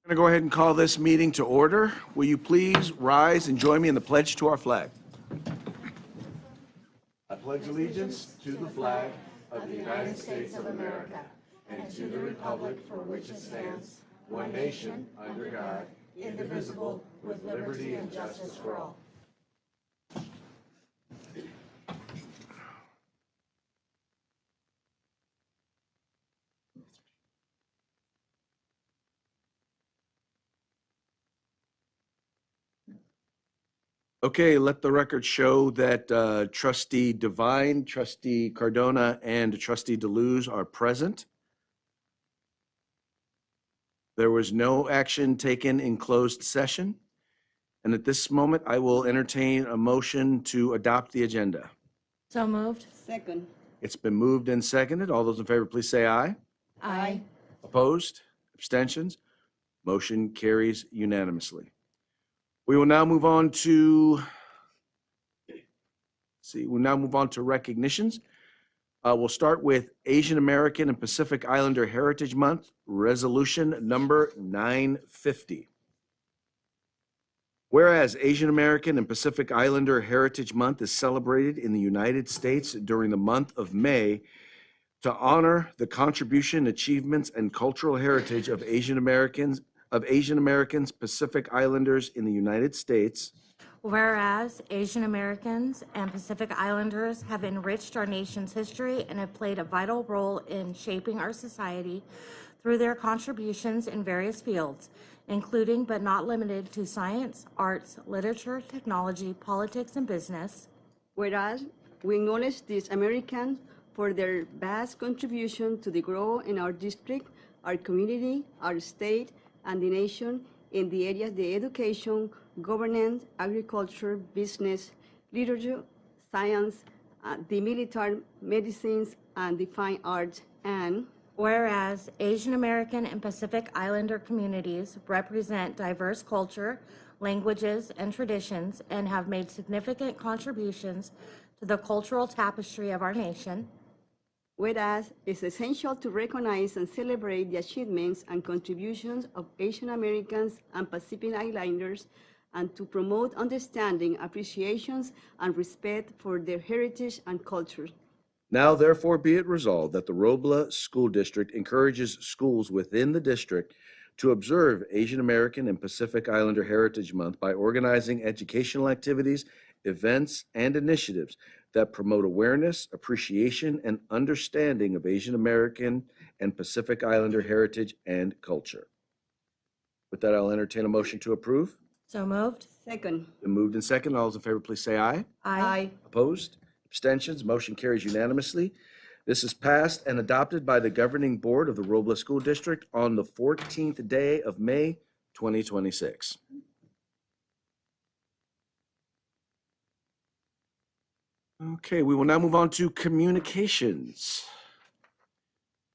I'm going to go ahead and call this meeting to order. Will you please rise and join me in the pledge to our flag? I pledge allegiance to the flag of the United States of America and to the republic for which it stands, one nation, under God, indivisible, with liberty and justice for all. Okay, let the record show that Trustee Devine, Trustee Cardona, and Trustee Deleuze are present. There was no action taken in closed session. And at this moment, I will entertain a motion to adopt the agenda. So moved. Second. It's been moved and seconded. All those in favor, please say aye. Aye. Opposed? Abstentions? Motion carries unanimously. We will now move on to, we'll now move on to recognitions. We'll start with Asian American and Pacific Islander Heritage Month, resolution number 950. Whereas Asian American and Pacific Islander Heritage Month is celebrated in the United States during the month of May to honor the contribution, achievements, and cultural heritage of Asian Americans, Pacific Islanders in the United States. Whereas Asian Americans and Pacific Islanders have enriched our nation's history and have played a vital role in shaping our society through their contributions in various fields, including but not limited to science, arts, literature, technology, politics, and business. Whereas we acknowledge these Americans for their vast contribution to the growth in our district, our community, our state, and the nation in the areas of education, governance, agriculture, business, literature, science, the military, medicines, and the fine arts, and whereas Asian American and Pacific Islander communities represent diverse culture, languages, and traditions and have made significant contributions to the cultural tapestry of our nation. Whereas it's essential to recognize and celebrate the achievements and contributions of Asian Americans and Pacific Islanders and to promote understanding, appreciations, and respect for their heritage and culture. Now, therefore, be it resolved that the Robla School District encourages schools within the district to observe Asian American and Pacific Islander Heritage Month by organizing educational activities, events, and initiatives that promote awareness, appreciation, and understanding of Asian American and Pacific Islander heritage and culture. With that, I'll entertain a motion to approve. So moved. Second. Been moved and second. All those in favor, please say aye. Aye. Opposed? Abstentions? Motion carries unanimously. This is passed and adopted by the governing board of the Robla School District on the 14th day of May, 2026. Okay, we will now move on to communications.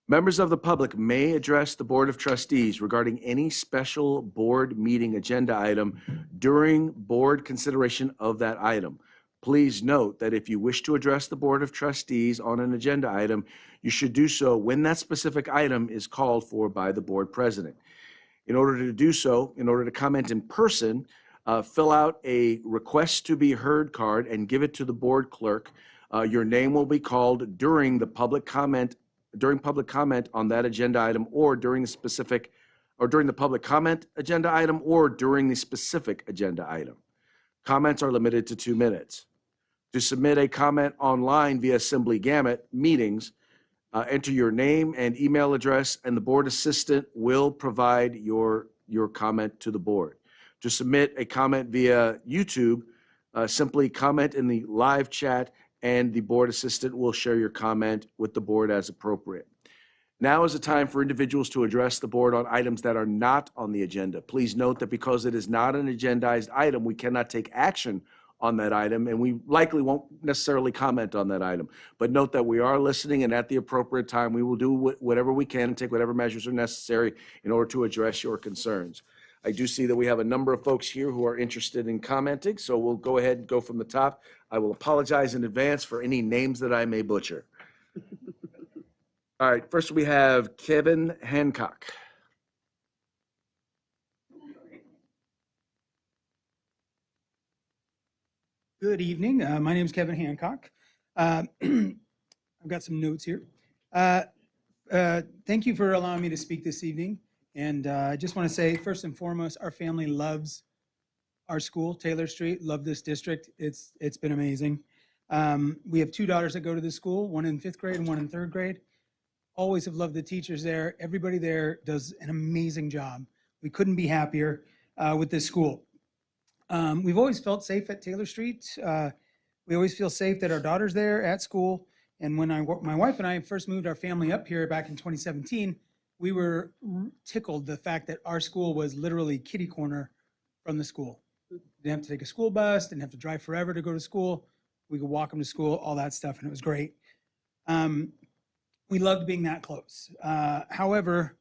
Members of the public may address the Board of Trustees regarding any special board meeting agenda item during board consideration of that item. Please note that if you wish to address the Board of Trustees on an agenda item, you should do so when that specific item is called for by the board president. In order to do so, in order to comment in person, fill out a request to be heard card and give it to the board clerk. Your name will be called during public comment on that agenda item or during the public comment agenda item or during the specific agenda item. Comments are limited to 2 minutes. To submit a comment online via Assembly Gamut meetings, enter your name and email address, and the board assistant will provide your comment to the board. To submit a comment via YouTube, simply comment in the live chat, and the board assistant will share your comment with the board as appropriate. Now is the time for individuals to address the board on items that are not on the agenda. Please note that because it is not an agendized item, we cannot take action on that item, and we likely won't necessarily comment on that item. But note that we are listening, and at the appropriate time, we will do whatever we can and take whatever measures are necessary in order to address your concerns. I do see that we have a number of folks here who are interested in commenting, so we'll go ahead and go from the top. I will apologize in advance for any names that I may butcher. All right, first we have Kevin Hancock. Good evening. My name is Kevin Hancock. I've got some notes here. Uh, Thank you for allowing me to speak this evening. And I just want to say, first and foremost, our family loves our school, Taylor Street. Love this district. It's been amazing. We have two daughters that go to the school, one in 5th grade and one in 3rd grade. Always have loved the teachers there. Everybody there does an amazing job. We couldn't be happier with this school. We've always felt safe at Taylor Street. We always feel safe that our daughter's there at school. And when my wife and I first moved our family up here back in 2017, we were tickled the fact that our school was literally kitty corner from the school. Didn't have to take a school bus, didn't have to drive forever to go to school. We could walk them to school, all that stuff, and it was great. We loved being that close. However,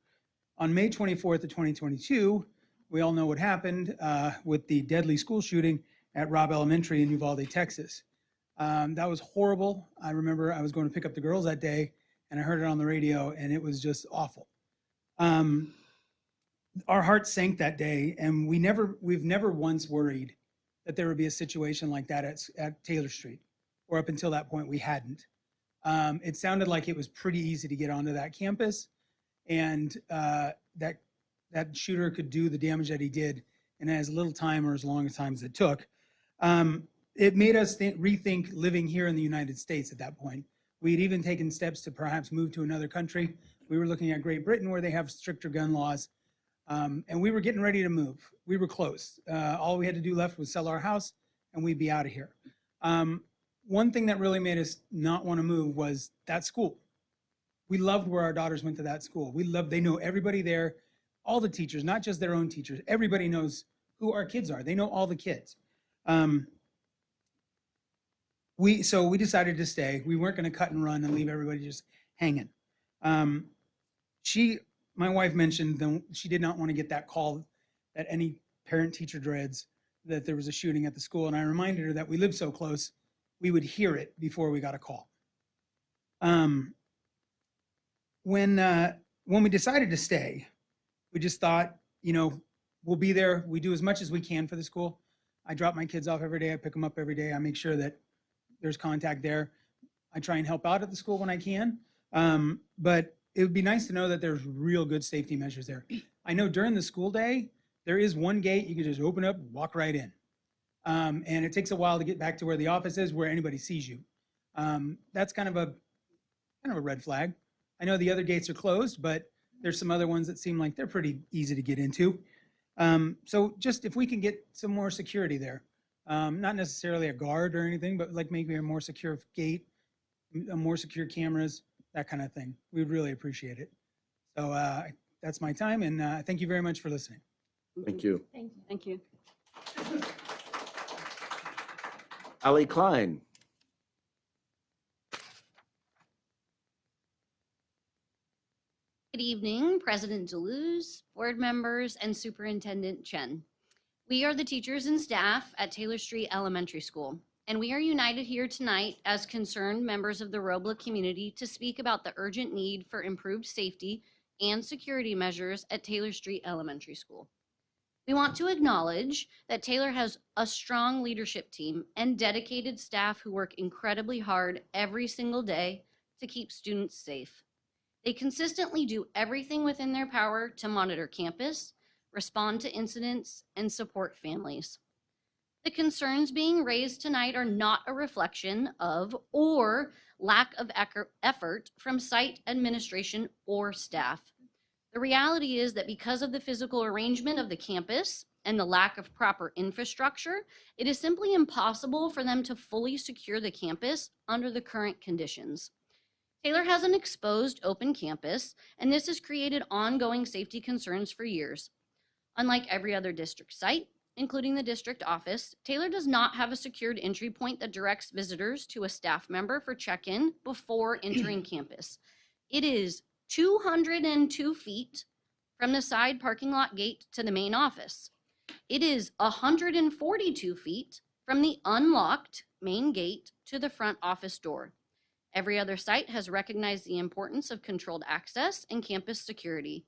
on May 24th of 2022, we all know what happened with the deadly school shooting at Robb Elementary in Uvalde, Texas. That was horrible. I remember I was going to pick up the girls that day and I heard it on the radio and it was just awful. Our hearts sank that day and we've never once worried that there would be a situation like that at Taylor Street, or up until that point we hadn't. It sounded like it was pretty easy to get onto that campus and that shooter could do the damage that he did in as little time or as long a time as it took. It made us rethink living here in the United States at that point. We had even taken steps to perhaps move to another country. We were looking at Great Britain where they have stricter gun laws. And we were getting ready to move. We were close. All we had to do left was sell our house and we'd be out of here. One thing that really made us not want to move was that school. We loved where our daughters went to that school. They know everybody there, all the teachers, not just their own teachers. Everybody knows who our kids are. They know all the kids. So we decided to stay. We weren't going to cut and run and leave everybody just hanging. My wife mentioned that she did not want to get that call that any parent teacher dreads, that there was a shooting at the school. And I reminded her that we live so close, we would hear it before we got a call. When we decided to stay, we just thought, we'll be there. We do as much as we can for the school. I drop my kids off every day. I pick them up every day. I make sure that there's contact there. I try and help out at the school when I can. But it would be nice to know that there's real good safety measures there. I know during the school day, there is one gate you can just open up, walk right in. And it takes a while to get back to where the office is, where anybody sees you. That's kind of a red flag. I know the other gates are closed, but there's some other ones that seem like they're pretty easy to get into. So just if we can get some more security there, not necessarily a guard or anything, but like maybe a more secure gate, more secure cameras, that kind of thing. We'd really appreciate it. So that's my time, and thank you very much for listening. Thank you. Thank you. Thank you. Ali Klein. Good evening, President Deleuze, board members, and Superintendent Chen. We are the teachers and staff at Taylor Street Elementary School, and we are united here tonight as concerned members of the Robla community to speak about the urgent need for improved safety and security measures at Taylor Street Elementary School. We want to acknowledge that Taylor has a strong leadership team and dedicated staff who work incredibly hard every single day to keep students safe. They consistently do everything within their power to monitor campus, respond to incidents, and support families. The concerns being raised tonight are not a reflection of or lack of effort from site administration or staff. The reality is that because of the physical arrangement of the campus and the lack of proper infrastructure, it is simply impossible for them to fully secure the campus under the current conditions. Taylor has an exposed open campus, and this has created ongoing safety concerns for years. Unlike every other district site, including the district office, Taylor does not have a secured entry point that directs visitors to a staff member for check-in before entering campus. It is 202 feet from the side parking lot gate to the main office. It is 142 feet from the unlocked main gate to the front office door. Every other site has recognized the importance of controlled access and campus security.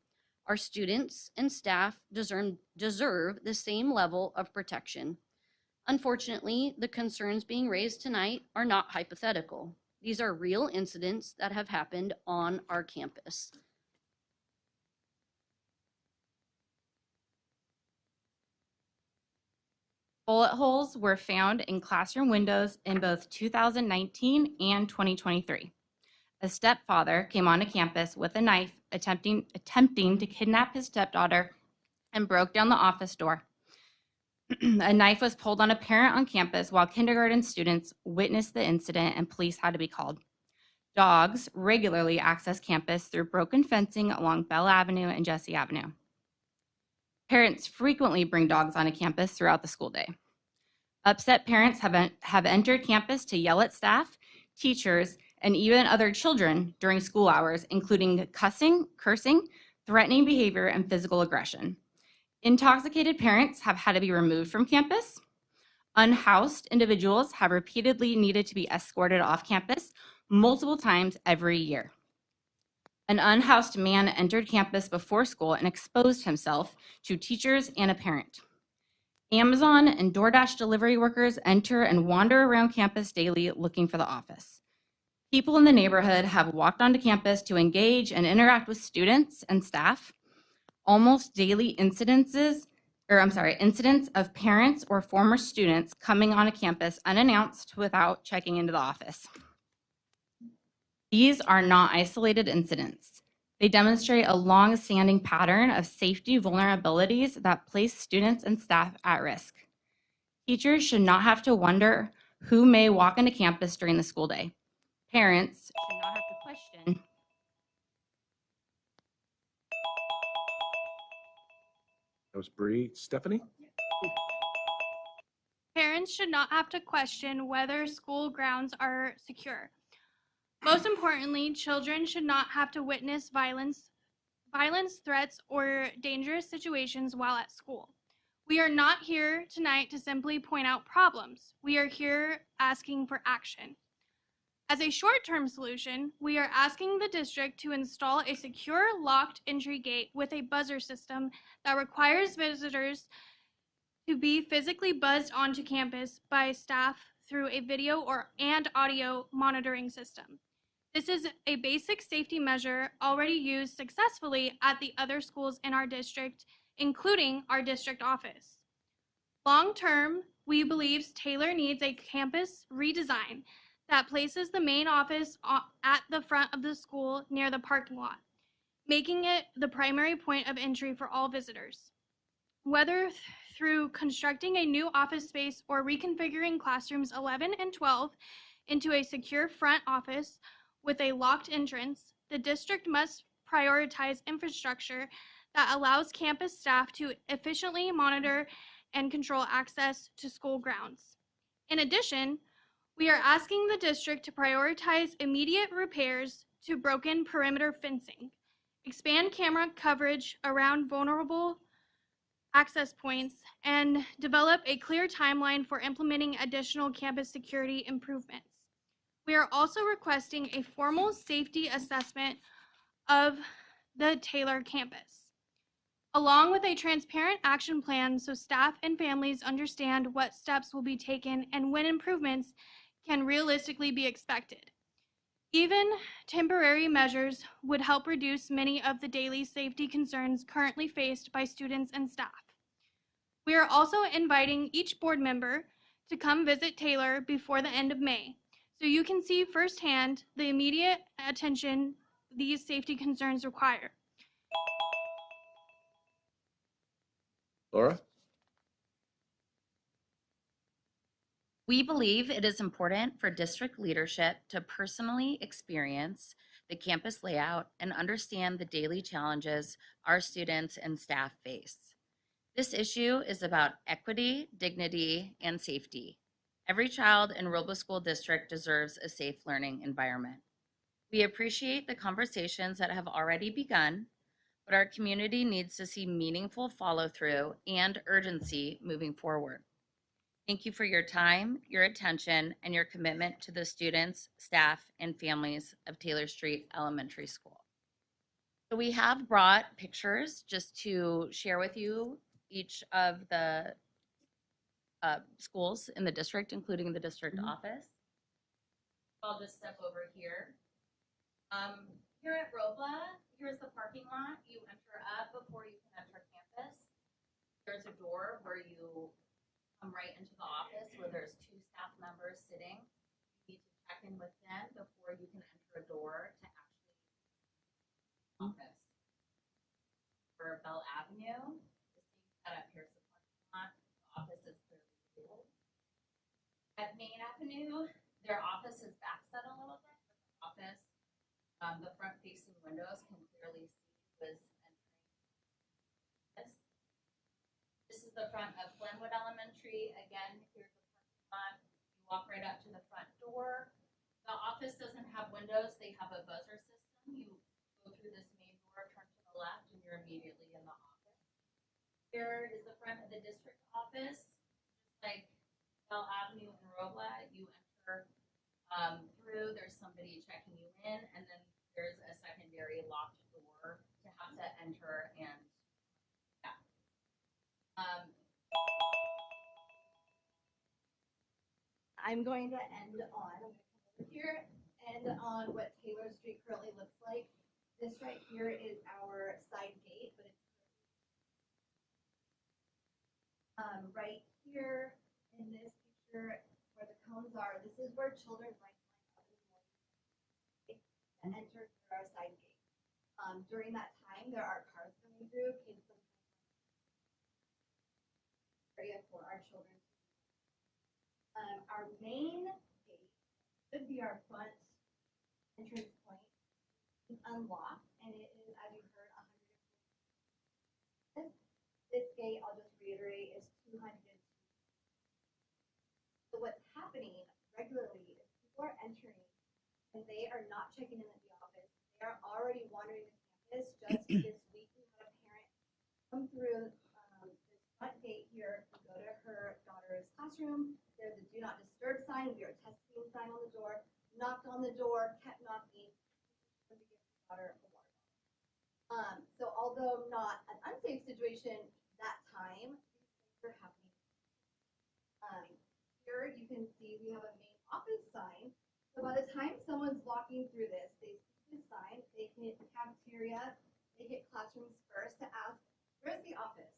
Our students and staff deserve the same level of protection. Unfortunately, the concerns being raised tonight are not hypothetical. These are real incidents that have happened on our campus. Bullet holes were found in classroom windows in both 2019 and 2023. A stepfather came onto campus with a knife, attempting to kidnap his stepdaughter, and broke down the office door. A knife was pulled on a parent on campus while kindergarten students witnessed the incident and police had to be called. Dogs regularly access campus through broken fencing along Bell Avenue and Jesse Avenue. Parents frequently bring dogs onto campus throughout the school day. Upset parents have entered campus to yell at staff, teachers, and even other children during school hours, including cussing, cursing, threatening behavior, and physical aggression. Intoxicated parents have had to be removed from campus. Unhoused individuals have repeatedly needed to be escorted off campus multiple times every year. An unhoused man entered campus before school and exposed himself to teachers and a parent. Amazon and DoorDash delivery workers enter and wander around campus daily looking for the office. People in the neighborhood have walked onto campus to engage and interact with students and staff. Almost daily incidents of parents or former students coming onto campus unannounced without checking into the office. These are not isolated incidents. They demonstrate a long-standing pattern of safety vulnerabilities that place students and staff at risk. Teachers should not have to wonder who may walk into campus during the school day. Parents should not have to question That was Bree. Stephanie? Parents should not have to question whether school grounds are secure. Most importantly, children should not have to witness violence, threats, or dangerous situations while at school. We are not here tonight to simply point out problems. We are here asking for action. As a short-term solution, we are asking the district to install a secure locked entry gate with a buzzer system that requires visitors to be physically buzzed onto campus by staff through a video and audio monitoring system. This is a basic safety measure already used successfully at the other schools in our district, including our district office. Long term, we believe Taylor needs a campus redesign that places the main office at the front of the school near the parking lot, making it the primary point of entry for all visitors. Whether through constructing a new office space or reconfiguring classrooms 11 and 12 into a secure front office with a locked entrance, the district must prioritize infrastructure that allows campus staff to efficiently monitor and control access to school grounds. In addition, we are asking the district to prioritize immediate repairs to broken perimeter fencing, expand camera coverage around vulnerable access points, and develop a clear timeline for implementing additional campus security improvements. We are also requesting a formal safety assessment of the Taylor campus, along with a transparent action plan so staff and families understand what steps will be taken and when improvements can realistically be expected. Even temporary measures would help reduce many of the daily safety concerns currently faced by students and staff. We are also inviting each board member to come visit Taylor before the end of May, so you can see firsthand the immediate attention these safety concerns require. Laura? We believe it is important for district leadership to personally experience the campus layout and understand the daily challenges our students and staff face. This issue is about equity, dignity, and safety. Every child in Robla School District deserves a safe learning environment. We appreciate the conversations that have already begun, but our community needs to see meaningful follow-through and urgency moving forward. Thank you for your time, your attention, and your commitment to the students, staff, and families of Taylor Street Elementary School. So we have brought pictures just to share with you each of the schools in the district, including the district office. I'll just step over here. Here at Robla, here's the parking lot. You enter up before you can enter campus. There's a door where you come right into the office where there's 2 staff members sitting. You need to check in with them before you can enter a door to actually office. For Bell Avenue, the same setup. Here's the parking lot. The office is clearly labeled. At Main Avenue, their office is backset a little bit, but the office, the front-facing windows can clearly see who is entering this. This is the front of Glenwood Elementary. Again, here's the parking lot. You walk right up to the front door. The office doesn't have windows. They have a buzzer system. You go through this main door, turn to the left, and you're immediately in the office. Here is the front of the district office. Just like Bell Avenue and Robla, you enter through. There's somebody checking you in, and then there's a secondary locked door to have to enter and yeah. I'm going to end on here and on what Taylor Street currently looks like. This right here is our side gate, but it's right here in this picture where the cones are. This is where children might line up in the morning and enter through our side gate. During that time, there are cars coming through. Kids sometimes area for our children. Our main gate should be our front entrance point. It's unlocked, and it is, as you heard, 100. This gate, I'll just reiterate, is 200. So what's happening regularly is people are entering, and they are not checking in at the office. They are already wandering the campus. Just this week, we had a parent come through this front gate here and go to her daughter's classroom. There's a do not disturb sign. We are testing sign on the door. Knocked on the door, kept knocking. To give her daughter a water bottle. So although not an unsafe situation that time, these things are happening. Here you can see we have a main office sign. So by the time someone's walking through this, they see this sign, they hit the cafeteria, they hit classrooms first to ask, where's the office?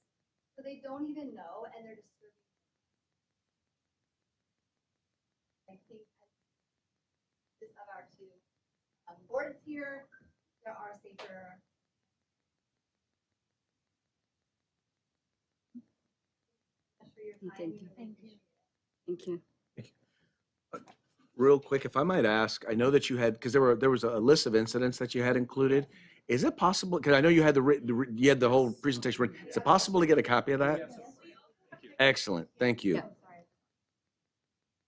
So they don't even know, and they're disturbing. I think this of our 2 boards here, there are safer. Thank you. Thank you. Thank you. Real quick, if I might ask, I know that you had, because there was a list of incidents that you had included. Is it possible, because I know you had you had the whole presentation written. Is it possible to get a copy of that? Excellent, thank you. Yeah.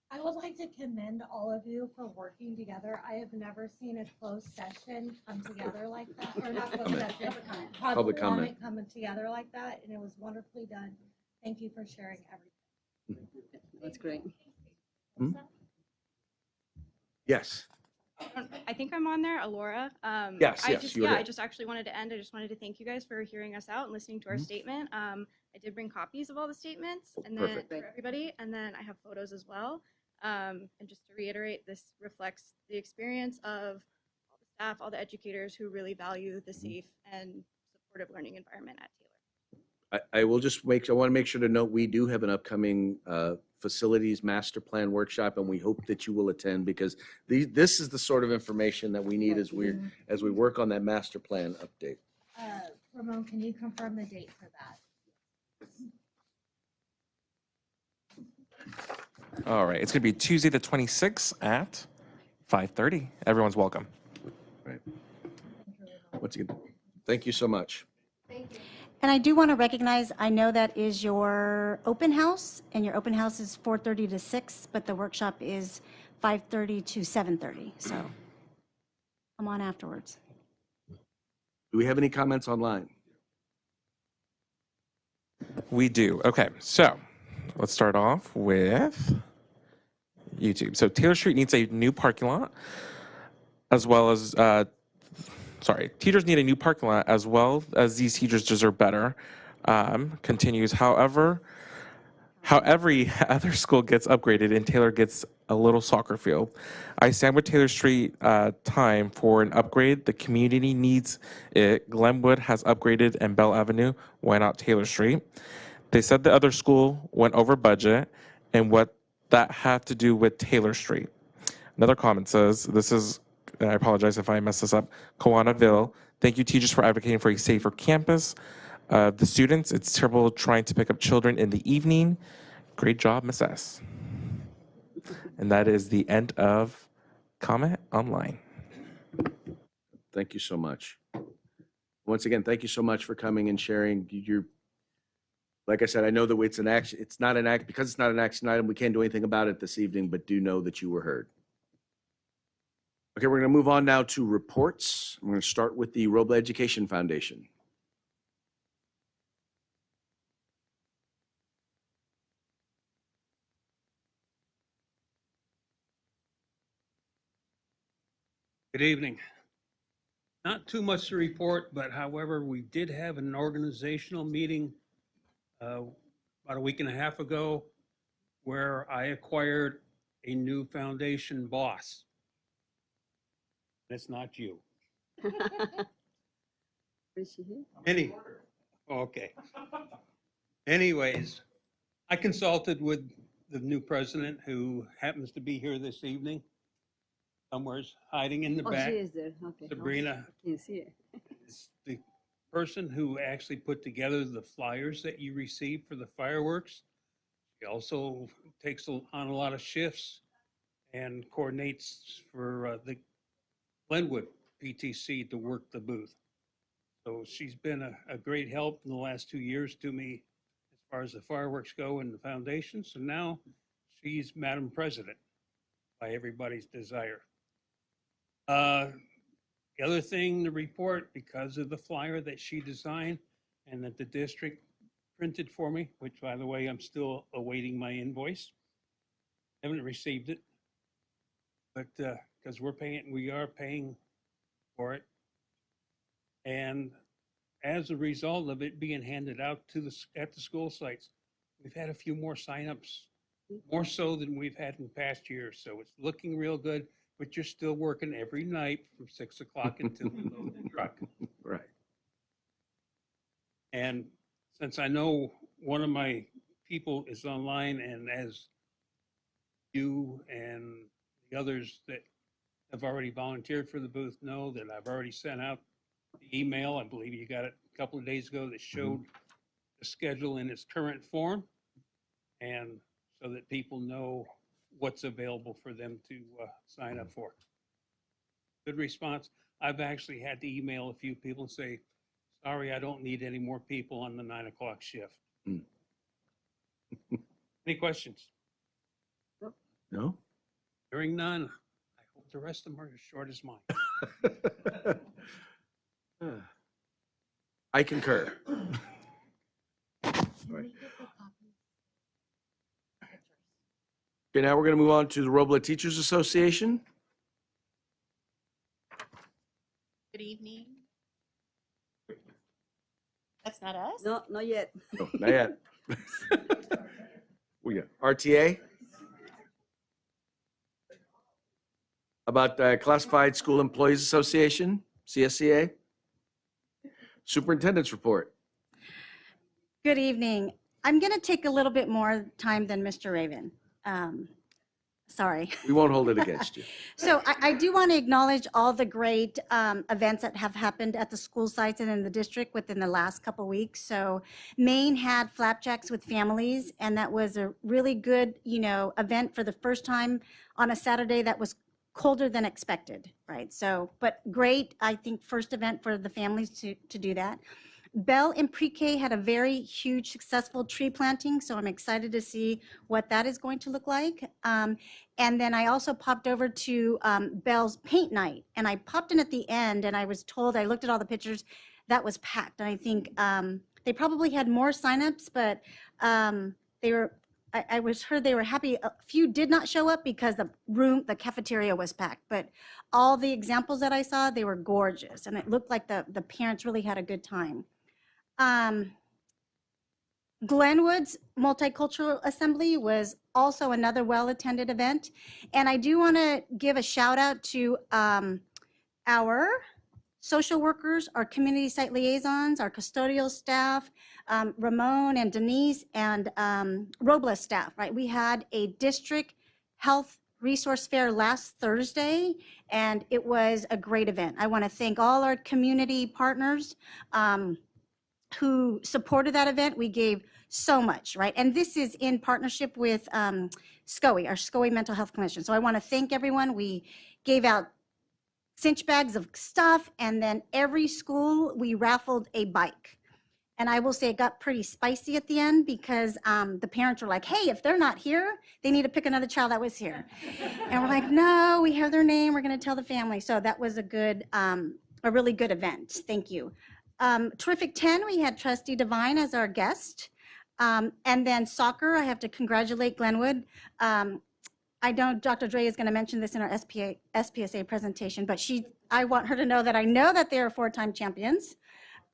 I would like to commend all of you for working together. I have never seen a closed session come together like that, or not closed session, Public comment. coming together like that, and it was wonderfully done. Thank you for sharing everything. That's great. Yes. I think I'm on there, Alora. Yes, I yes, just, you were yeah, there. I just actually wanted to end. I just wanted to thank you guys for hearing us out and listening to our statement. I did bring copies of all the statements and then Perfect. for everybody, and then I have photos as well. And just to reiterate, this reflects the experience of all the staff, all the educators who really value the safe and supportive learning environment at Taylor. I will just I want to make sure to note, we do have an upcoming facilities master plan workshop, and we hope that you will attend, because this is the sort of information that we need as we work on that master plan update. Ramon, can you confirm the date for that? All right, it's going to be Tuesday the 26th at 5:30. Everyone's welcome. Right. Once again, thank you so much. Thank you. And I do want to recognize, I know that is your open house, and your open house is 4:30 to 6, but the workshop is 5:30 to 7:30. So come on afterwards. Do we have any comments online? We do. Okay, so let's start off with YouTube. So Taylor Street needs a new parking lot, as well as, teachers need a new parking lot, as well as these teachers deserve better. Continues, however, how every other school gets upgraded and Taylor gets a little soccer field. I stand with Taylor Street time for an upgrade. The community needs it. Glenwood has upgraded and Bell Avenue. Why not Taylor Street? They said the other school went over budget and what that had to do with Taylor Street. Another comment says, this is, and I apologize if I mess this up, Kawanaville. Thank you, teachers, for advocating for a safer campus. The students, it's terrible trying to pick up children in the evening. Great job, Miss S. And that is the end of comment online. Thank you so much. Once again, thank you so much for coming and sharing your, like I said, I know that it's an action, it's not an act, because it's not an action item, we can't do anything about it this evening, but do know that you were heard. Okay, we're going to move on now to reports. I'm going to start with the Robla Education Foundation. Good evening. Not too much to report, but however, we did have an organizational meeting about a week and a half ago where I acquired a new foundation boss. It's not you. Is she here? Okay. Anyways, I consulted with the new president who happens to be here this evening. Somewhere's hiding in the Oh, back. she is there, okay. Sabrina I can see it. is the person who actually put together the flyers that you received for the fireworks. She also takes on a lot of shifts and coordinates for the Glenwood PTC to work the booth. So she's been a great help in the last 2 years to me as far as the fireworks go and the foundation. So now she's Madam President by everybody's desire. The other thing to report, because of the flyer that she designed and that the district printed for me, which by the way, I'm still awaiting my invoice. Haven't received it, but because we are paying for it. And as a result of it being handed out at the school sites, we've had a few more signups, more so than we've had in past years. So it's looking real good. But you're still working every night from 6 o'clock until we load the truck. Right. And since I know one of my people is online, and as you and the others that have already volunteered for the booth know, that I've already sent out the email, I believe you got it a couple of days ago, that showed the schedule in its current form. And so that people know what's available for them to sign up for. Good response. I've actually had to email a few people and say, sorry, I don't need any more people on the 9 o'clock shift. Mm. Any questions? No? Hearing none. I hope the rest of them are as short as mine. I concur. Okay, now we're going to move on to the Robla Teachers Association. Good evening. That's not us? No, not yet. No, not yet. We got RTA. About Classified School Employees Association, CSCA. Superintendent's report. Good evening. I'm going to take a little bit more time than Mr. Raven. Sorry. We won't hold it against you. So I do want to acknowledge all the great events that have happened at the school sites and in the district within the last couple weeks. So Maine had flapjacks with families, and that was a really good, event for the first time on a Saturday that was colder than expected, right? So, but great, I think, first event for the families to do that. Bell in pre-K had a very huge successful tree planting, so I'm excited to see what that is going to look like. And then I also popped over to Bell's paint night, and I popped in at the end, and I was told, I looked at all the pictures, that was packed. And I think they probably had more signups, but I was heard they were happy. A few did not show up because the cafeteria was packed, but all the examples that I saw, they were gorgeous, and it looked like the parents really had a good time. Glenwood's Multicultural Assembly was also another well-attended event. And I do want to give a shout out to our social workers, our community site liaisons, our custodial staff, Ramon and Denise, and Robla staff, right? We had a district health resource fair last Thursday, and it was a great event. I want to thank all our community partners who supported that event. We gave so much, right? And this is in partnership with SCOE, our SCOE Mental Health Commission. So I want to thank everyone. We gave out cinch bags of stuff, and then every school we raffled a bike. And I will say it got pretty spicy at the end because the parents were like, hey, if they're not here, they need to pick another child that was here. And we're like, no, we have their name. We're going to tell the family. So that was a really good event. Thank you. Terrific 10, we had Trustee Devine as our guest. And then soccer, I have to congratulate Glenwood. I know Dr. Dre is going to mention this in our SPSA presentation, but I want her to know that I know that they are 4-time champions,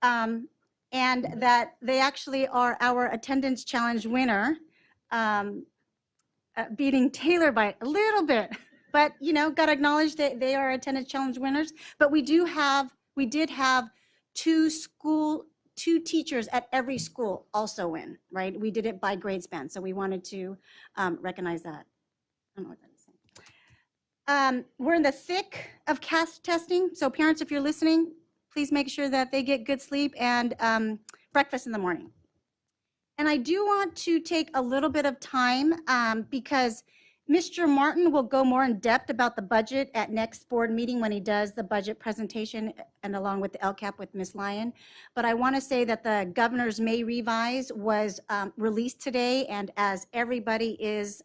and that they actually are our attendance challenge winner, beating Taylor by a little bit. But got to acknowledge that they are attendance challenge winners. But we did have two teachers at every school also win, right? We did it by grade span, so we wanted to recognize that. I don't know what that is. We're in the thick of CAST testing, so parents, if you're listening, please make sure that they get good sleep and breakfast in the morning. And I do want to take a little bit of time because Mr. Martin will go more in depth about the budget at next board meeting when he does the budget presentation and along with the LCAP with Ms. Lyon. But I want to say that the governor's May revise was released today, and as everybody is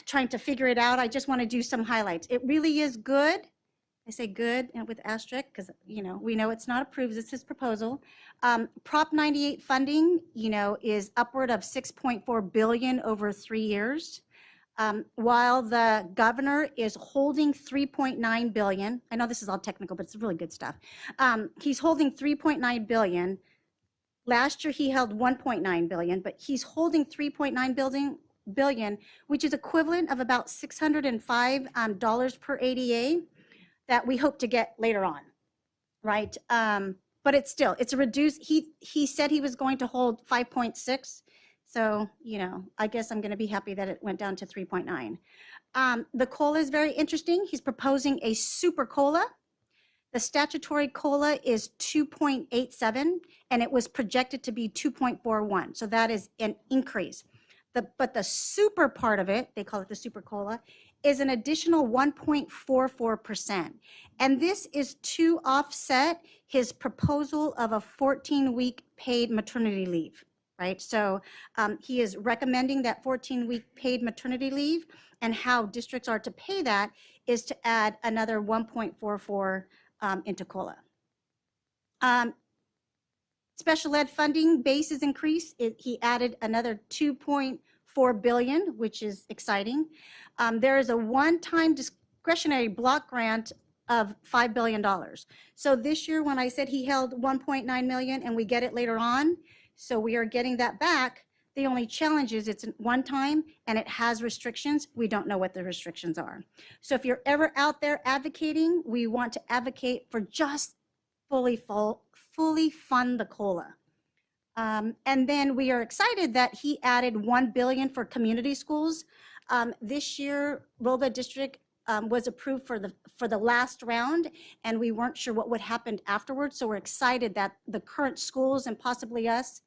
trying to figure it out, I just want to do some highlights. It really is good. I say good and with asterisk because we know it's not approved. This is proposal. Prop 98 funding, is upward of $6.4 billion over 3 years, while the governor is holding $3.9 billion. I know this is all technical, but it's really good stuff. He's holding $3.9 billion. Last year he held $1.9 billion, but he's holding $3.9 billion, which is equivalent of about $605 per ADA that we hope to get later on, right? But it's a reduced, he said he was going to hold 5.6. So, I guess I'm going to be happy that it went down to 3.9. The COLA is very interesting. He's proposing a super COLA. The statutory COLA is 2.87, and it was projected to be 2.41. So that is an increase. But the super part of it, they call it the super COLA, is an additional 1.44%. And this is to offset his proposal of a 14-week paid maternity leave, right? So he is recommending that 14-week paid maternity leave, and how districts are to pay that is to add another 1.44 into COLA. Special ed funding base is increased. He added another $2.4 billion, which is exciting. There is a one-time discretionary block grant of $5 billion. So this year, when I said he held 1.9 million and we get it later on, so we are getting that back. The only challenge is it's one time and it has restrictions. We don't know what the restrictions are. So if you're ever out there advocating, we want to advocate for just fully fund the COLA. And then we are excited that he added $1 billion for community schools. This year, Robla District was approved for the last round, and we weren't sure what would happen afterwards. So we're excited that the current schools and possibly us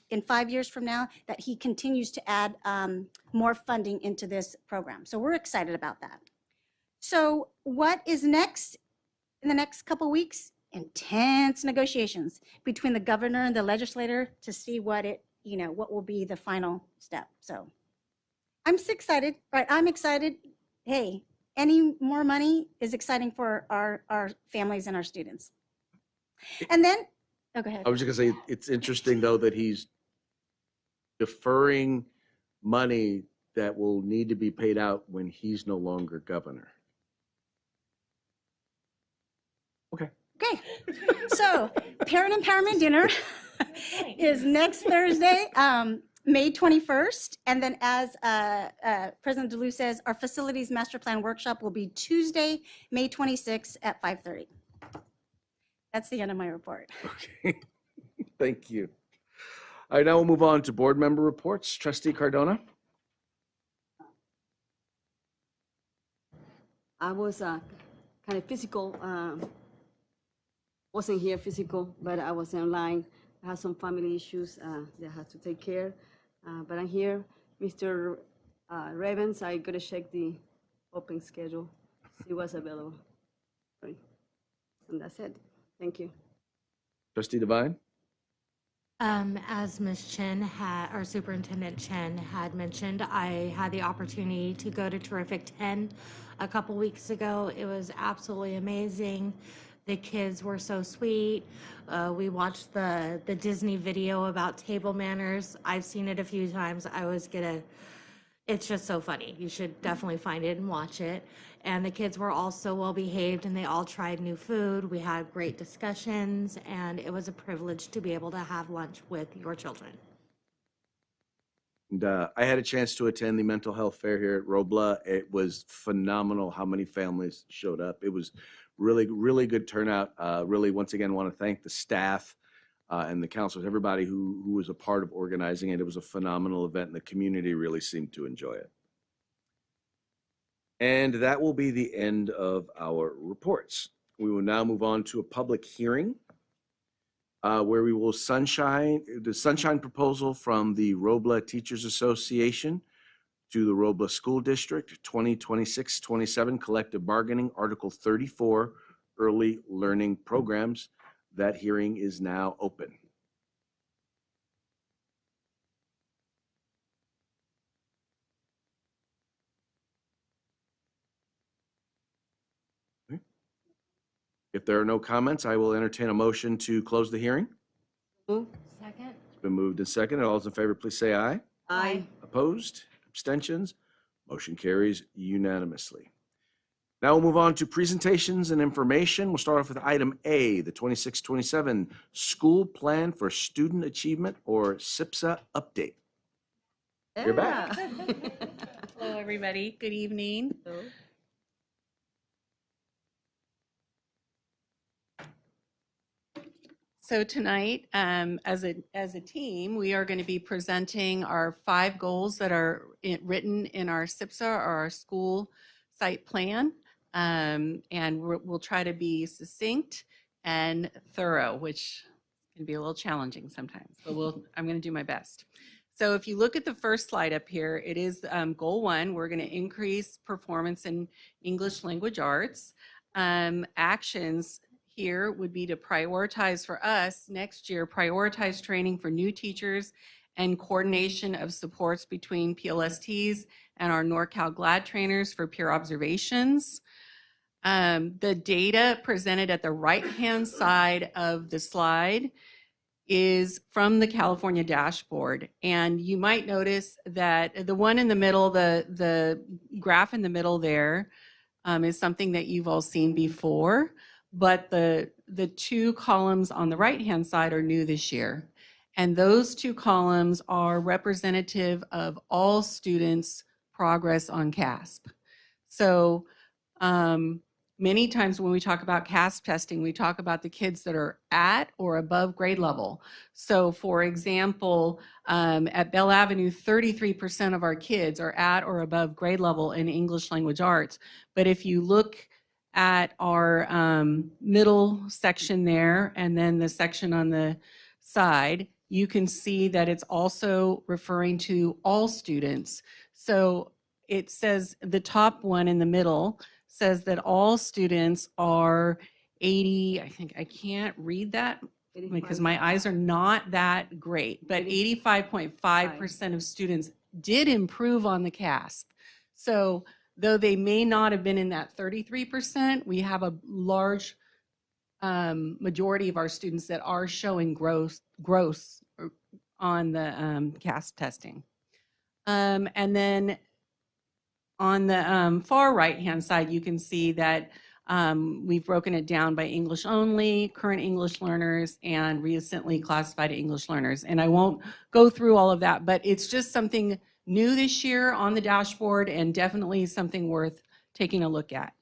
in 5 years from now, that he continues to add more funding into this program. So we're excited about that. So what is next in the next couple weeks? Intense negotiations between the governor and the legislator to see what will be the final step. So I'm so excited, right? I'm excited. Hey, any more money is exciting for our families and our students. And then, go ahead. I was just gonna say, it's interesting though that he's deferring money that will need to be paid out when he's no longer governor. Okay, so parent empowerment dinner. is next Thursday, May 21st. And then as President DeLu says, our facilities master plan workshop will be Tuesday, May 26th at 5:30. That's the end of my report. Okay, thank you. All right, now we'll move on to board member reports. Trustee Cardona? I was kind of physical, wasn't here physical, but I was online. I had some family issues that I had to take care, but I'm here. Mr. Ravens, I gotta check the open schedule, see what's available. Sorry. And that's it. Thank you. Trustee Devine? As Ms. Chen had, or Superintendent Chen had mentioned, I had the opportunity to go to Terrific 10 a couple weeks ago. It was absolutely amazing. The kids were so sweet. We watched the Disney video about table manners. I've seen it a few times. It's just so funny. You should definitely find it and watch it. And the kids were all so well behaved and they all tried new food. We had great discussions and it was a privilege to be able to have lunch with your children. And I had a chance to attend the mental health fair here at Robla. It was phenomenal how many families showed up. It was really, really good turnout. Really, once again, want to thank the staff and the counselors, everybody who was a part of organizing it. It was a phenomenal event and the community really seemed to enjoy it. And that will be the end of our reports. We will now move on to a public hearing where we will the sunshine proposal from the Robla Teachers Association to the Robla School District 2026-27 collective bargaining, Article 34, early learning programs. That hearing is now open. If there are no comments, I will entertain a motion to close the hearing. Move. Second? It's been moved and seconded. All those in favor, please say aye. Aye. Opposed? Abstentions? Motion carries unanimously. Now we'll move on to presentations and information. We'll start off with item A, the 26-27 School Plan for Student Achievement, or SIPSA update. You're back. Hello, everybody. Good evening. So tonight, as a team, we are going to be presenting our 5 goals that are written in our SIPSA, or our school site plan. And we'll try to be succinct and thorough, which can be a little challenging sometimes, but I'm going to do my best. So if you look at the first slide up here, it is goal 1. We're going to increase performance in English language arts. Actions here would be to prioritize for us next year, prioritize training for new teachers and coordination of supports between PLSTs and our NorCal GLAD trainers for peer observations. The data presented at the right-hand side of the slide is from the California dashboard. And you might notice that the one in the middle, the graph in the middle there, is something that you've all seen before. But the 2 columns on the right-hand side are new this year. And those 2 columns are representative of all students' progress on CASP. So many times when we talk about CASP testing, we talk about the kids that are at or above grade level. So for example, at Bell Avenue, 33% of our kids are at or above grade level in English language arts. But if you look at our middle section there, and then the section on the side, you can see that it's also referring to all students. So it says, the top one in the middle says that all students are 80, I think I can't read that because my eyes are not that great, but 85.5% of students did improve on the CASP. So though they may not have been in that 33%, we have a large majority of our students that are showing growth on the CASP testing. And then on the far right-hand side, you can see that We've broken it down by English only, current English learners, and recently classified English learners. And I won't go through all of that, but it's just something new this year on the dashboard and definitely something worth taking a look at.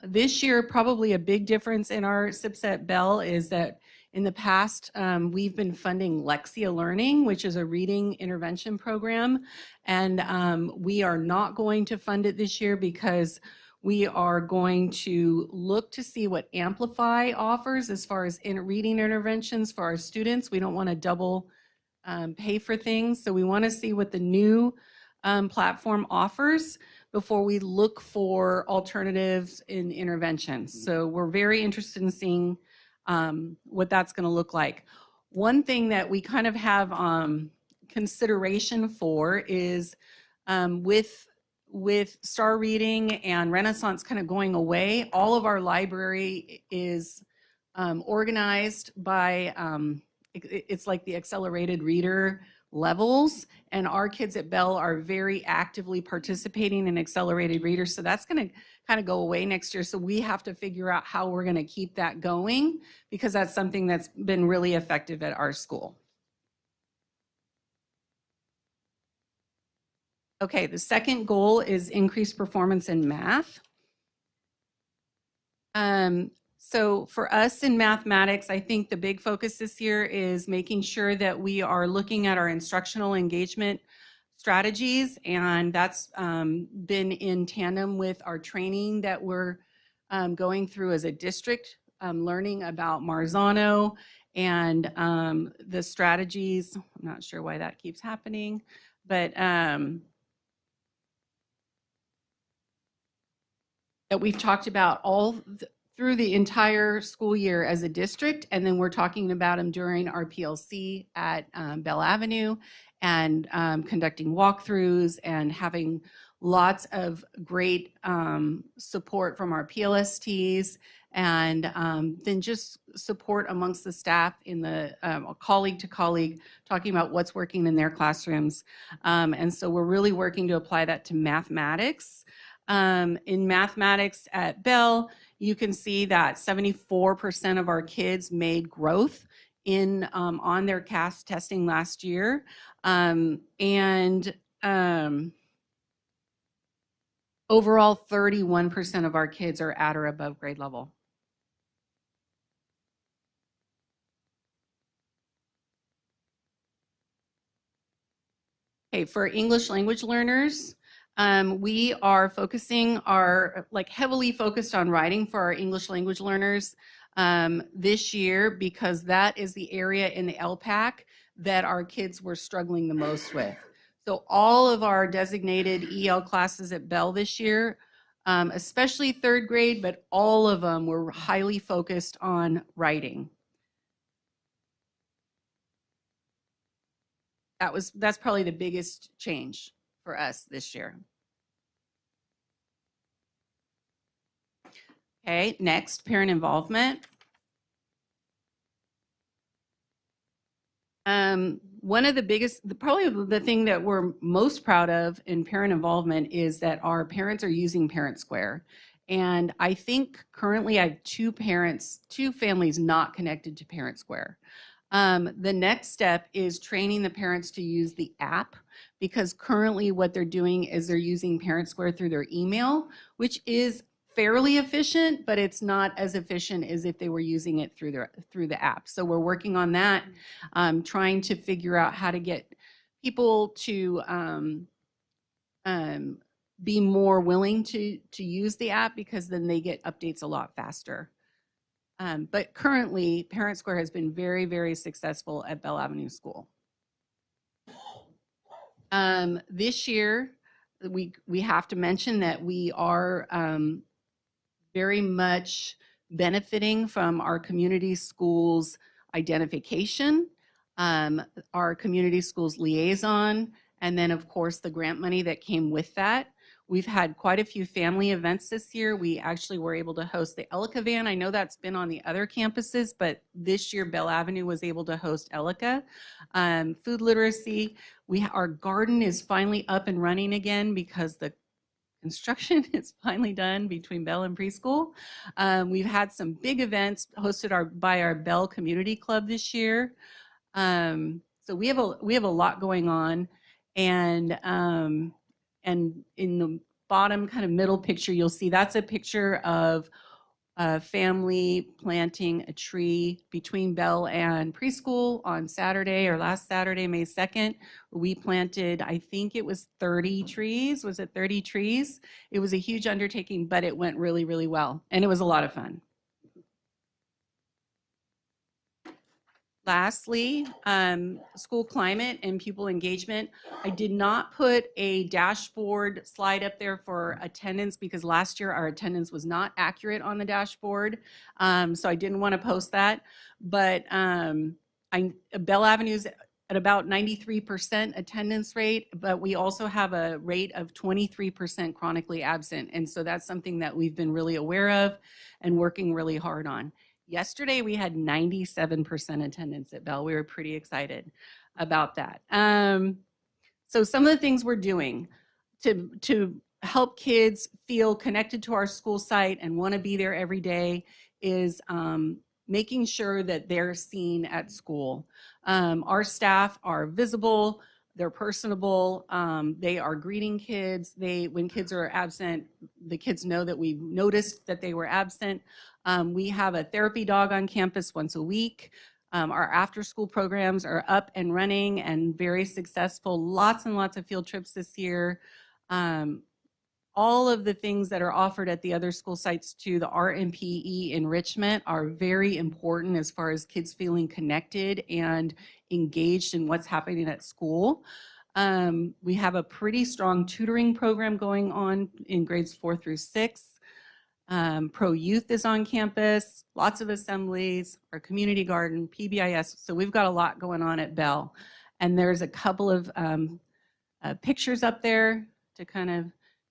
This year, probably a big difference in our SIPSA at Bell is that in the past, we've been funding Lexia Learning, which is a reading intervention program. And we are not going to fund it this year because we are going to look to see what Amplify offers as far as reading interventions for our students. We don't want to double pay for things. So we want to see what the new platform offers before we look for alternatives in interventions. So we're very interested in seeing what that's going to look like. One thing that we kind of have consideration for is with Star Reading and Renaissance kind of going away, all of our library is organized by, it's like the accelerated reader levels, and our kids at Bell are very actively participating in accelerated readers. So that's going to kind of go away next year. So we have to figure out how we're going to keep that going because that's something that's been really effective at our school. Okay, the second goal is increased performance in math. So for us in mathematics, I think the big focus this year is making sure that we are looking at our instructional engagement strategies, and that's been in tandem with our training that we're going through as a district, learning about Marzano and the strategies. I'm not sure why that keeps happening, but that we've talked about through the entire school year as a district, and then we're talking about them during our PLC at Bell Avenue and conducting walkthroughs and having lots of great support from our PLSTs and then just support amongst the staff in the colleague to colleague, talking about what's working in their classrooms. And so we're really working to apply that to mathematics. In mathematics at Bell, you can see that 74% of our kids made growth in on their CAS testing last year. Overall, 31% of our kids are at or above grade level. Okay, for English language learners, we are focusing heavily focused on writing for our English language learners this year because that is the area in the LPAC that our kids were struggling the most with. So all of our designated EL classes at Bell this year, especially third grade, but all of them were highly focused on writing. That's probably the biggest change for us this year. Okay, next, parent involvement. One of the biggest, probably the thing that we're most proud of in parent involvement is that our parents are using Parent Square. And I think currently I have two families not connected to Parent Square. The next step is training the parents to use the app because currently what they're doing is they're using Parent Square through their email, which is fairly efficient, but it's not as efficient as if they were using it through the app. So we're working on that, trying to figure out how to get people to be more willing to use the app because then they get updates a lot faster. But currently, Parent Square has been very, very successful at Bell Avenue School. This year, we have to mention that we are very much benefiting from our community schools identification, our community schools liaison, and then of course the grant money that came with that. We've had quite a few family events this year. We actually were able to host the Elica Van. I know that's been on the other campuses, but this year Bell Avenue was able to host Elica. Food literacy. Our garden is finally up and running again because the construction is finally done between Bell and preschool. We've had some big events hosted by our Bell Community Club this year. So we have a lot going on, and in the bottom kind of middle picture, you'll see that's a picture of a family planting a tree between Bell and preschool on Saturday, or last Saturday, May 2nd. We planted, I think it was 30 trees. Was it 30 trees? It was a huge undertaking, but it went really, really well, and it was a lot of fun. Lastly, school climate and pupil engagement. I did not put a dashboard slide up there for attendance because last year our attendance was not accurate on the dashboard. So I didn't want to post that. But Bell Avenue's at about 93% attendance rate, but we also have a rate of 23% chronically absent. And so that's something that we've been really aware of and working really hard on. Yesterday, we had 97% attendance at Bell. We were pretty excited about that. So some of the things we're doing to help kids feel connected to our school site and want to be there every day is making sure that they're seen at school. Our staff are visible, they're personable, they are greeting kids. When kids are absent, the kids know that we've noticed that they were absent. We have a therapy dog on campus once a week. Our after-school programs are up and running and very successful. Lots and lots of field trips this year. All of the things that are offered at the other school sites too, the art and PE enrichment, are very important as far as kids feeling connected and engaged in what's happening at school. We have a pretty strong tutoring program going on in grades 4 through 6. Pro Youth is on campus, lots of assemblies, our community garden, PBIS. So we've got a lot going on at Bell. And there's a couple of pictures up there to kind of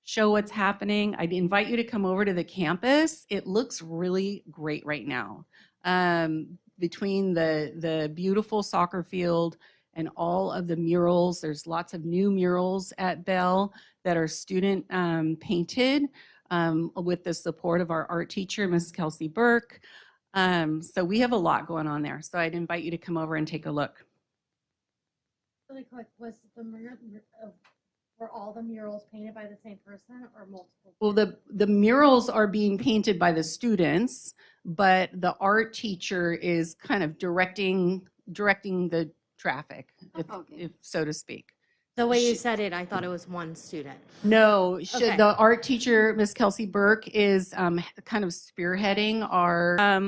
show what's happening. I'd invite you to come over to the campus. It looks really great right now. Between the beautiful soccer field and all of the murals, there's lots of new murals at Bell that are student painted. With the support of our art teacher, Ms. Kelsey Burke. So we have a lot going on there. So I'd invite you to come over and take a look. Really quick, were all the murals painted by the same person or multiple? Well, the murals are being painted by the students, but the art teacher is kind of directing the traffic, if so to speak. The way you said it, I thought it was one student. No, Okay. The art teacher, Ms. Kelsey Burke, is kind of spearheading our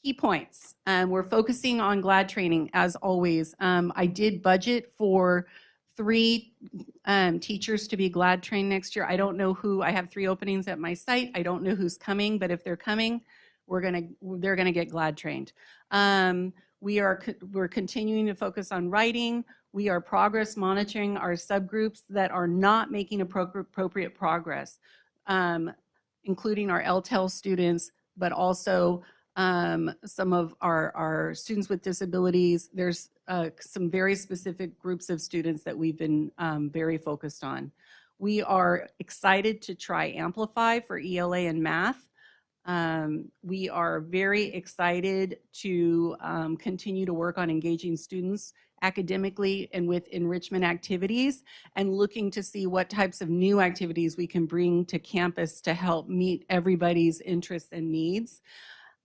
key points. We're focusing on GLAD training, as always. I did budget for 3 teachers to be GLAD trained next year. I don't know who. I have 3 openings at my site. I don't know who's coming, but if they're coming, they're gonna get GLAD trained. We're continuing to focus on writing. We are progress monitoring our subgroups that are not making appropriate progress, including our LTEL students, but also some of our students with disabilities. There's some very specific groups of students that we've been very focused on. We are excited to try Amplify for ELA and math. We are very excited to continue to work on engaging students academically and with enrichment activities, and looking to see what types of new activities we can bring to campus to help meet everybody's interests and needs.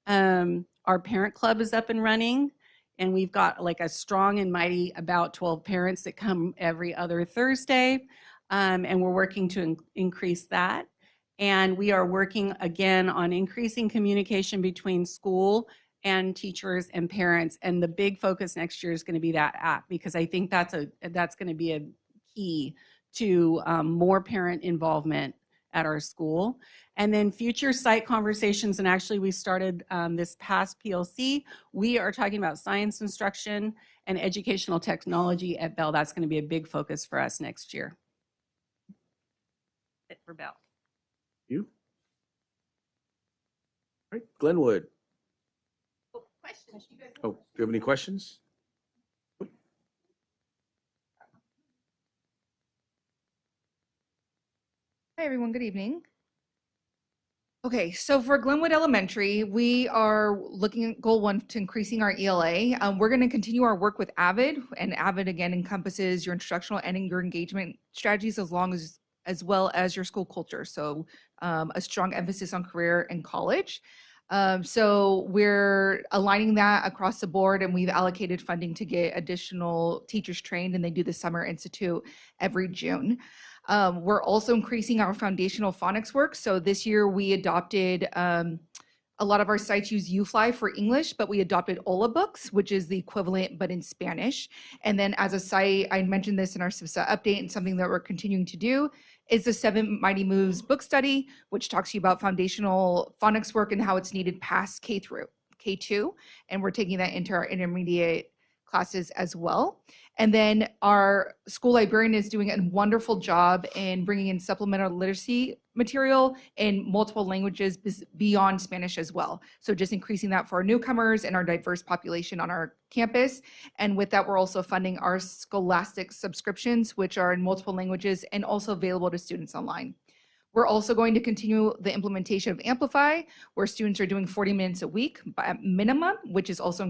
Our parent club is up and running, and we've got like a strong and mighty about 12 parents that come every other Thursday, and we're working to increase that. And we are working again on increasing communication between school and teachers and parents. And the big focus next year is going to be that app, because I think that's going to be a key to more parent involvement at our school. And then future site conversations, and actually we started this past PLC, we are talking about science instruction and educational technology at Bell. That's going to be a big focus for us next year. It for Bell. You? All right, Glenwood. Questions? Oh, do you have any questions? Hi, everyone. Good evening. Okay, so for Glenwood Elementary, we are looking at goal one to increasing our ELA. We're going to continue our work with AVID, and AVID again encompasses your instructional and your engagement strategies as well as your school culture. So a strong emphasis on career and college. So we're aligning that across the board, and we've allocated funding to get additional teachers trained, and they do the Summer Institute every June. We're also increasing our foundational phonics work. So this year we adopted, a lot of our sites use UFly for English, but we adopted Ola Books, which is the equivalent, but in Spanish. And then as a site, I mentioned this in our SIPSA update, and something that we're continuing to do is the Seven Mighty Moves book study, which talks to you about foundational phonics work and how it's needed past K through K2. And we're taking that into our intermediate classes as well. And then our school librarian is doing a wonderful job in bringing in supplemental literacy material in multiple languages beyond Spanish as well. So just increasing that for our newcomers and our diverse population on our campus. And with that, we're also funding our Scholastic subscriptions, which are in multiple languages and also available to students online. We're also going to continue the implementation of Amplify, where students are doing 40 minutes a week at minimum, which is also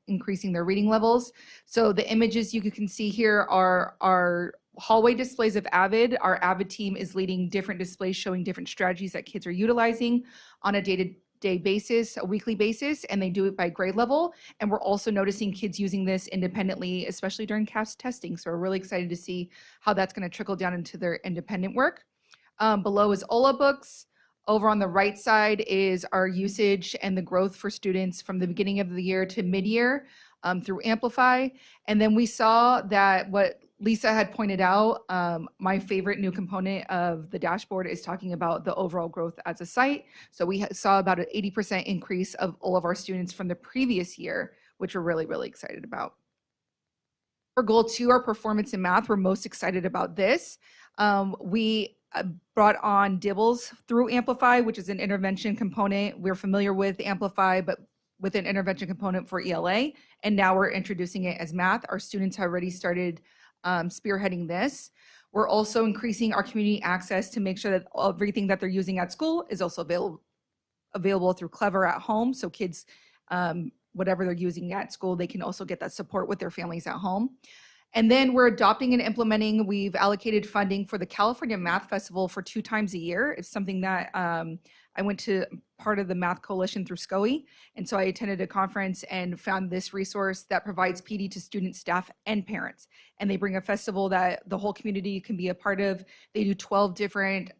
increasing their reading levels. So the images you can see here are our hallway displays of AVID. Our AVID team is leading different displays showing different strategies that kids are utilizing on a day-to-day basis, a weekly basis, and they do it by grade level. And we're also noticing kids using this independently, especially during CAS testing. So we're really excited to see how that's going to trickle down into their independent work. Below is Ola Books. Over on the right side is our usage and the growth for students from the beginning of the year to mid-year through Amplify. And then we saw that what Lisa had pointed out, my favorite new component of the dashboard is talking about the overall growth as a site. So we saw about an 80% increase of all of our students from the previous year, which we're really, really excited about. For goal 2, our performance in math, we're most excited about this. We brought on Dibbles through Amplify, which is an intervention component. We're familiar with Amplify, but with an intervention component for ELA. And now we're introducing it as math. Our students have already started spearheading this. We're also increasing our community access to make sure that everything that they're using at school is also available through Clever at home. So kids, whatever they're using at school, they can also get that support with their families at home. And then we're adopting and implementing, we've allocated funding for the California Math Festival for 2 times a year. It's something that I went to part of the Math Coalition through SCOE. And so I attended a conference and found this resource that provides PD to students, staff, and parents. And they bring a festival that the whole community can be a part of. They do 12 different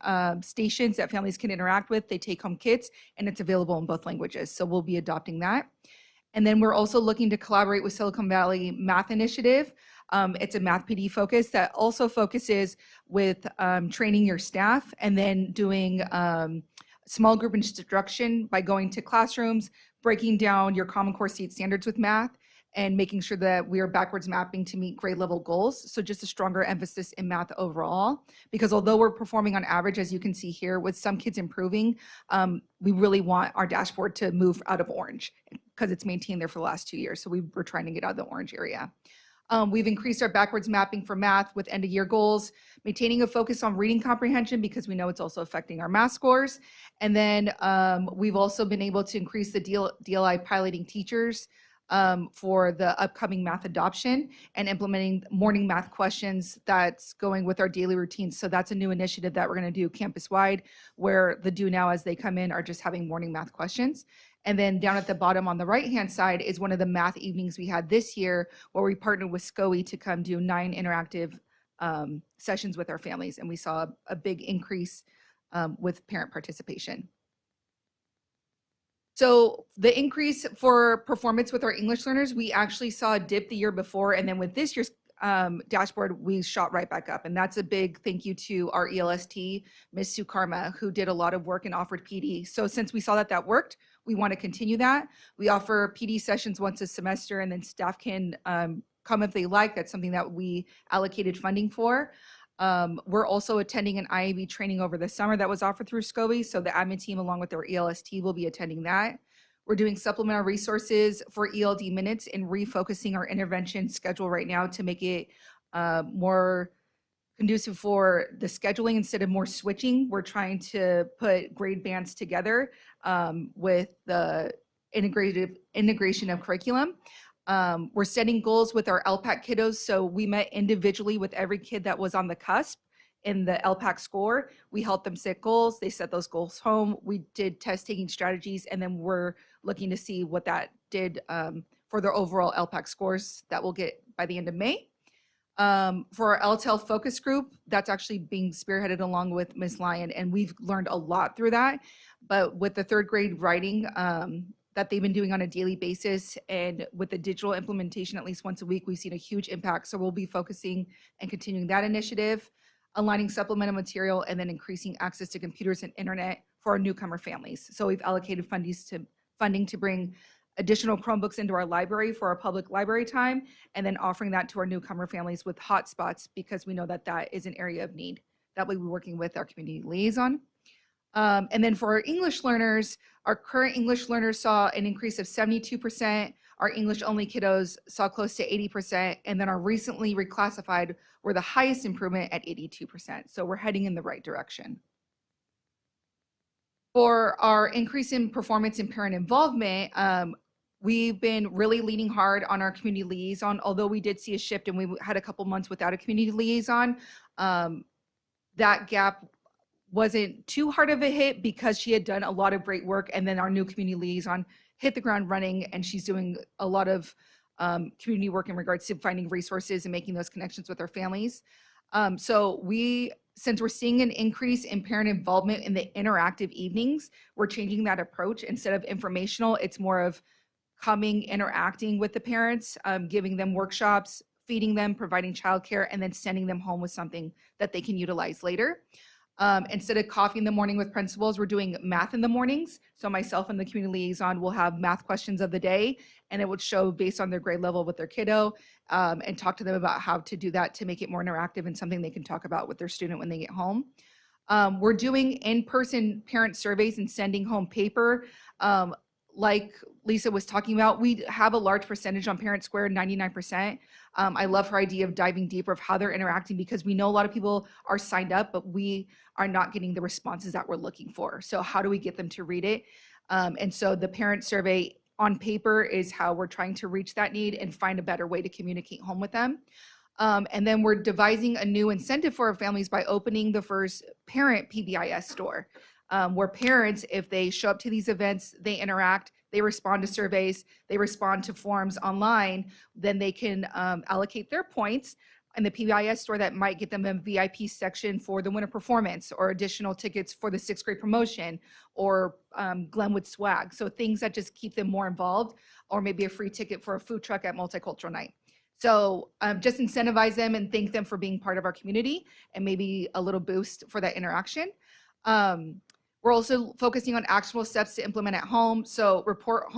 stations that families can interact with. They take home kits, and it's available in both languages. So we'll be adopting that. And then we're also looking to collaborate with Silicon Valley Math Initiative. It's a math PD focus that also focuses with training your staff and then doing small group instruction by going to classrooms, breaking down your Common Core seat standards with math, and making sure that we are backwards mapping to meet grade level goals. So just a stronger emphasis in math overall, because although we're performing on average, as you can see here, with some kids improving, we really want our dashboard to move out of orange because it's maintained there for the last 2 years. So we're trying to get out of the orange area. We've increased our backwards mapping for math with end of year goals, maintaining a focus on reading comprehension because we know it's also affecting our math scores. And then we've also been able to increase the DLI piloting teachers for the upcoming math adoption and implementing morning math questions that's going with our daily routines. So that's a new initiative that we're going to do campus-wide, where the do now as they come in are just having morning math questions. And then down at the bottom on the right-hand side is one of the math evenings we had this year, where we partnered with SCOE to come do 9 interactive sessions with our families. And we saw a big increase with parent participation. So the increase for performance with our English learners, we actually saw a dip the year before. And then with this year's dashboard, we shot right back up. And that's a big thank you to our ELST, Ms. Sue Karma, who did a lot of work and offered PD. So since we saw that that worked, we want to continue that. We offer PD sessions once a semester, and then staff can come if they like. That's something that we allocated funding for. We're also attending an IAB training over the summer that was offered through SCOE. So the admin team, along with their ELST, will be attending that. We're doing supplemental resources for ELD minutes and refocusing our intervention schedule right now to make it more conducive for the scheduling instead of more switching. We're trying to put grade bands together with the integration of curriculum. We're setting goals with our LPAC kiddos. So we met individually with every kid that was on the cusp in the LPAC score. We helped them set goals. They set those goals home. We did test taking strategies, and then we're looking to see what that did for their overall LPAC scores that we'll get by the end of May. For our LTEL focus group, that's actually being spearheaded along with Ms. Lyon, and we've learned a lot through that. But with the third grade writing that they've been doing on a daily basis, and with the digital implementation at least once a week, we've seen a huge impact. So we'll be focusing and continuing that initiative, aligning supplemental material, and then increasing access to computers and internet for our newcomer families. So we've allocated funding to bring additional Chromebooks into our library for our public library time, and then offering that to our newcomer families with hotspots, because we know that that is an area of need. That we'll be working with our community liaison. And then for our English learners, our current English learners saw an increase of 72%. Our English only kiddos saw close to 80%. And then our recently reclassified were the highest improvement at 82%. So we're heading in the right direction. For our increase in performance and parent involvement, we've been really leaning hard on our community liaison. Although we did see a shift and we had a couple months without a community liaison, that gap wasn't too hard of a hit because she had done a lot of great work. And then our new community liaison hit the ground running, and she's doing a lot of community work in regards to finding resources and making those connections with our families. So since we're seeing an increase in parent involvement in the interactive evenings, we're changing that approach. Instead of informational, it's more of coming, interacting with the parents, giving them workshops, feeding them, providing childcare, and then sending them home with something that they can utilize later. Instead of coffee in the morning with principals, we're doing math in the mornings. So myself and the community liaison will have math questions of the day, and it would show based on their grade level with their kiddo, and talk to them about how to do that to make it more interactive and something they can talk about with their student when they get home. We're doing in-person parent surveys and sending home paper. Like Lisa was talking about, we have a large percentage on Parent Square, 99%. I love her idea of diving deeper of how they're interacting, because we know a lot of people are signed up, but we are not getting the responses that we're looking for. So how do we get them to read it? And so the parent survey on paper is how we're trying to reach that need and find a better way to communicate home with them. And then we're devising a new incentive for our families by opening the first parent PBIS store. Where parents, if they show up to these events, they interact, they respond to surveys, they respond to forums online, then they can allocate their points in the PBIS store that might get them a VIP section for the winter performance, or additional tickets for the 6th grade promotion, or Glenwood swag. So things that just keep them more involved, or maybe a free ticket for a food truck at Multicultural Night. So just incentivize them and thank them for being part of our community, and maybe a little boost for that interaction. We're also focusing on actionable steps to implement at home. So reports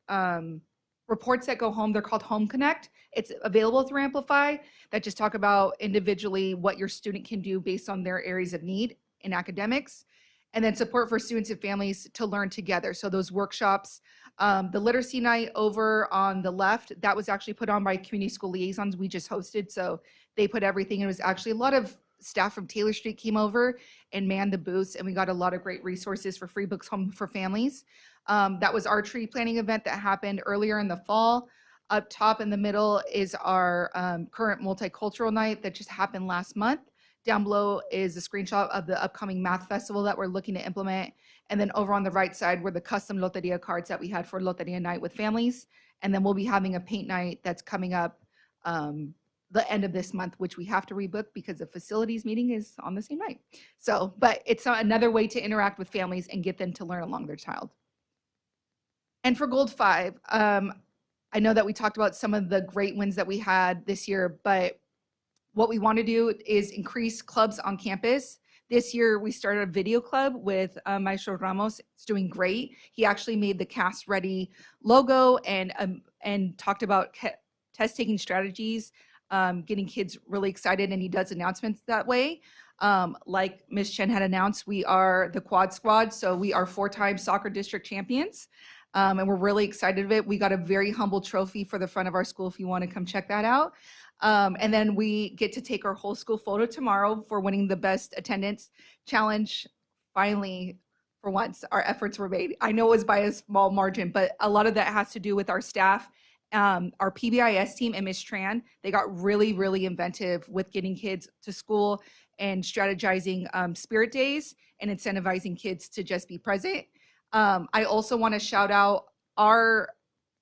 that go home, they're called Home Connect. It's available through Amplify, that just talk about individually what your student can do based on their areas of need in academics. And then support for students and families to learn together. So those workshops, the literacy night over on the left, that was actually put on by community school liaisons we just hosted. So they put everything. It was actually a lot of staff from Taylor Street came over and manned the booths, and we got a lot of great resources for free books home for families. That was our tree planting event that happened earlier in the fall. Up top in the middle is our current multicultural night that just happened last month. Down below is a screenshot of the upcoming math festival that we're looking to implement. And then over on the right side were the custom Loteria cards that we had for Loteria night with families. And then we'll be having a paint night that's coming up the end of this month, which we have to rebook because the facilities meeting is on the same night. So, but it's another way to interact with families and get them to learn along their child. And for Gold 5, I know that we talked about some of the great wins that we had this year, but what we want to do is increase clubs on campus. This year, we started a video club with Maestro Ramos. It's doing great. He actually made the Cast Ready logo and talked about test taking strategies, getting kids really excited, and he does announcements that way. Like Ms. Chen had announced, we are the Quad Squad, so we are 4-time soccer district champions, and we're really excited of it. We got a very humble trophy for the front of our school if you want to come check that out. And then we get to take our whole school photo tomorrow for winning the best attendance challenge. Finally, for once, our efforts were made. I know it was by a small margin, but a lot of that has to do with our staff. Our PBIS team and Ms. Tran, they got really, really inventive with getting kids to school and strategizing spirit days and incentivizing kids to just be present. I also want to shout out our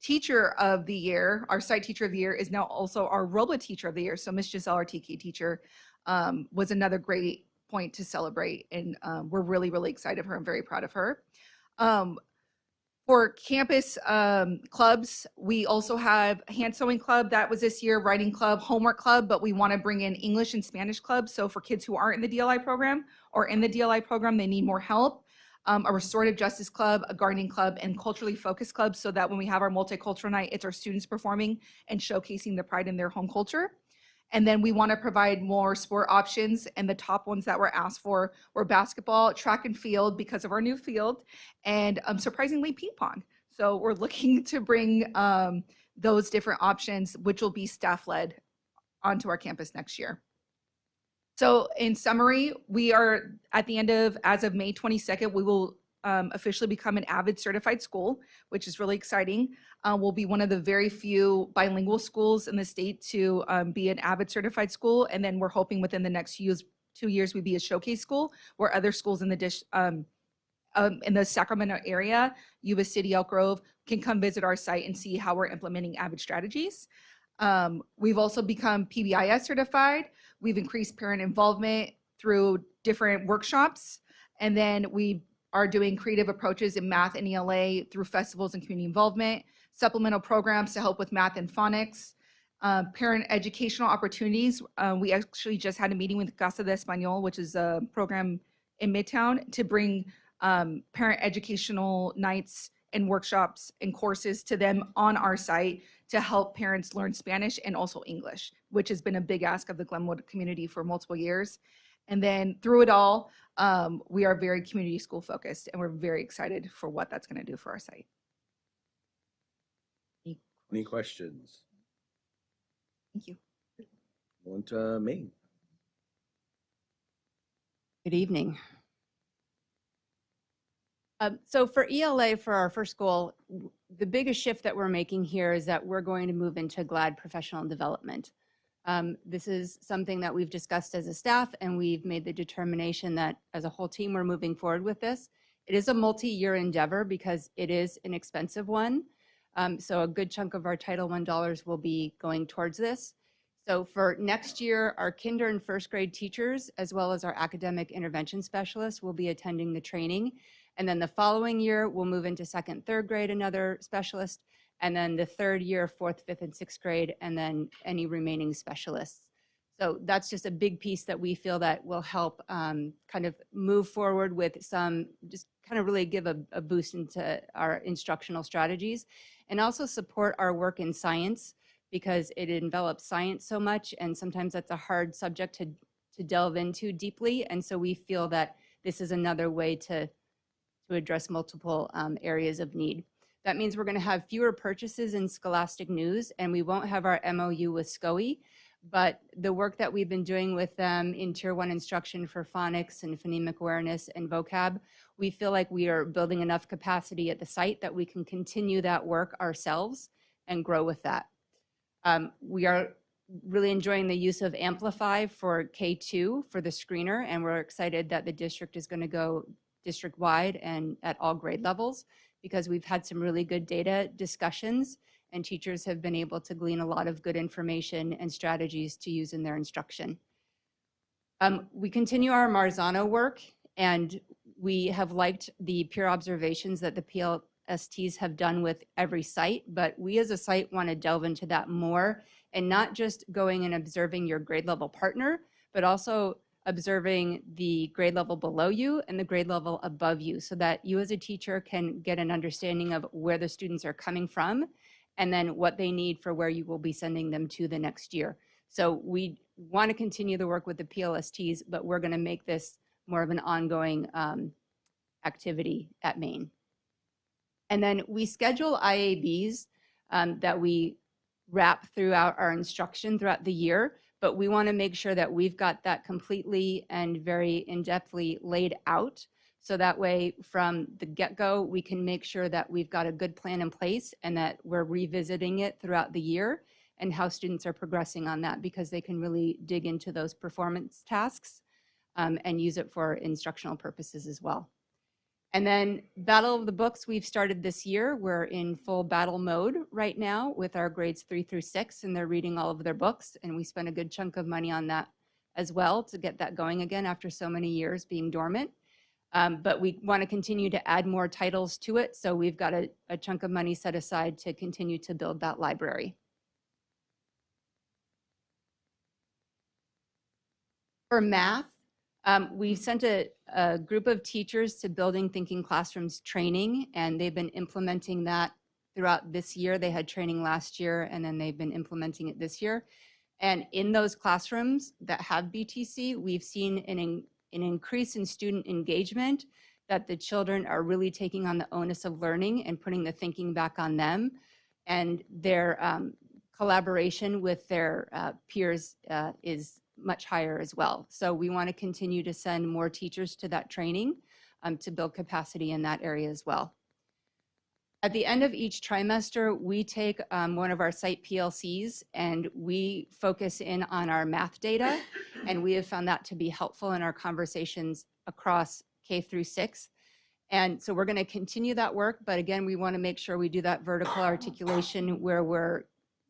teacher of the year. Our site teacher of the year is now also our Robla teacher of the year. So Ms. Giselle, our TK teacher, was another great point to celebrate. And we're really, really excited for her. I'm very proud of her. For campus clubs, we also have hand sewing club. That was this year, writing club, homework club, but we want to bring in English and Spanish clubs. So for kids who aren't in the DLI program or in the DLI program, they need more help. A restorative justice club, a gardening club, and culturally focused clubs, so that when we have our multicultural night, it's our students performing and showcasing the pride in their home culture. And then we want to provide more sport options, and the top ones that were asked for were basketball, track and field because of our new field, and surprisingly ping pong. So we're looking to bring those different options, which will be staff-led, onto our campus next year. So in summary, we are at the end of, as of May 22nd, we will officially become an AVID certified school, which is really exciting. We'll be one of the very few bilingual schools in the state to be an AVID certified school. And then we're hoping within the next 2 years, we be a showcase school where other schools in the Sacramento area, Yuba City, Elk Grove, can come visit our site and see how we're implementing AVID strategies. We've also become PBIS certified. We've increased parent involvement through different workshops. And then we are doing creative approaches in math and ELA through festivals and community involvement, supplemental programs to help with math and phonics, parent educational opportunities. We actually just had a meeting with Casa de Español, which is a program in Midtown, to bring parent educational nights and workshops and courses to them on our site to help parents learn Spanish and also English, which has been a big ask of the Glenwood community for multiple years. And then through it all, we are very community school focused, and we're very excited for what that's going to do for our site. Any questions? Thank you. On to Maine. Good evening. So for ELA, for our first goal, the biggest shift that we're making here is that we're going to move into GLAD professional development. This is something that we've discussed as a staff, and we've made the determination that as a whole team, we're moving forward with this. It is a multi-year endeavor because it is an expensive one. So a good chunk of our Title I dollars will be going towards this. So for next year, our kinder and first grade teachers, as well as our academic intervention specialists, will be attending the training. And then the following year, we'll move into second, third grade, another specialist. And then the third year, fourth, fifth, and sixth grade, and then any remaining specialists. So that's just a big piece that we feel that will help kind of move forward with some, just kind of really give a boost into our instructional strategies, and also support our work in science, because it envelops science so much, and sometimes that's a hard subject to delve into deeply. And so we feel that this is another way to address multiple areas of need. That means we're going to have fewer purchases in Scholastic News, and we won't have our MOU with SCOE, but the work that we've been doing with them in Tier 1 instruction for phonics and phonemic awareness and vocab, we feel like we are building enough capacity at the site that we can continue that work ourselves and grow with that. We are really enjoying the use of Amplify for K2 for the screener, and we're excited that the district is going to go district-wide and at all grade levels, because we've had some really good data discussions, and teachers have been able to glean a lot of good information and strategies to use in their instruction. We continue our Marzano work, and we have liked the peer observations that the PLSTs have done with every site, but we as a site want to delve into that more, and not just going and observing your grade level partner, but also observing the grade level below you and the grade level above you, so that you as a teacher can get an understanding of where the students are coming from and then what they need for where you will be sending them to the next year. So we want to continue the work with the PLSTs, but we're going to make this more of an ongoing activity at Maine. And then we schedule IABs that we wrap throughout our instruction throughout the year, but we want to make sure that we've got that completely and very in-depthly laid out. So that way, from the get-go, we can make sure that we've got a good plan in place and that we're revisiting it throughout the year and how students are progressing on that, because they can really dig into those performance tasks and use it for instructional purposes as well. And then Battle of the Books, we've started this year. We're in full battle mode right now with our grades 3 through 6, and they're reading all of their books. And we spent a good chunk of money on that as well to get that going again after so many years being dormant. But we want to continue to add more titles to it. So we've got a chunk of money set aside to continue to build that library. For math, we've sent a group of teachers to Building Thinking Classrooms training, and they've been implementing that throughout this year. They had training last year, and then they've been implementing it this year. And in those classrooms that have BTC, we've seen an increase in student engagement, that the children are really taking on the onus of learning and putting the thinking back on them. And their collaboration with their peers is much higher as well. So we want to continue to send more teachers to that training to build capacity in that area as well. At the end of each trimester, we take one of our site PLCs and we focus in on our math data, and we have found that to be helpful in our conversations across K through 6. And so we're going to continue that work, but again, we want to make sure we do that vertical articulation where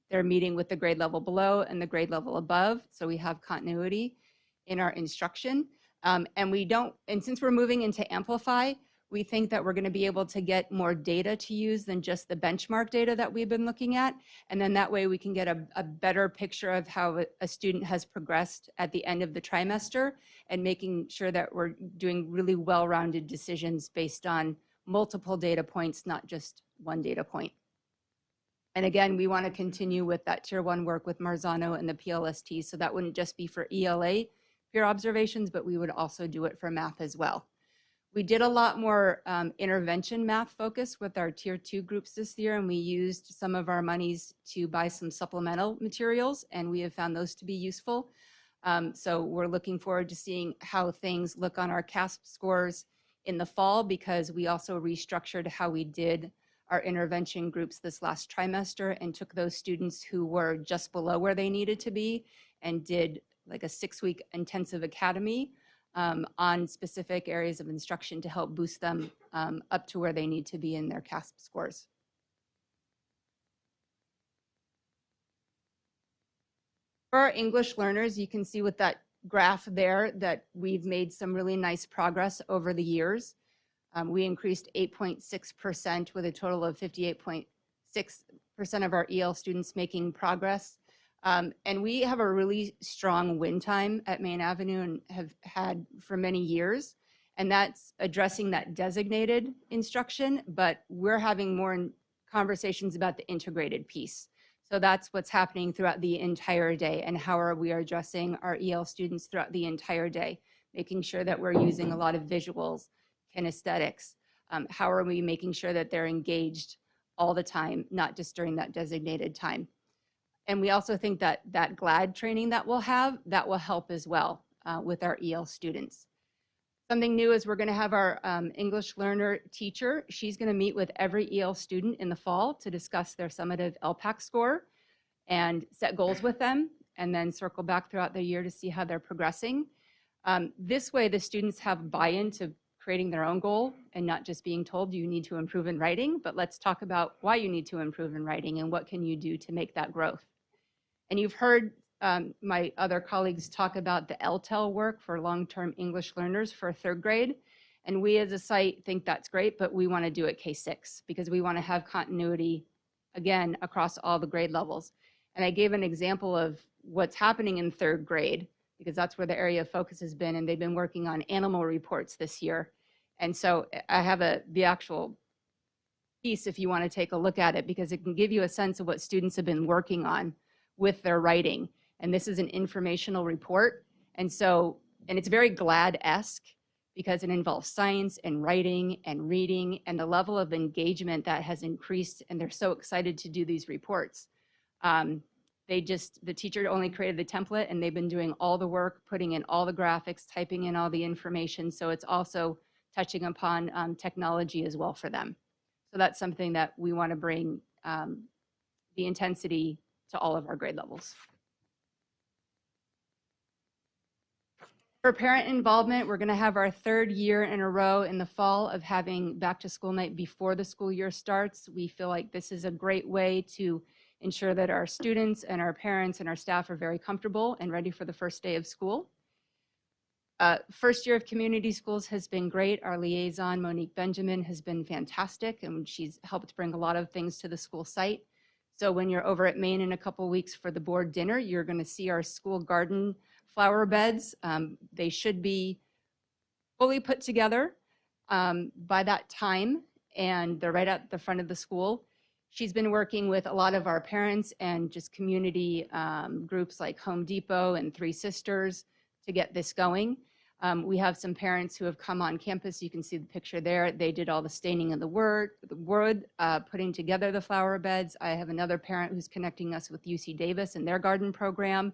they're meeting with the grade level below and the grade level above, so we have continuity in our instruction. And since we're moving into Amplify, we think that we're going to be able to get more data to use than just the benchmark data that we've been looking at. And then that way we can get a better picture of how a student has progressed at the end of the trimester, and making sure that we're doing really well-rounded decisions based on multiple data points, not just one data point. And again, we want to continue with that tier 1 work with Marzano and the PLST. So that wouldn't just be for ELA peer observations, but we would also do it for math as well. We did a lot more intervention math focus with our tier 2 groups this year, and we used some of our monies to buy some supplemental materials, and we have found those to be useful. So we're looking forward to seeing how things look on our CASP scores in the fall, because we also restructured how we did our intervention groups this last trimester and took those students who were just below where they needed to be and did like a 6-week intensive academy on specific areas of instruction to help boost them up to where they need to be in their CASP scores. For our English learners, you can see with that graph there that we've made some really nice progress over the years. We increased 8.6% with a total of 58.6% of our EL students making progress. And we have a really strong win time at Main Avenue and have had for many years. And that's addressing that designated instruction, but we're having more conversations about the integrated piece. So that's what's happening throughout the entire day, and how are we addressing our EL students throughout the entire day, making sure that we're using a lot of visuals, kinesthetics. How are we making sure that they're engaged all the time, not just during that designated time? And we also think that that GLAD training that we'll have, that will help as well with our EL students. Something new is we're going to have our English learner teacher. She's going to meet with every EL student in the fall to discuss their summative LPAC score and set goals with them, and then circle back throughout the year to see how they're progressing. This way, the students have buy-in to creating their own goal and not just being told you need to improve in writing, but let's talk about why you need to improve in writing and what can you do to make that growth. And you've heard my other colleagues talk about the LTEL work for long-term English learners for 3rd grade. And we as a site think that's great, but we want to do it K6 because we want to have continuity, again, across all the grade levels. And I gave an example of what's happening in 3rd grade, because that's where the area of focus has been, and they've been working on animal reports this year. And so I have the actual piece if you want to take a look at it, because it can give you a sense of what students have been working on with their writing. And this is an informational report. And it's very GLAD-esque because it involves science and writing and reading, and the level of engagement that has increased, and they're so excited to do these reports. The teacher only created the template and they've been doing all the work, putting in all the graphics, typing in all the information. So it's also touching upon technology as well for them. So that's something that we want to bring the intensity to all of our grade levels. For parent involvement, we're going to have our third year in a row in the fall of having back to school night before the school year starts. We feel like this is a great way to ensure that our students and our parents and our staff are very comfortable and ready for the first day of school. First year of community schools has been great. Our liaison, Monique Benjamin, has been fantastic, and she's helped bring a lot of things to the school site. So when you're over at Maine in a couple weeks for the board dinner, you're going to see our school garden flower beds. They should be fully put together by that time, and they're right at the front of the school. She's been working with a lot of our parents and just community groups like Home Depot and Three Sisters to get this going. We have some parents who have come on campus. You can see the picture there. They did all the staining of the wood, putting together the flower beds. I have another parent who's connecting us with UC Davis and their garden program.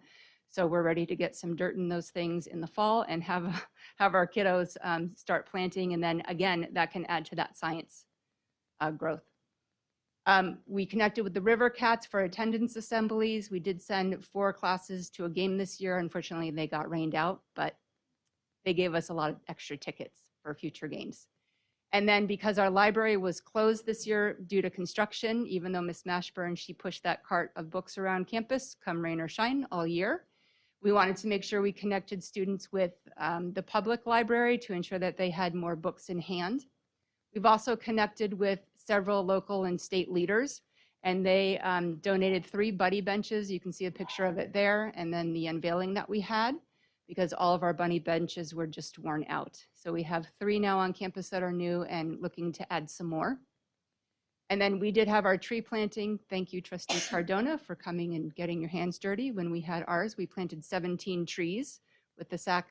So we're ready to get some dirt in those things in the fall and have our kiddos start planting. And then again, that can add to that science growth. We connected with the River Cats for attendance assemblies. We did send 4 classes to a game this year. Unfortunately, they got rained out, but they gave us a lot of extra tickets for future games. And then because our library was closed this year due to construction, even though Miss Mashburn, she pushed that cart of books around campus, come rain or shine, all year. We wanted to make sure we connected students with the public library to ensure that they had more books in hand. We've also connected with several local and state leaders, and they donated 3 buddy benches. You can see a picture of it there, and then the unveiling that we had, because all of our bunny benches were just worn out. So we have 3 now on campus that are new and looking to add some more. And then we did have our tree planting. Thank you, Trustee Cardona, for coming and getting your hands dirty. When we had ours, we planted 17 trees with the SAC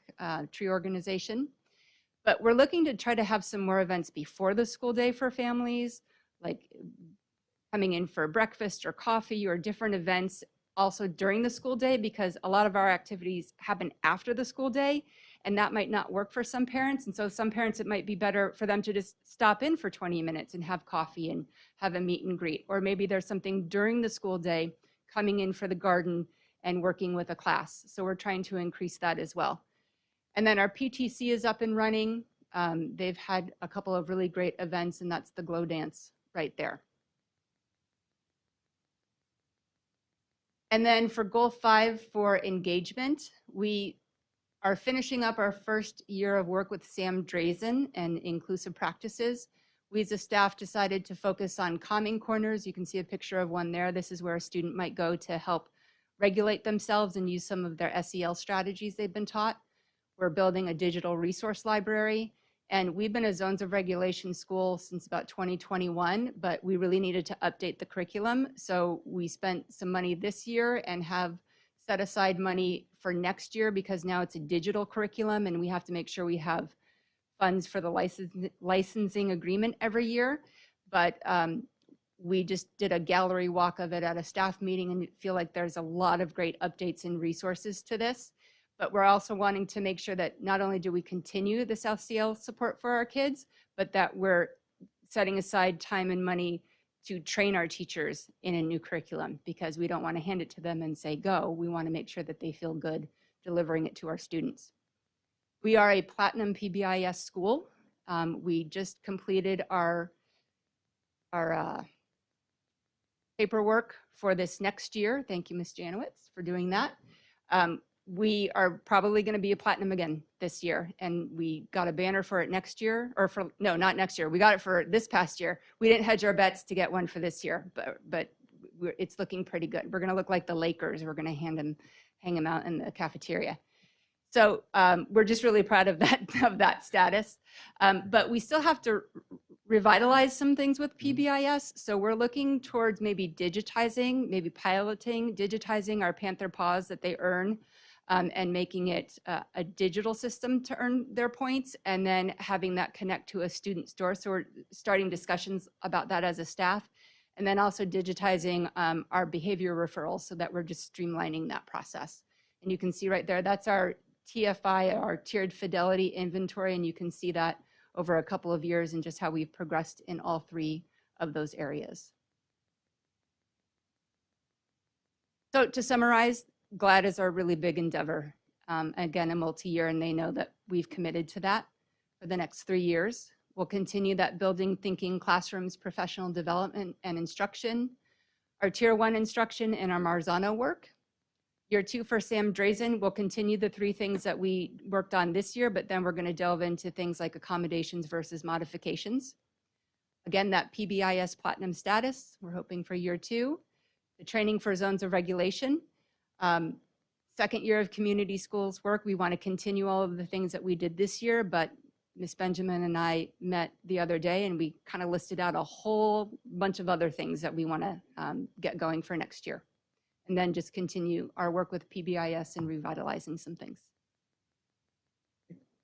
tree organization. But we're looking to try to have some more events before the school day for families, like coming in for breakfast or coffee or different events also during the school day, because a lot of our activities happen after the school day, and that might not work for some parents. And so some parents, it might be better for them to just stop in for 20 minutes and have coffee and have a meet and greet. Or maybe there's something during the school day coming in for the garden and working with a class. So we're trying to increase that as well. And then our PTC is up and running. They've had a couple of really great events, and that's the Glow Dance right there. And then for goal 5 for engagement, we are finishing up our first year of work with Sam Drazen and inclusive practices. We as a staff decided to focus on calming corners. You can see a picture of one there. This is where a student might go to help regulate themselves and use some of their SEL strategies they've been taught. We're building a digital resource library. And we've been a zones of regulation school since about 2021, but we really needed to update the curriculum. So we spent some money this year and have set aside money for next year, because now it's a digital curriculum and we have to make sure we have funds for the licensing agreement every year. But we just did a gallery walk of it at a staff meeting and feel like there's a lot of great updates and resources to this. But we're also wanting to make sure that not only do we continue the South CL support for our kids, but that we're setting aside time and money to train our teachers in a new curriculum, because we don't want to hand it to them and say, go. We want to make sure that they feel good delivering it to our students. We are a Platinum PBIS school. We just completed our paperwork for this next year. Thank you, Ms. Janowitz, for doing that. We are probably going to be a platinum again this year, and we got a banner for it next year, or for, no, not next year. We got it for this past year. We didn't hedge our bets to get one for this year, but it's looking pretty good. We're going to look like the Lakers. We're going to hang them out in the cafeteria. So we're just really proud of that status. But we still have to revitalize some things with PBIS. So we're looking towards maybe digitizing, maybe piloting, digitizing our Panther Paws that they earn, and making it a digital system to earn their points, and then having that connect to a student store. So we're starting discussions about that as a staff. And then also digitizing our behavior referrals so that we're just streamlining that process. And you can see right there, that's our TFI, our tiered fidelity inventory, and you can see that over a couple of years and just how we've progressed in all three of those areas. So to summarize, GLAD is our really big endeavor. Again, a multi-year, and they know that we've committed to that for the next 3 years. We'll continue that building, thinking, classrooms, professional development, and instruction, our Tier 1 instruction, and our Marzano work. Year 2 for Sam Drazen, we'll continue the 3 things that we worked on this year, but then we're going to delve into things like accommodations versus modifications. Again, that PBIS Platinum status, we're hoping for year 2. The training for zones of regulation. Second year of community schools work, we want to continue all of the things that we did this year, but Ms. Benjamin and I met the other day and we kind of listed out a whole bunch of other things that we want to get going for next year. And then just continue our work with PBIS and revitalizing some things.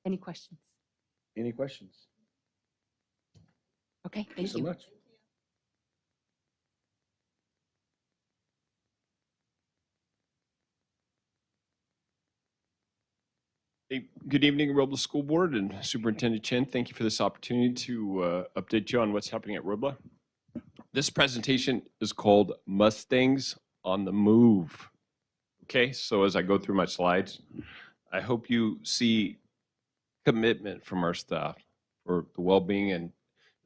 Any questions? Any questions? Okay, Thank you so much. Hey, good evening, Robla School Board and Superintendent Chen. Thank you for this opportunity to update you on what's happening at Robla. This presentation is called Mustangs on the Move. Okay, so as I go through my slides, I hope you see commitment from our staff for the well-being and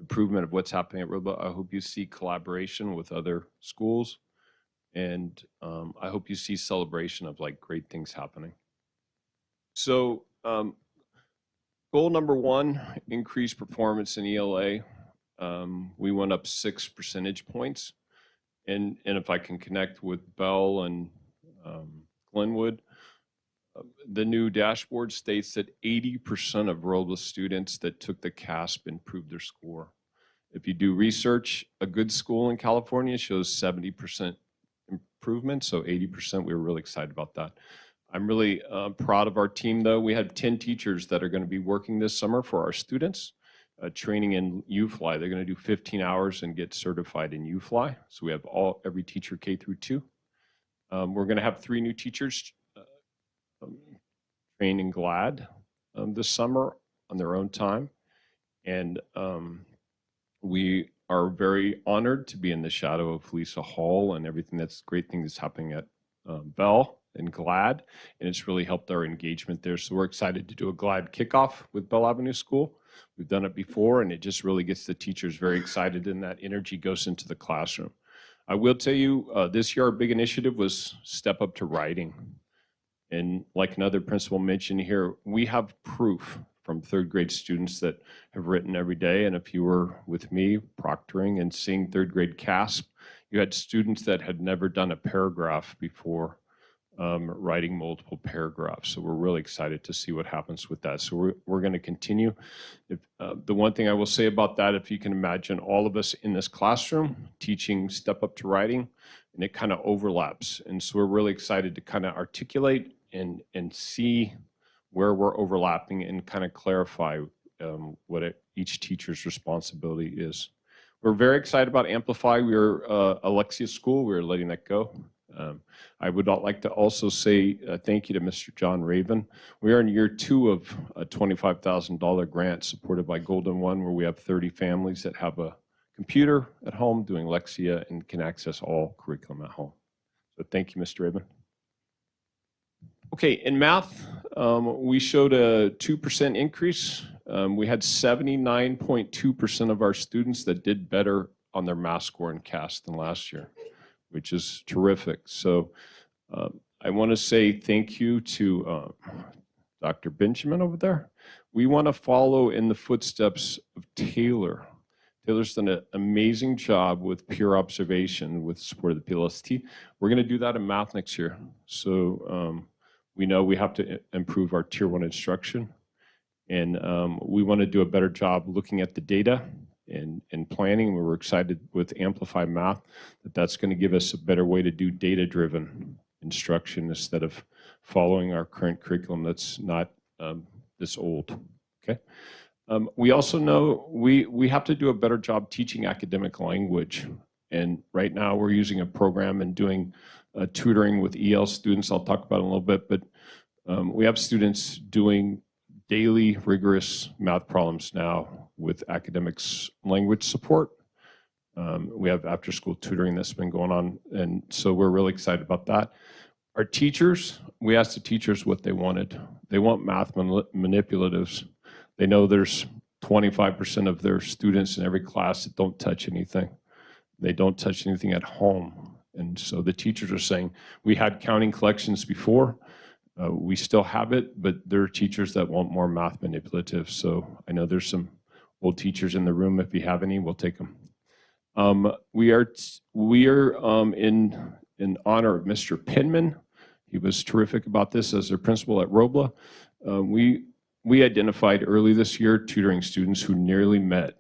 improvement of what's happening at Robla. I hope you see collaboration with other schools, and I hope you see celebration of like great things happening. So goal number 1, increase performance in ELA. We went up 6 percentage points. And if I can connect with Bell and Glenwood, the new dashboard states that 80% of Robla students that took the CASP improved their score. If you do research, a good school in California shows 70% improvement, so 80%, we were really excited about that. I'm really proud of our team, though. We had 10 teachers that are going to be working this summer for our students, training in UFly. They're going to do 15 hours and get certified in UFly. So we have every teacher K through 2. We're going to have 3 new teachers train in GLAD this summer on their own time. And we are very honored to be in the shadow of Lisa Hall and everything that's great thing that's happening at Bell and GLAD, and it's really helped our engagement there. So we're excited to do a GLAD kickoff with Bell Avenue School. We've done it before, and it just really gets the teachers very excited, and that energy goes into the classroom. I will tell you, this year our big initiative was Step Up to Writing. And like another principal mentioned here, we have proof from 3rd grade students that have written every day. And if you were with me proctoring and seeing 3rd grade CASP, you had students that had never done a paragraph before writing multiple paragraphs. So we're really excited to see what happens with that. So we're going to continue. The one thing I will say about that, if you can imagine all of us in this classroom teaching Step Up to Writing, and it kind of overlaps. And so we're really excited to kind of articulate and see where we're overlapping and kind of clarify what each teacher's responsibility is. We're very excited about Amplify. We're Alexia School. We're letting that go. I would like to also say thank you to Mr. John Raven. We are in year 2 of a $25,000 grant supported by Golden One, where we have 30 families that have a computer at home doing Lexia and can access all curriculum at home. So thank you, Mr. Raven. Okay, in math, we showed a 2% increase. We had 79.2% of our students that did better on their math score in CAS than last year, which is terrific. So I want to say thank you to Dr. Benjamin over there. We want to follow in the footsteps of Taylor. Taylor's done an amazing job with peer observation with support of the PLST. We're going to do that in math next year. So we know we have to improve our Tier 1 instruction. And we want to do a better job looking at the data and planning. We were excited with Amplify Math that's going to give us a better way to do data-driven instruction instead of following our current curriculum that's not this old. Okay. We also know we have to do a better job teaching academic language. And right now we're using a program and doing tutoring with EL students. I'll talk about it in a little bit, but we have students doing daily rigorous math problems now with academics language support. We have after school tutoring that's been going on. And so we're really excited about that. Our teachers, we asked the teachers what they wanted. They want math manipulatives. They know there's 25% of their students in every class that don't touch anything. They don't touch anything at home. And so the teachers are saying, we had counting collections before. We still have it, but there are teachers that want more math manipulatives. So I know there's some old teachers in the room. If you have any, we'll take them. We are in honor of Mr. Penman. He was terrific about this as their principal at Robla. We identified early this year tutoring students who nearly met.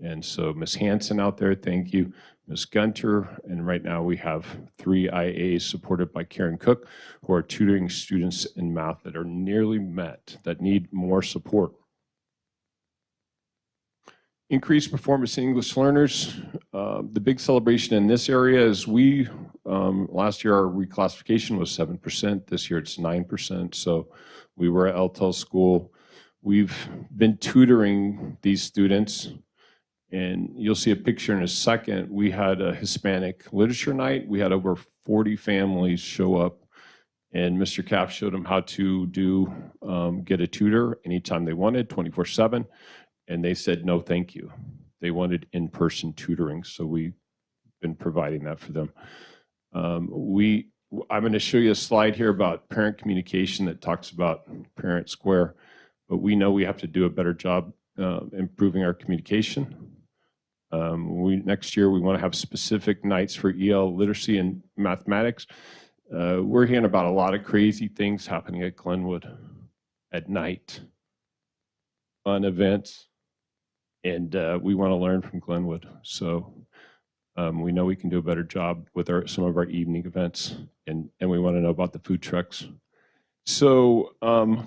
And so Ms. Hansen out there, thank you. Ms. Gunter, and right now we have 3 IAs supported by Karen Cook who are tutoring students in math that are nearly met, that need more support. Increased performance in English learners. The big celebration in this area is last year our reclassification was 7%. This year it's 9%. So we were at LTEL school. We've been tutoring these students, and you'll see a picture in a second. We had a Hispanic literature night. We had over 40 families show up, and Mr. Kapp showed them how to get a tutor anytime they wanted, 24/7. And they said, no, thank you. They wanted in-person tutoring, so we've been providing that for them. I'm going to show you a slide here about parent communication that talks about Parent Square, but we know we have to do a better job improving our communication. Next year, we want to have specific nights for EL literacy and mathematics. We're hearing about a lot of crazy things happening at Glenwood at night, fun events. And we want to learn from Glenwood. So we know we can do a better job with some of our evening events. And we want to know about the food trucks. So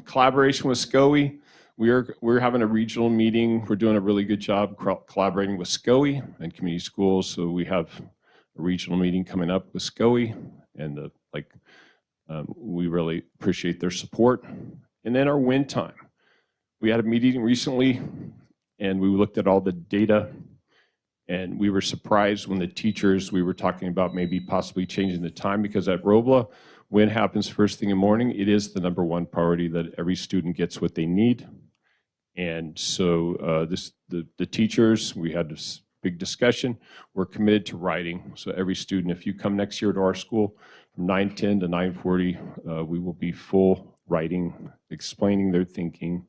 collaboration with SCOE. We're having a regional meeting. We're doing a really good job collaborating with SCOE and community schools. So we have a regional meeting coming up with SCOE. And we really appreciate their support. And then our win time. We had a meeting recently, and we looked at all the data, and we were surprised when the teachers, we were talking about maybe possibly changing the time, because at Robla, when happens first thing in the morning, it is the #1 priority that every student gets what they need. And so the teachers, we had this big discussion, we're committed to writing. So every student, if you come next year to our school from 9:10 to 9:40, we will be full writing, explaining their thinking,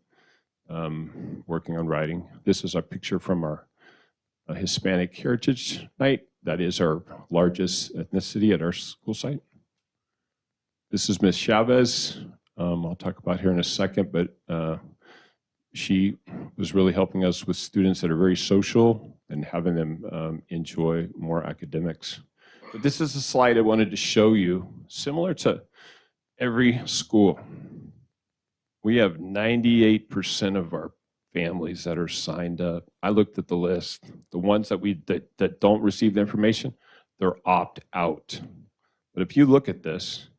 working on writing. This is a picture from our Hispanic Heritage Night. That is our largest ethnicity at our school site. This is Ms. Chavez. I'll talk about her in a second, but she was really helping us with students that are very social and having them enjoy more academics. But this is a slide I wanted to show you, similar to every school. We have 98% of our families that are signed up. I looked at the list. The ones that don't receive the information, they're opt out. But if you look at this,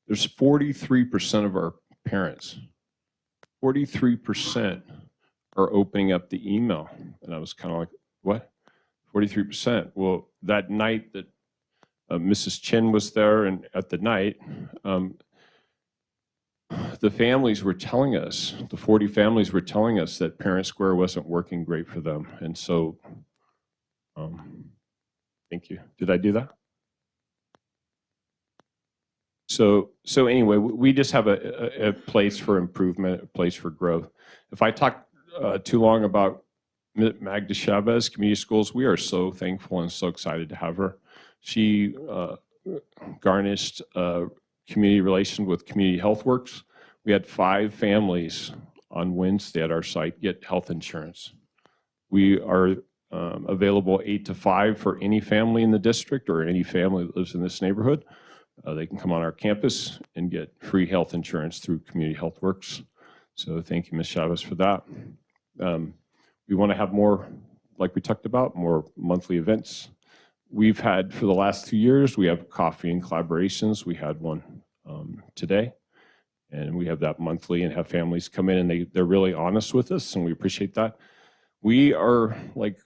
there's 43% of our parents, 43% are opening up the email. And I was kind of like, what? 43%. Well, that night that Mrs. Chen was there, and at the night, the families were telling us, the 40 families were telling us that Parent Square wasn't working great for them. And so, thank you. Did I do that? So anyway, we just have a place for improvement, a place for growth. If I talk too long about Magda Chavez, Community Schools, we are so thankful and so excited to have her. She garnished community relations with Community Health Works. We had 5 families on Wednesday at our site get health insurance. We are available 8 to 5 for any family in the district or any family that lives in this neighborhood. They can come on our campus and get free health insurance through Community Health Works. So thank you, Ms. Chavez, for that. We want to have more, like we talked about, more monthly events, we've had for the last 2 years, we have coffee and collaborations. We had one today, and we have that monthly and have families come in and they're really honest with us, and we appreciate that. We are, like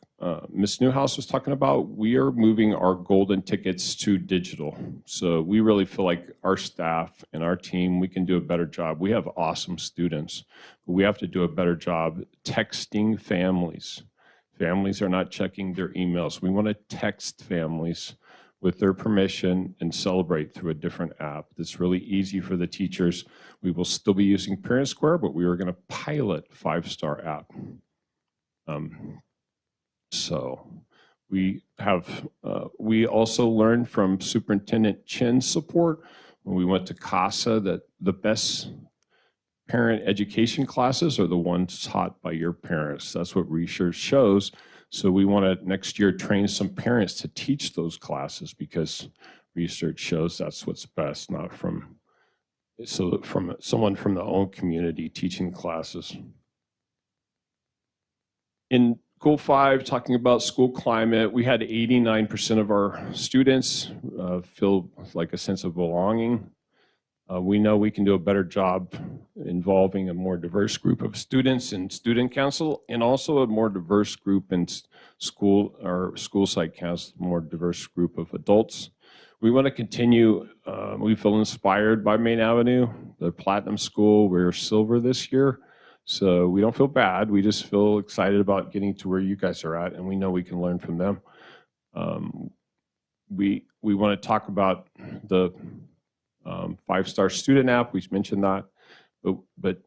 Ms. Newhouse was talking about, we are moving our golden tickets to digital. So we really feel like our staff and our team, we can do a better job. We have awesome students, but we have to do a better job texting families. Families are not checking their emails. We want to text families with their permission and celebrate through a different app that's really easy for the teachers. We will still be using Parent Square, but we are going to pilot 5-star app. So we have, we also learned from Superintendent Chen's support when we went to CASA that the best parent education classes are the ones taught by your parents. That's what research shows. So we want to next year train some parents to teach those classes because research shows that's what's best, not from, so from someone from the own community teaching classes. In Goal 5, talking about school climate, we had 89% of our students feel like a sense of belonging. We know we can do a better job involving a more diverse group of students in student council, and also a more diverse group in school or school site council, more diverse group of adults. We want to continue, we feel inspired by Main Avenue, the Platinum School. We're silver this year. So we don't feel bad. We just feel excited about getting to where you guys are at, and we know we can learn from them. We want to talk about the 5-star student app. We mentioned that, but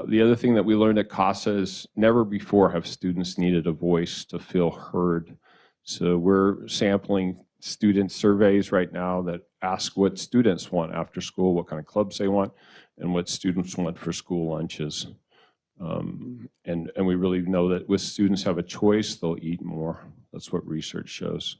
the other thing that we learned at CASA is never before have students needed a voice to feel heard. So we're sampling student surveys right now that ask what students want after school, what kind of clubs they want, and what students want for school lunches. And we really know that with students have a choice, they'll eat more. That's what research shows.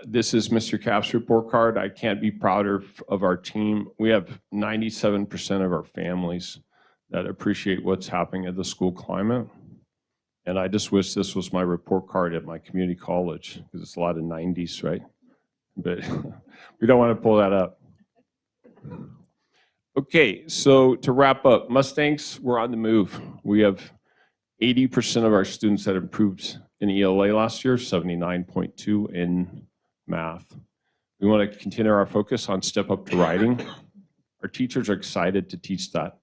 This is Mr. Cap's report card. I can't be prouder of our team. We have 97% of our families that appreciate what's happening at the school climate. And I just wish this was my report card at my community college, because it's a lot of 90s, right? But we don't want to pull that up. Okay, so to wrap up, Mustangs, we're on the move. We have 80% of our students that improved in ELA last year, 79.2 in math. We want to continue our focus on Step Up to Writing. Our teachers are excited to teach that.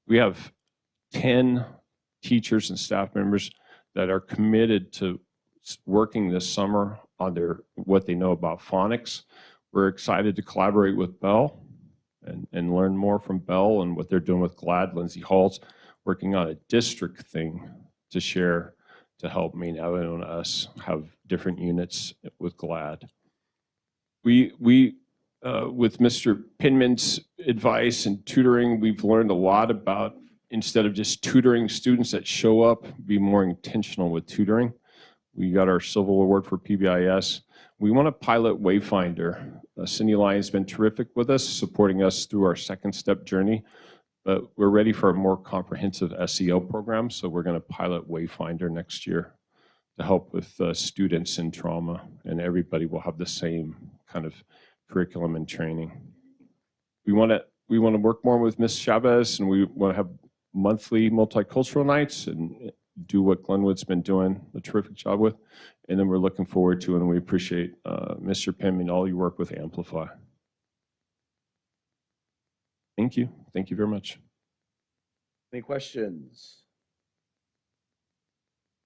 We have 10 teachers and staff members that are committed to working this summer on what they know about phonics. We're excited to collaborate with Bell and learn more from Bell and what they're doing with GLAD. Lindsay Hall's working on a district thing to share to help Main Avenue and us have different units with GLAD. We with Mr. Pinman's advice and tutoring, we've learned a lot about, instead of just tutoring students that show up, be more intentional with tutoring. We got our Silver Award for PBIS. We want to pilot Wayfinder. Cindy Lyon's been terrific with us, supporting us through our second step journey, but we're ready for a more comprehensive SEL program, so we're going to pilot Wayfinder next year to help with students in trauma, and everybody will have the same kind of curriculum and training. We want to work more with Ms. Chavez, and we want to have monthly multicultural nights and do what Glenwood's been doing a terrific job with. And then we're looking forward to, and we appreciate Mr. Pim and all your work with Amplify. Thank you. Thank you very much. Any questions?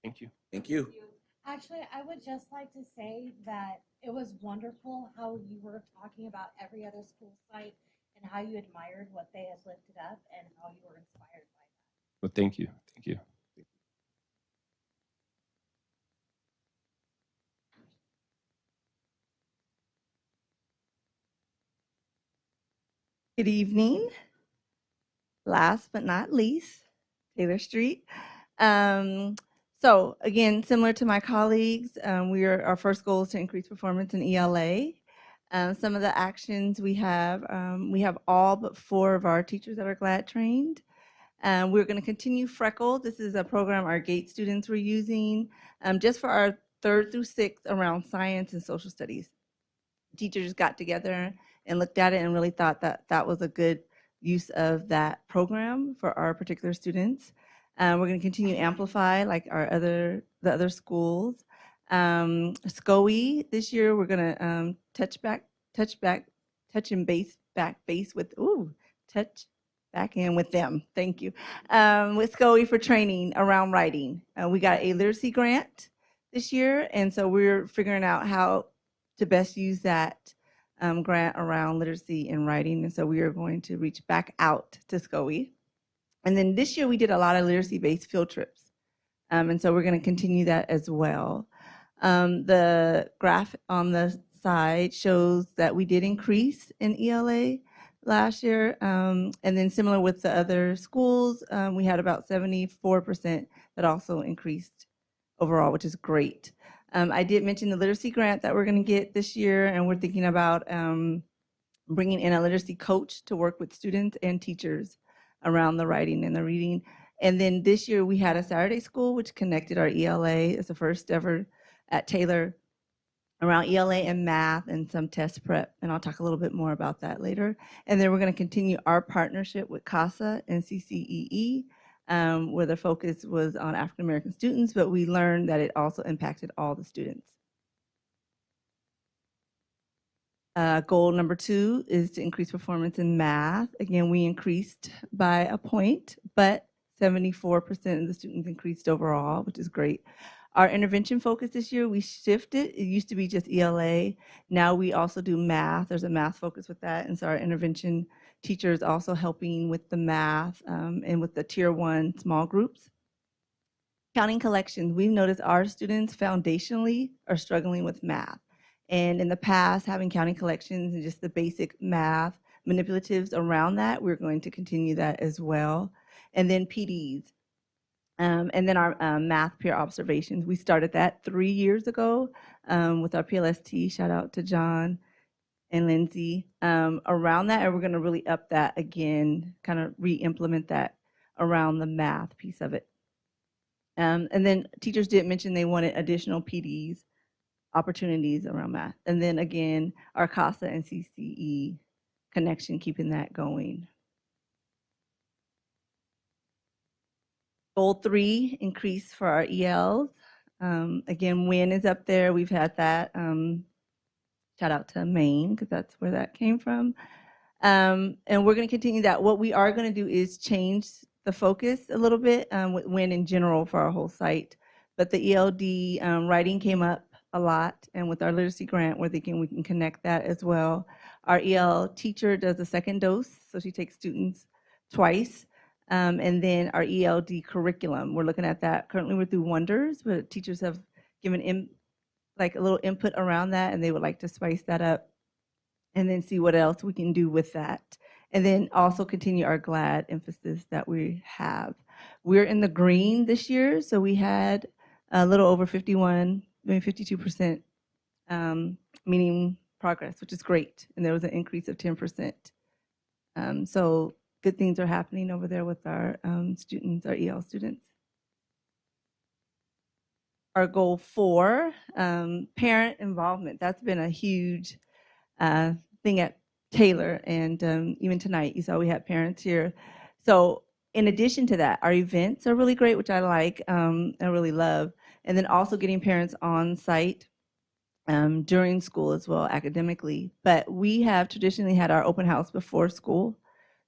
Thank you. Thank you. Actually, I would just like to say that it was wonderful how you were talking about every other school site and how you admired what they had lifted up and how you were inspired by that. Well, thank you. Thank you. Good evening. Last but not least, Taylor Street. So again, similar to my colleagues, our first goal is to increase performance in ELA. Some of the actions we have all but 4 of our teachers that are GLAD trained. We're going to continue Freckle. This is a program our GATE students were using just for our 3rd through 6th around science and social studies. Teachers got together and looked at it and really thought that that was a good use of that program for our particular students. We're going to continue Amplify like the other schools. SCOE this year we're going to touch and base with touch back in with them. Thank you. With SCOE for training around writing. We got a literacy grant this year, and so we're figuring out how to best use that grant around literacy and writing. And so we are going to reach back out to SCOE. And then this year we did a lot of literacy-based field trips. And so we're going to continue that as well. The graph on the side shows that we did increase in ELA last year. And then similar with the other schools, we had about 74% that also increased overall, which is great. I did mention the literacy grant that we're going to get this year, and we're thinking about bringing in a literacy coach to work with students and teachers around the writing and the reading. And then this year we had a Saturday school, which connected our ELA. It's the first ever at Taylor around ELA and math and some test prep. And I'll talk a little bit more about that later. And then we're going to continue our partnership with CASA and CCEE, where the focus was on African American students, but we learned that it also impacted all the students. Goal number 2 is to increase performance in math. Again, we increased by a point, but 74% of the students increased overall, which is great. Our intervention focus this year, we shifted. It used to be just ELA. Now we also do math. There's a math focus with that. And so our intervention teachers also helping with the math and with the tier 1 small groups. Counting collections, we've noticed our students foundationally are struggling with math. And in the past, having counting collections and just the basic math manipulatives around that, we're going to continue that as well. And then PDs. And then our math peer observations. We started that 3 years ago with our PLST. Shout out to John and Lindsay around that. And we're going to really up that again, kind of re-implement that around the math piece of it. And then teachers did mention they wanted additional PDs opportunities around math. And then again, our CASA and CCE connection, keeping that going. Goal 3, increase for our ELs. Again, WIN is up there. We've had that. Shout out to Maine, because that's where that came from. And we're going to continue that. What we are going to do is change the focus a little bit with WIN in general for our whole site. But the ELD writing came up a lot, and with our literacy grant, we're thinking we can connect that as well. Our EL teacher does a second dose, so she takes students twice. And then our ELD curriculum, we're looking at that. Currently we're through Wonders, but teachers have given like a little input around that, and they would like to spice that up and then see what else we can do with that. And then also continue our GLAD emphasis that we have. We're in the green this year, so we had a little over 51, maybe 52% meaning progress, which is great. And there was an increase of 10%. So good things are happening over there with our students, our EL students. Our goal 4, parent involvement. That's been a huge thing at Taylor, and even tonight, you saw we had parents here. So in addition to that, our events are really great, which I like, I really love. And then also getting parents on site during school as well, academically. But we have traditionally had our open house before school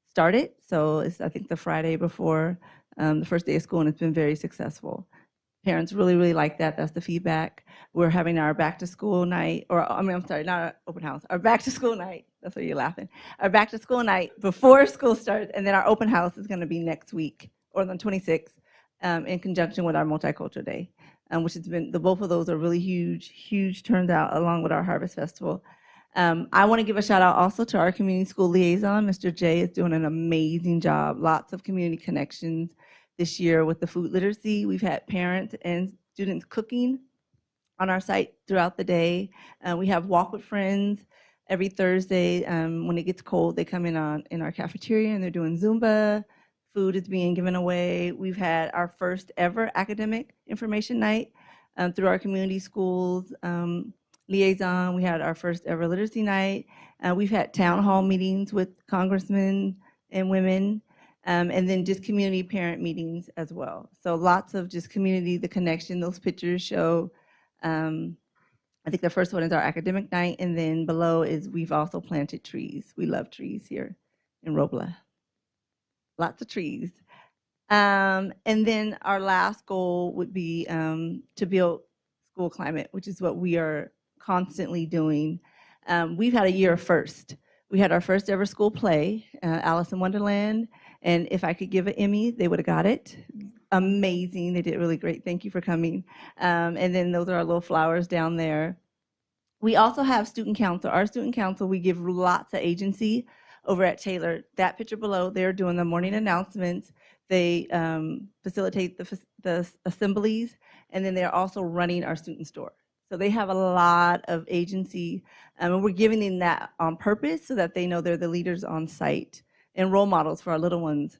started. So it's, I think, the Friday before the first day of school, and it's been very successful. Parents really, really like that. That's the feedback. We're having our back to school night, or I mean, I'm sorry, not our open house, our back to school night. That's why you're laughing. Our back to school night before school starts, and then our open house is going to be next week or on the 26th in conjunction with our multicultural day, which has been, both of those are really huge turnout along with our Harvest Festival. I want to give a shout out also to our community school liaison. Mr. J is doing an amazing job. Lots of community connections this year with the food literacy. We've had parents and students cooking on our site throughout the day. We have Walk with Friends every Thursday. When it gets cold, they come in our cafeteria and they're doing Zumba, Food is being given away. We've had our first ever academic information night through our community schools liaison. We had our first ever literacy night. We've had town hall meetings with congressmen and women, and then just community parent meetings as well. So lots of just community, the connection. Those pictures show, I think the first one is our academic night, and then below is we've also planted trees. We love trees here in Robla. Lots of trees. And then our last goal would be to build school climate, which is what we are constantly doing. We've had a year of first. We had our first ever school play, Alice in Wonderland, and if I could give an Emmy, they would have got it. Amazing, they did really great. Thank you for coming. And then those are our little flowers down there. We also have student council. Our student council, we give lots of agency over at Taylor. That picture below, they're doing the morning announcements. They facilitate the assemblies, and then they're also running our student store. So they have a lot of agency, and we're giving them that on purpose so that they know they're the leaders on site and role models for our little ones.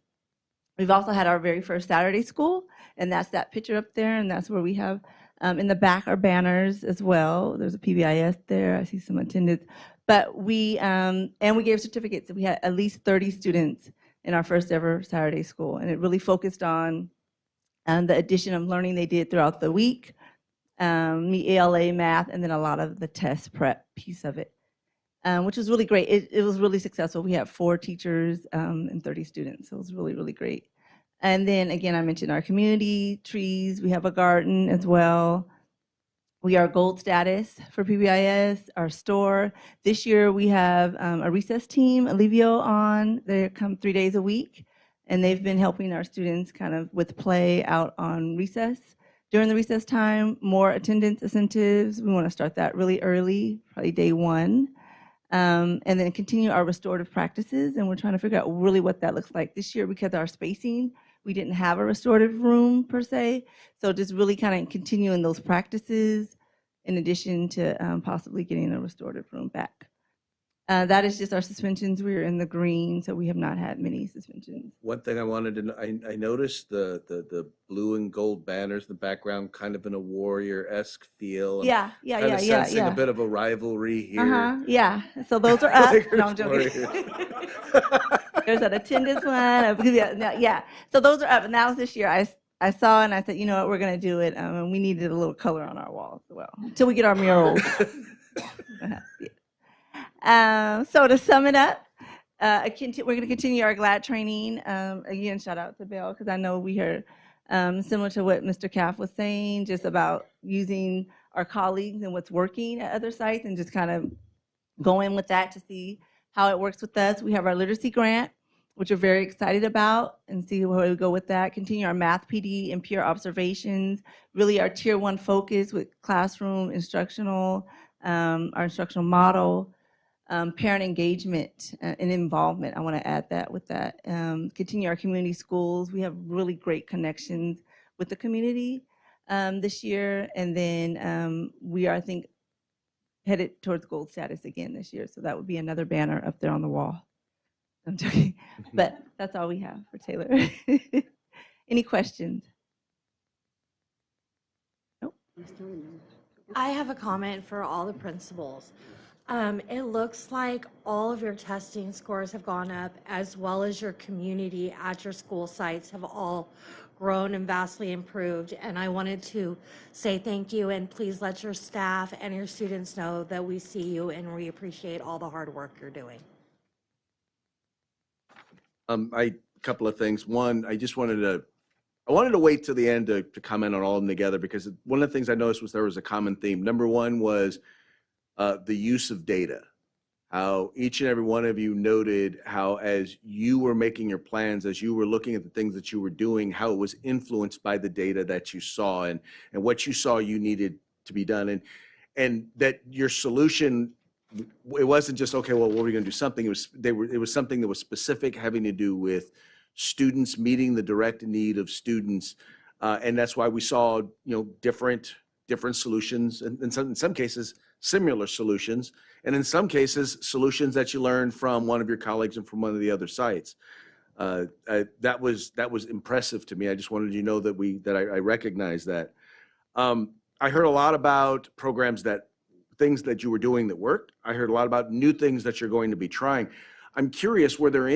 We've also had our very first Saturday school, and that's that picture up there, and that's where we have in the back our banners as well. There's a PBIS there. I see some attendance. But we gave certificates. We had at least 30 students in our first ever Saturday school, and it really focused on the addition of learning they did throughout the week, ELA, math, and then a lot of the test prep piece of it, which was really great. It was really successful. We had 4 teachers and 30 students, so it was really, really great. And then again, I mentioned our community trees. We have a garden as well. We are gold status for PBIS, our store. This year we have a recess team, Alivio, on. They come 3 days a week, and they've been helping our students kind of with play out on recess. During the recess time, more attendance incentives. We want to start that really early, probably day 1. And then continue our restorative practices, and we're trying to figure out really what that looks like this year because of our spacing. We didn't have a restorative room per se, so just really kind of continuing those practices in addition to possibly getting a restorative room back. That is just our suspensions. We're in the green, so we have not had many suspensions. One thing I wanted to know, I noticed the blue and gold banners in the background, kind of in a warrior-esque feel. Yeah. Sensing a bit of a rivalry here. Yeah. So those are up. Lakers No, I'm joking. Warriors. There's an attendance one. Yeah. So those are up, and that was this year. I saw and I said, you know what, we're going to do it. And we needed a little color on our walls as well until we get our murals. So to sum it up, we're going to continue our GLAD training. Again, shout out to Bill, because I know we heard similar to what Mr. Caff was saying, just about using our colleagues and what's working at other sites and just kind of going with that to see how it works with us. We have our literacy grant, which we're very excited about, and see where we go with that. Continue our math PD and peer observations, really our tier 1 focus with classroom instructional, our instructional model, parent engagement and involvement. I want to add that with that. Continue our community schools. We have really great connections with the community this year, and then we are, I think, headed towards gold status again this year. So that would be another banner up there on the wall. I'm joking, but that's all we have for Taylor. Any questions? Nope. I have a comment for all the principals. It looks like all of your testing scores have gone up, as well as your community at your school sites have all grown and vastly improved. And I wanted to say thank you, and please let your staff and your students know that we see you and we appreciate all the hard work you're doing. A couple of things. One, I wanted to wait till the end to comment on all of them together, because one of the things I noticed was there was a common theme. Number one was the use of data. How each and every one of you noted how, as you were making your plans, as you were looking at the things that you were doing, how it was influenced by the data that you saw and what you saw you needed to be done. And that your solution, it wasn't just, okay, well, what are we going to do? Something. It was something that was specific, having to do with students, meeting the direct need of students, and that's why we saw, different solutions, and in some cases similar solutions, and in some cases solutions that you learned from one of your colleagues and from one of the other sites. That was impressive to me. I just wanted you to know that I recognize that. I heard a lot about things that you were doing that worked. I heard a lot about new things that you're going to be trying. I'm curious, was there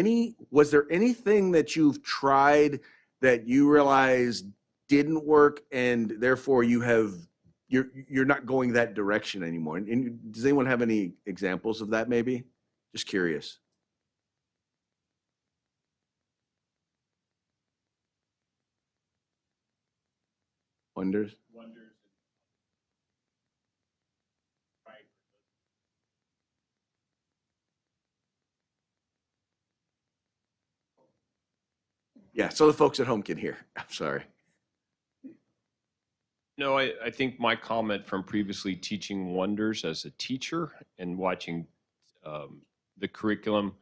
anything that you've tried that you realized didn't work and therefore you're not going that direction anymore? And does anyone have any examples of that maybe? Just curious. Wonders? Yeah, so the folks at home can hear. I'm sorry. No, I think my comment from previously teaching wonders as a teacher and watching the curriculum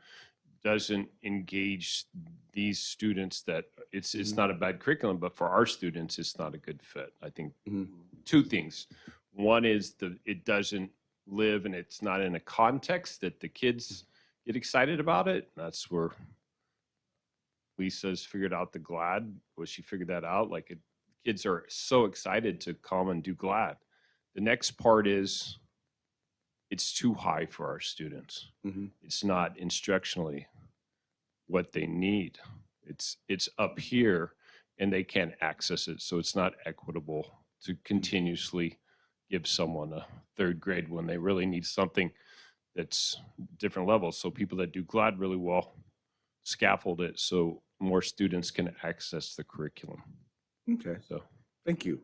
doesn't engage these students, that it's not a bad curriculum, but for our students, it's not a good fit. I think two things. One is it doesn't live and it's not in a context that the kids get excited about it. That's where Lisa's figured out the GLAD. She figured that out. Kids are so excited to come and do GLAD. The next part is it's too high for our students. It's not instructionally what they need. It's up here and they can't access it. So it's not equitable to continuously give someone a third grade when they really need something that's different levels. So people that do GLAD really well scaffold it so more students can access the curriculum. Okay. So thank you.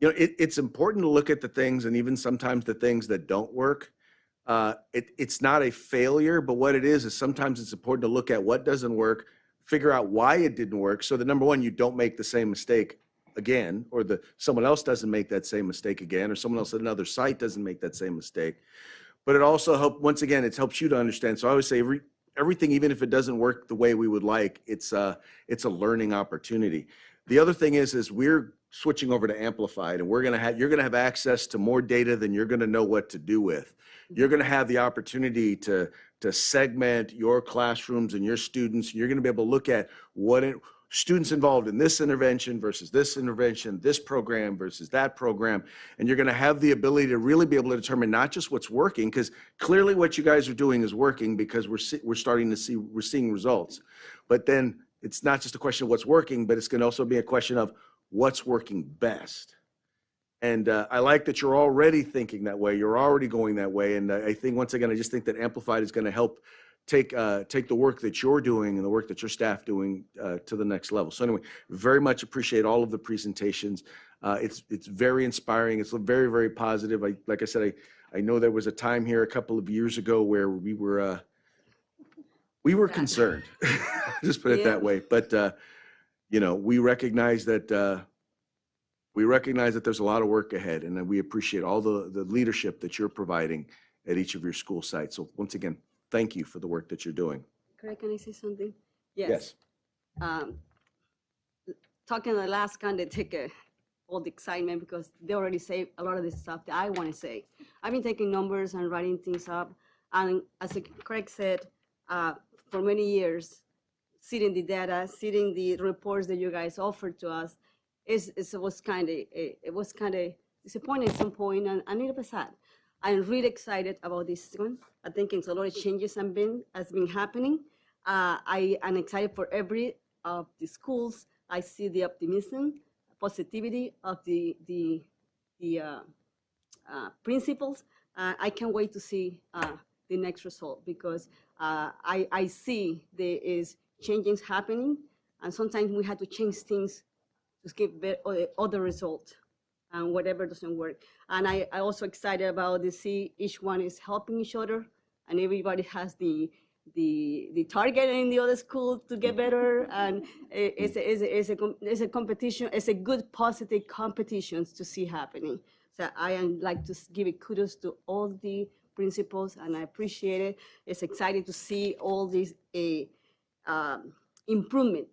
You know, it's important to look at the things, and even sometimes the things that don't work. It's not a failure, but what it is sometimes it's important to look at what doesn't work, figure out why it didn't work, so that number one, you don't make the same mistake again, or someone else doesn't make that same mistake again, or someone else at another site doesn't make that same mistake. But it also it helps you to understand. So I always say everything, even if it doesn't work the way we would like, it's a learning opportunity. The other thing is we're switching over to Amplified, and you're going to have access to more data than you're going to know what to do with. You're going to have the opportunity to segment your classrooms and your students. You're going to be able to look at students involved in this intervention, this program versus that program. And you're going to have the ability to really be able to determine not just what's working, because clearly what you guys are doing is working, because we're seeing results. But then it's not just a question of what's working, but it's going to also be a question of what's working best. And I like that you're already thinking that way. You're already going that way. And I think, once again, I just think that Amplified is going to help take the work that you're doing and the work that your staff doing to the next level. So anyway, very much appreciate all of the presentations. It's very inspiring. It's very, very positive. Like I said, I know there was a time here a couple of years ago where we were concerned. Just put it that way. But we recognize that there's a lot of work ahead, and we appreciate all the leadership that you're providing at each of your school sites. So once again, thank you for the work that you're doing. Correct, can I say something? Yes. Talking to last kind of take all the excitement, because they already say a lot of the stuff that I want to say. I've been taking numbers and writing things up, and as Craig said, for many years, seeing the data, seeing the reports that you guys offered to us, it was kind of disappointing at some point, and a little bit sad. I'm really excited about this one. I think it's a lot of changes has been happening. I am excited for every of the schools. I see the optimism, positivity of the principals. I can't wait to see the next result, because I see there is changes happening, and sometimes we have to change things to get other result, and whatever doesn't work. And I also excited about to see each one is helping each other, and everybody has the target in the other school to get better, and it's a competition. It's a good, positive competitions to see happening. So I am like to give it kudos to all the principals, and I appreciate it. It's exciting to see all these improvement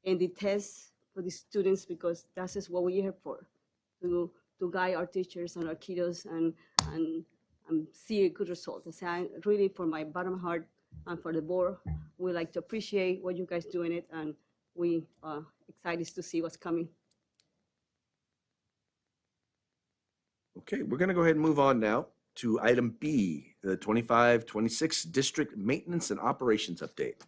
in the tests for the students, because that is what we're here for, to guide our teachers and our kiddos and see a good result. So I really, from my bottom of my heart, and for the board. We like to appreciate what you guys doing it, and we are excited to see what's coming. Okay, we're going to go ahead and move on now to item B, the 25-26 District Maintenance and Operations Update.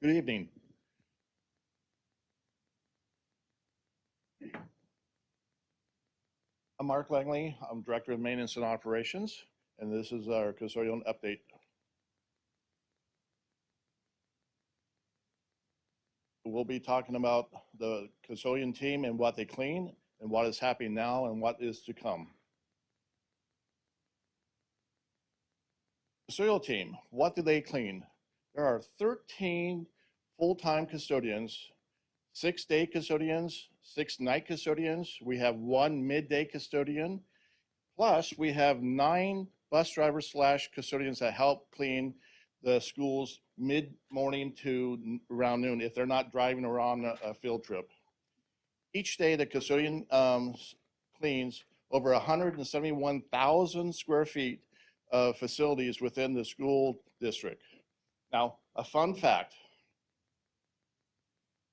Good evening. I'm Mark Langley. I'm Director of Maintenance and Operations, and this is our custodial update. We'll be talking about the custodian team and what they clean and what is happening now and what is to come. Custodial team, what do they clean? There are 13 full-time custodians, 6 day custodians, 6 night custodians. We have 1 midday custodian. Plus, we have 9 bus drivers / custodians that help clean the schools mid-morning to around noon if they're not driving or on a field trip. Each day, the custodian cleans over 171,000 square feet of facilities within the school district. Now, a fun fact,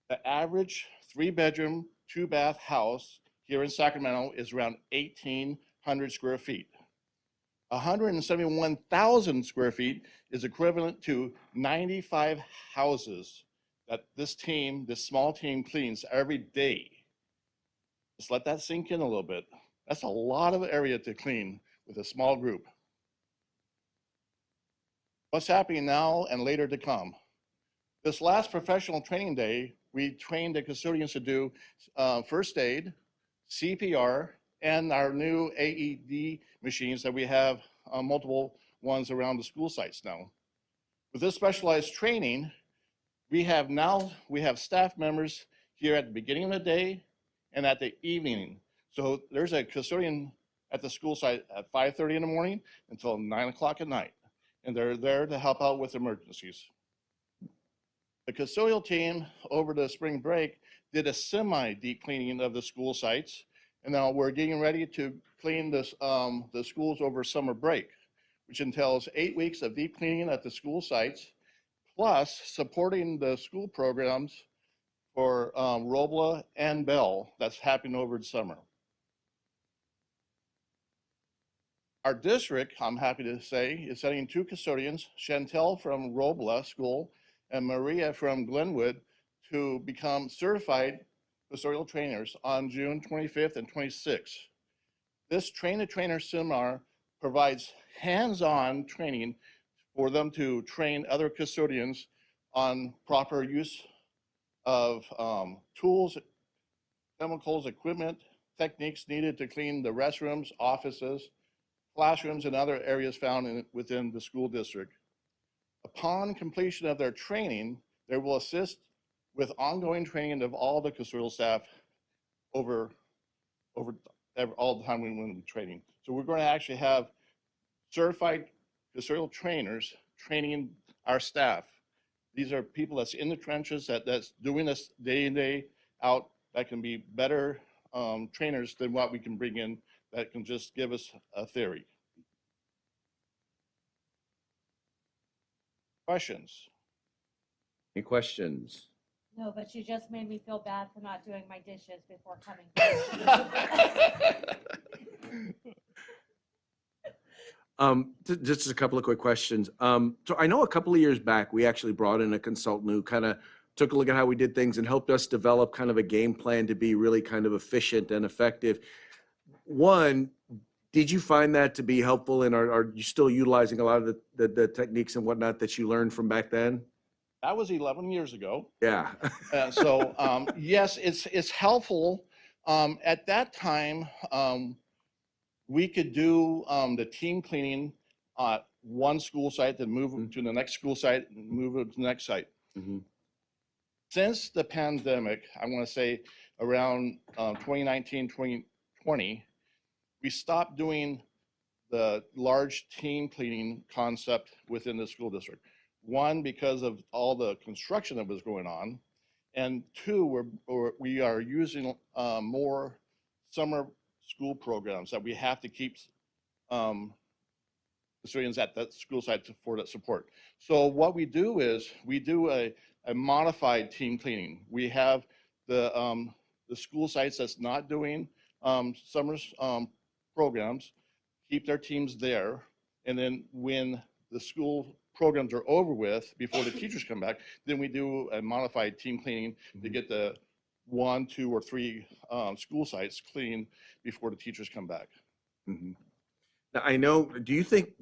the average 3-bedroom, 2-bath house here in Sacramento is around 1,800 square feet. 171,000 square feet is equivalent to 95 houses that this small team cleans every day. Just let that sink in a little bit. That's a lot of area to clean with a small group. What's happening now and later to come? This last professional training day, we trained the custodians to do first aid, CPR, and our new AED machines that we have multiple ones around the school sites now. With this specialized training, we have staff members here at the beginning of the day and at the evening. So there's a custodian at the school site at 5:30 in the morning until 9 o'clock at night, and they're there to help out with emergencies. The custodial team over the spring break did a semi-deep cleaning of the school sites, and now we're getting ready to clean the schools over summer break, which entails 8 weeks of deep cleaning at the school sites, plus supporting the school programs for Robla and Bell that's happening over the summer. Our district, I'm happy to say, is sending 2 custodians, Chantel from Robla School and Maria from Glenwood, to become certified custodial trainers on June 25th and 26th. This train-the-trainer seminar provides hands-on training for them to train other custodians on proper use of tools, chemicals, equipment, techniques needed to clean the restrooms, offices, classrooms, and other areas found within the school district. Upon completion of their training, they will assist with ongoing training of all the custodial staff over all the time when we're training. So we're going to actually have certified custodial trainers training our staff. These are people that's in the trenches that's doing this day in, day out, that can be better trainers than what we can bring in that can just give us a theory. Questions? Any questions? No, but you just made me feel bad for not doing my dishes before coming. Just a couple of quick questions. So I know a couple of years back, we actually brought in a consultant who kind of took a look at how we did things and helped us develop kind of a game plan to be really kind of efficient and effective. One, did you find that to be helpful, and are you still utilizing a lot of the techniques and whatnot that you learned from back then? That was 11 years ago. Yeah. Yes, it's helpful. At that time, we could do the team cleaning at one school site, then move to the next school site, and move it to the next site. Mm-hmm. Since the pandemic, I want to say around 2019, 2020, we stopped doing the large team cleaning concept within the school district. One, because of all the construction that was going on, And two, we are using more summer school programs that we have to keep custodians at that school site for that support. So what we do is we do a modified team cleaning. We have the school sites that's not doing summer programs, keep their teams there. And then when the school programs are over with, before the teachers come back, then we do a modified team cleaning to get the 1, 2, or 3 school sites clean before the teachers come back. Mhm. Now, I know, do you think,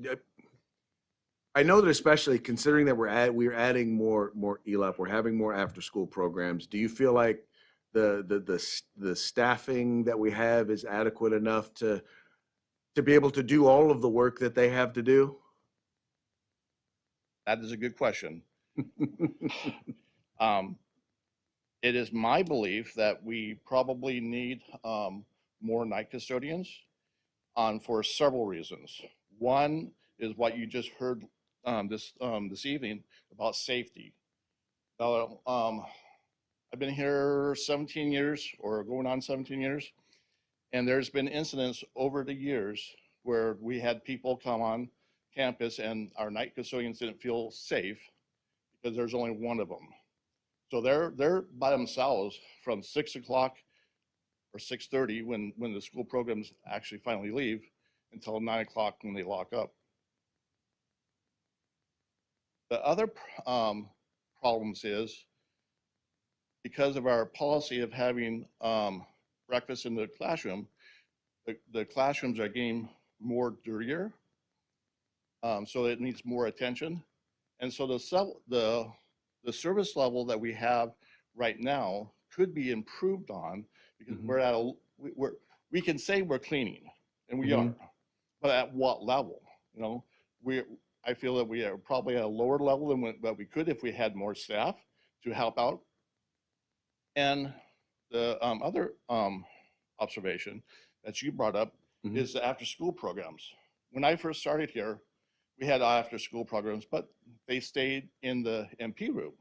I know that especially considering that we're adding more ELAP, we're having more after-school programs, do you feel like the staffing that we have is adequate enough to be able to do all of the work that they have to do? That is a good question. It is my belief that we probably need more night custodians for several reasons. One is what you just heard this evening about safety. I've been here 17 years, or going on 17 years, and there's been incidents over the years where we had people come on campus and our night custodians didn't feel safe because there's only one of them. So they're by themselves from 6 o'clock or 6:30 when the school programs actually finally leave until 9 o'clock when they lock up. The other problems is because of our policy of having breakfast in the classroom, the classrooms are getting more dirtier. So it needs more attention. And so the service level that we have right now could be improved on because we can say we're cleaning, and we are, but at what level? You know, I feel that we are probably at a lower level than what we could if we had more staff to help out. And the other observation that you brought up is the after-school programs. When I first started here, we had after-school programs, but they stayed in the MP room.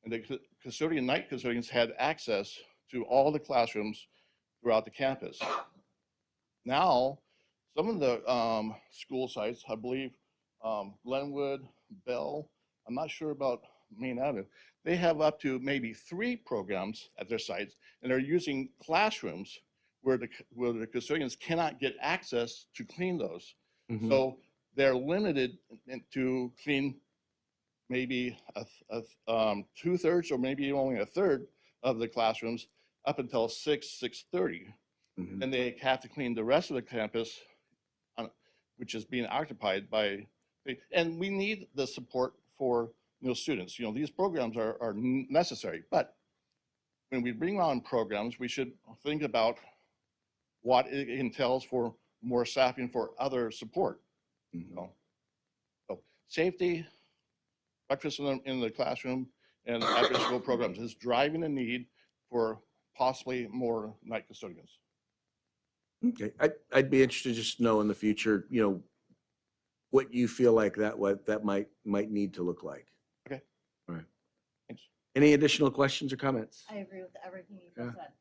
And the night custodians had access to all the classrooms throughout the campus. Now, some of the school sites, I believe Glenwood, Bell, I'm not sure about Main Avenue, they have up to maybe 3 programs at their sites, and they're using classrooms where the custodians cannot get access to clean those. So they're limited to clean maybe 2/3 or maybe only 1/3 of the classrooms up until 6:30. And they have to clean the rest of the campus, which is being occupied by, and we need the support for students. These programs are necessary, but when we bring on programs, we should think about what it entails for more staffing for other support. So safety, breakfast in the classroom, and after-school programs is driving the need for possibly more night custodians. Okay, I'd be interested just to know in the future, what you feel like what that might need to look like. Okay. All right. Thanks. Any additional questions or comments? I agree with everything you just said.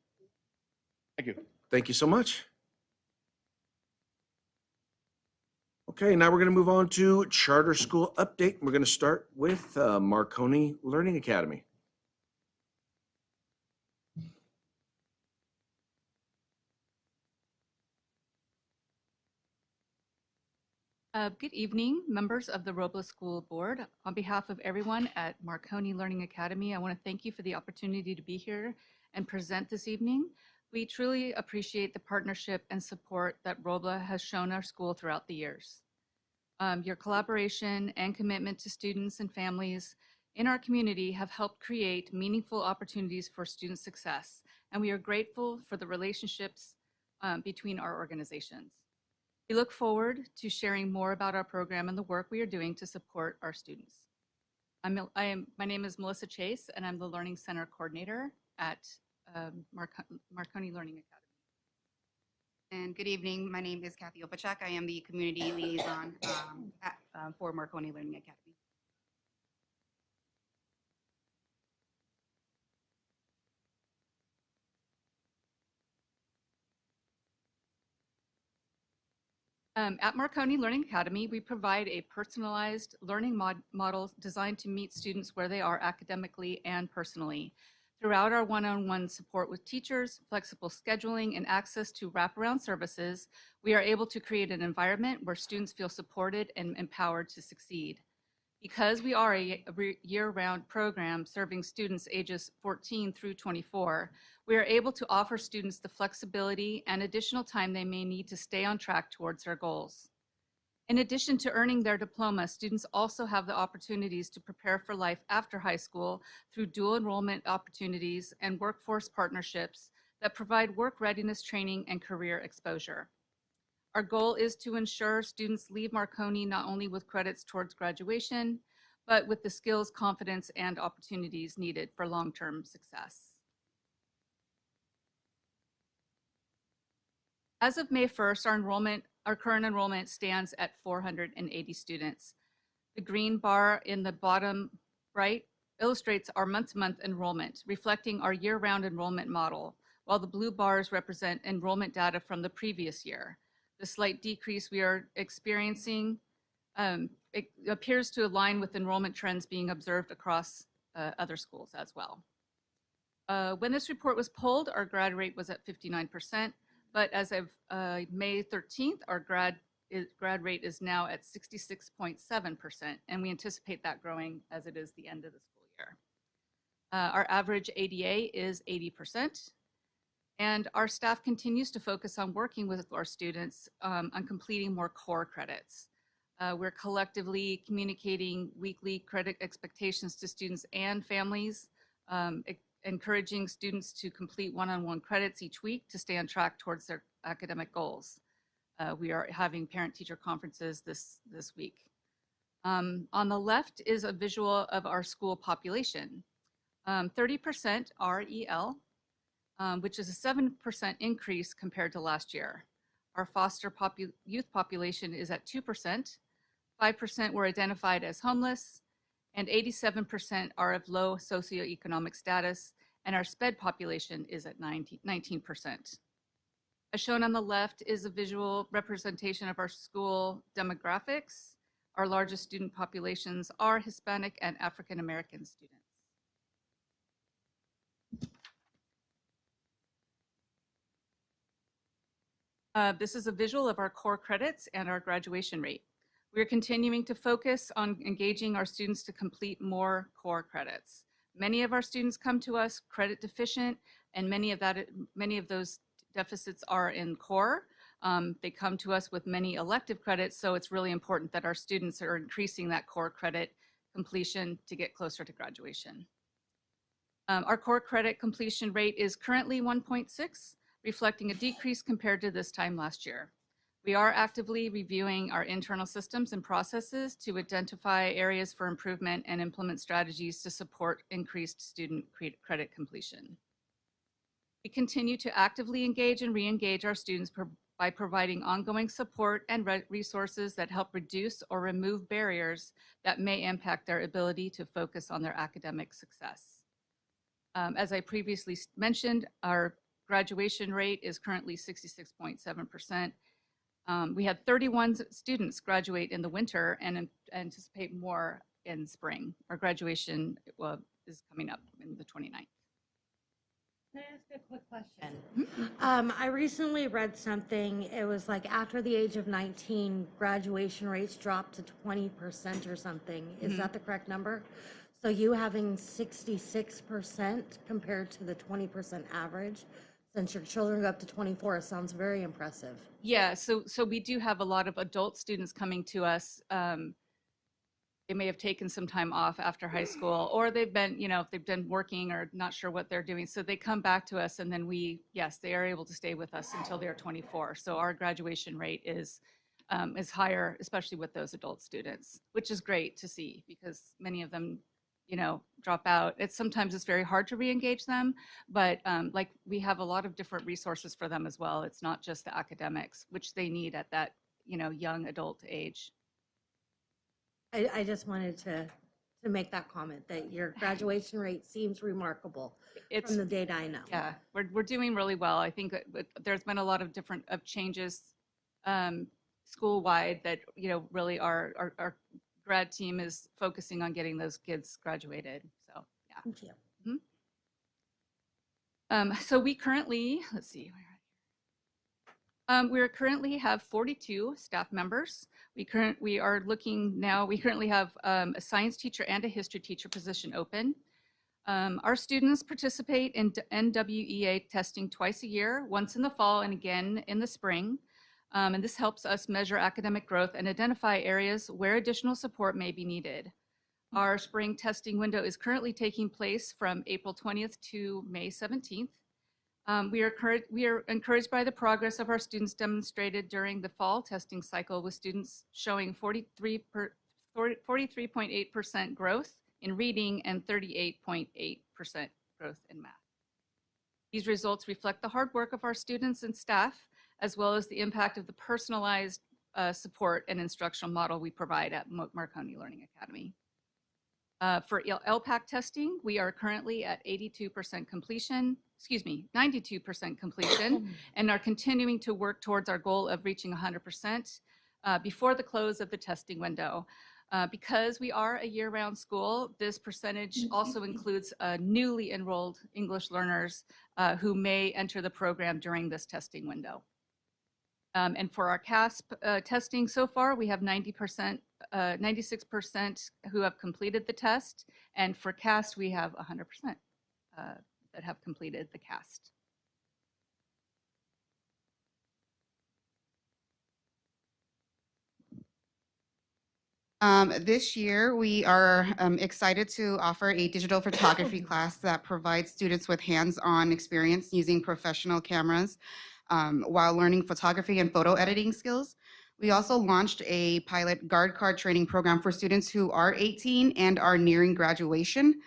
Thank you. Thank you so much. Okay, now we're going to move on to charter school update. We're going to start with Marconi Learning Academy. Good evening, members of the Robla School Board. On behalf of everyone at Marconi Learning Academy, I want to thank you for the opportunity to be here and present this evening. We truly appreciate the partnership and support that Robla has shown our school throughout the years. Your collaboration and commitment to students and families in our community have helped create meaningful opportunities for student success, and we are grateful for the relationships between our organizations. We look forward to sharing more about our program and the work we are doing to support our students. My name is Melissa Chase, and I'm the Learning Center Coordinator at Marconi Learning Academy. And good evening. My name is Kathy Opachak. I am the Community Liaison for Marconi Learning Academy. At Marconi Learning Academy, we provide a personalized learning model designed to meet students where they are academically and personally. Throughout our one-on-one support with teachers, flexible scheduling, and access to wraparound services, we are able to create an environment where students feel supported and empowered to succeed. Because we are a year-round program serving students ages 14 through 24, we are able to offer students the flexibility and additional time they may need to stay on track towards their goals. In addition to earning their diploma, students also have the opportunities to prepare for life after high school through dual enrollment opportunities and workforce partnerships that provide work readiness training and career exposure. Our goal is to ensure students leave Marconi not only with credits towards graduation, but with the skills, confidence, and opportunities needed for long-term success. As of May 1st, our current enrollment stands at 480 students. The green bar in the bottom right illustrates our month-to-month enrollment, reflecting our year-round enrollment model, while the blue bars represent enrollment data from the previous year. The slight decrease we are experiencing it appears to align with enrollment trends being observed across other schools as well. When this report was pulled, our grad rate was at 59%, but as of May 13th, our grad rate is now at 66.7%, and we anticipate that growing as it is the end of the school year. Our average ADA is 80%. And our staff continues to focus on working with our students on completing more core credits. We're collectively communicating weekly credit expectations to students and families, encouraging students to complete one-on-one credits each week to stay on track towards their academic goals. We are having parent-teacher conferences this week. On the left is a visual of our school population. 30% are EL, which is a 7% increase compared to last year. Our foster youth population is at 2%, 5% were identified as homeless, and 87% are of low socioeconomic status, and our SPED population is at 19%. As shown on the left is a visual representation of our school demographics. Our largest student populations are Hispanic and African American students. This is a visual of our core credits and our graduation rate. We are continuing to focus on engaging our students to complete more core credits. Many of our students come to us credit deficient, and many of those deficits are in core. They come to us with many elective credits, so it's really important that our students are increasing that core credit completion to get closer to graduation. Our core credit completion rate is currently 1.6, reflecting a decrease compared to this time last year. We are actively reviewing our internal systems and processes to identify areas for improvement and implement strategies to support increased student credit completion. We continue to actively engage and re-engage our students by providing ongoing support and resources that help reduce or remove barriers that may impact their ability to focus on their academic success. As I previously mentioned, our graduation rate is currently 66.7%. We had 31 students graduate in the winter and anticipate more in spring. Our graduation is coming up in the 29th. Can I ask a quick question? I recently read something, it was like after the age of 19, graduation rates dropped to 20% or something. Is that the correct number? So you having 66% compared to the 20% average, since your children go up to 24, sounds very impressive. Yeah, so we do have a lot of adult students coming to us. They may have taken some time off after high school, or they've been, they've been working or not sure what they're doing. So they come back to us, and then they are able to stay with us until they're 24. So our graduation rate is higher, especially with those adult students, which is great to see because many of them, drop out. Sometimes it's very hard to re-engage them, but we have a lot of different resources for them as well. It's not just the academics, which they need at that, young adult age. I just wanted to make that comment that your graduation rate seems remarkable from the data I know. Yeah, we're doing really well. I think there's been a lot of different changes school-wide that, really our grad team is focusing on getting those kids graduated. So, yeah. Thank you. So we currently, let's see, we currently have 42 staff members. We currently have a science teacher and a history teacher position open. Our students participate in NWEA testing twice a year, once in the fall and again in the spring. And this helps us measure academic growth and identify areas where additional support may be needed. Our spring testing window is currently taking place from April 20th to May 17th. We are encouraged by the progress of our students demonstrated during the fall testing cycle, with students showing 43.8% growth in reading and 38.8% growth in math. These results reflect the hard work of our students and staff, as well as the impact of the personalized support and instructional model we provide at Marconi Learning Academy. For LPAC testing, we are currently at 92% completion, 92% completion, and are continuing to work towards our goal of reaching 100% before the close of the testing window. Because we are a year-round school, this percentage also includes newly enrolled English learners who may enter the program during this testing window. And for our CASP testing so far, we have 96% who have completed the test. And for CAST, we have 100% that have completed the CAST. This year, we are excited to offer a digital photography class that provides students with hands-on experience using professional cameras while learning photography and photo editing skills. We also launched a pilot guard card training program for students who are 18 and are nearing graduation.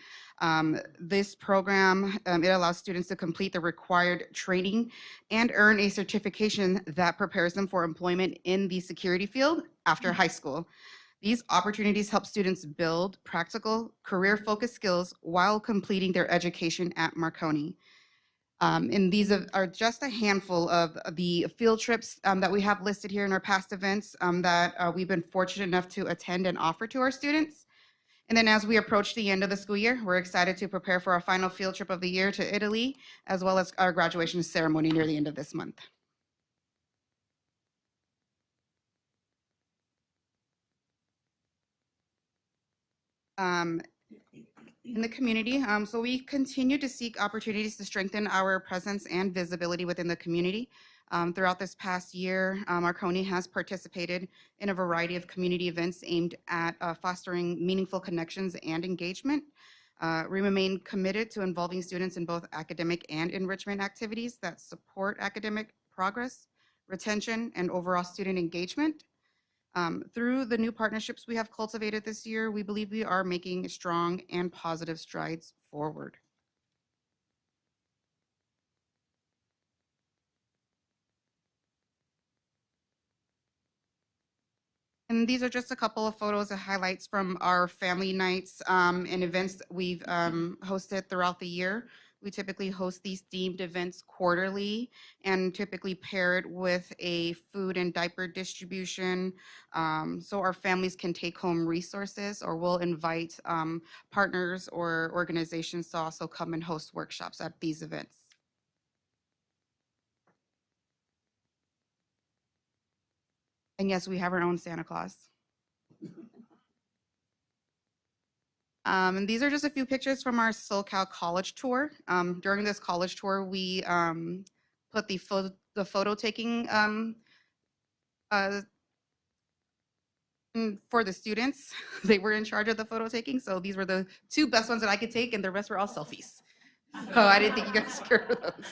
This program, it allows students to complete the required training and earn a certification that prepares them for employment in the security field after high school. These opportunities help students build practical, career-focused skills while completing their education at Marconi. And these are just a handful of the field trips that we have listed here in our past events that we've been fortunate enough to attend and offer to our students. And then as we approach the end of the school year, we're excited to prepare for our final field trip of the year to Italy, as well as our graduation ceremony near the end of this month. In the community. So we continue to seek opportunities to strengthen our presence and visibility within the community. Throughout this past year, Marconi has participated in a variety of community events aimed at fostering meaningful connections and engagement. We remain committed to involving students in both academic and enrichment activities that support academic progress, retention, and overall student engagement. Through the new partnerships we have cultivated this year, we believe we are making strong and positive strides forward. And these are just a couple of photos and highlights from our family nights and events that we've hosted throughout the year. We typically host these themed events quarterly and typically pair it with a food and diaper distribution so our families can take home resources, or we'll invite partners or organizations to also come and host workshops at these events. And yes, we have our own Santa Claus. And these are just a few pictures from our SoCal college tour. During this college tour, we put the photo taking for the students. They were in charge of the photo taking. So these were the two best ones that I could take, and the rest were all selfies. So I didn't think you guys cared for those.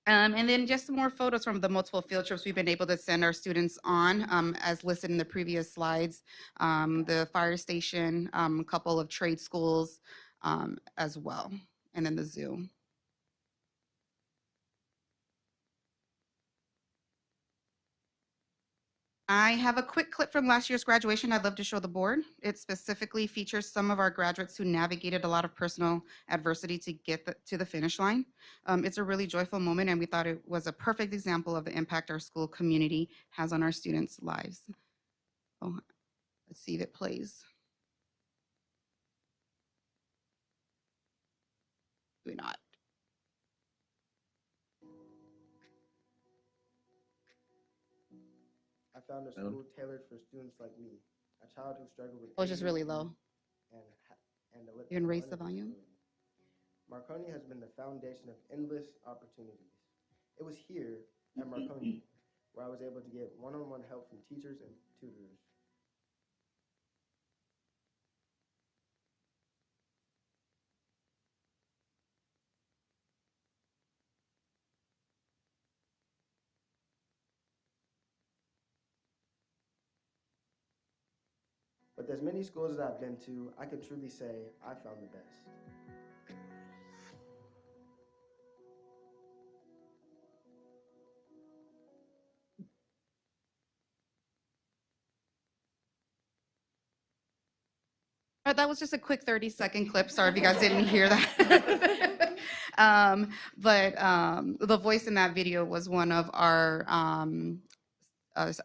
And then just some more photos from the multiple field trips we've been able to send our students on, as listed in the previous slides. The fire station, a couple of trade schools as well, and then the zoo. I have a quick clip from last year's graduation I'd love to show the board. It specifically features some of our graduates who navigated a lot of personal adversity to get to the finish line. It's a really joyful moment, and we thought it was a perfect example of the impact our school community has on our students' lives. Oh, let's see if it plays. Maybe not. I found a school tailored for students like me, a child who struggled with. Oh, it's just really low. And You can raise the volume. Marconi has been the foundation of endless opportunities. It was here at Marconi where I was able to get one-on-one help from teachers and tutors. But there's many schools that I've been to, I could truly say I found the best. All right, that was just a quick 30-second clip. Sorry if you guys didn't hear that. The voice in that video was one of our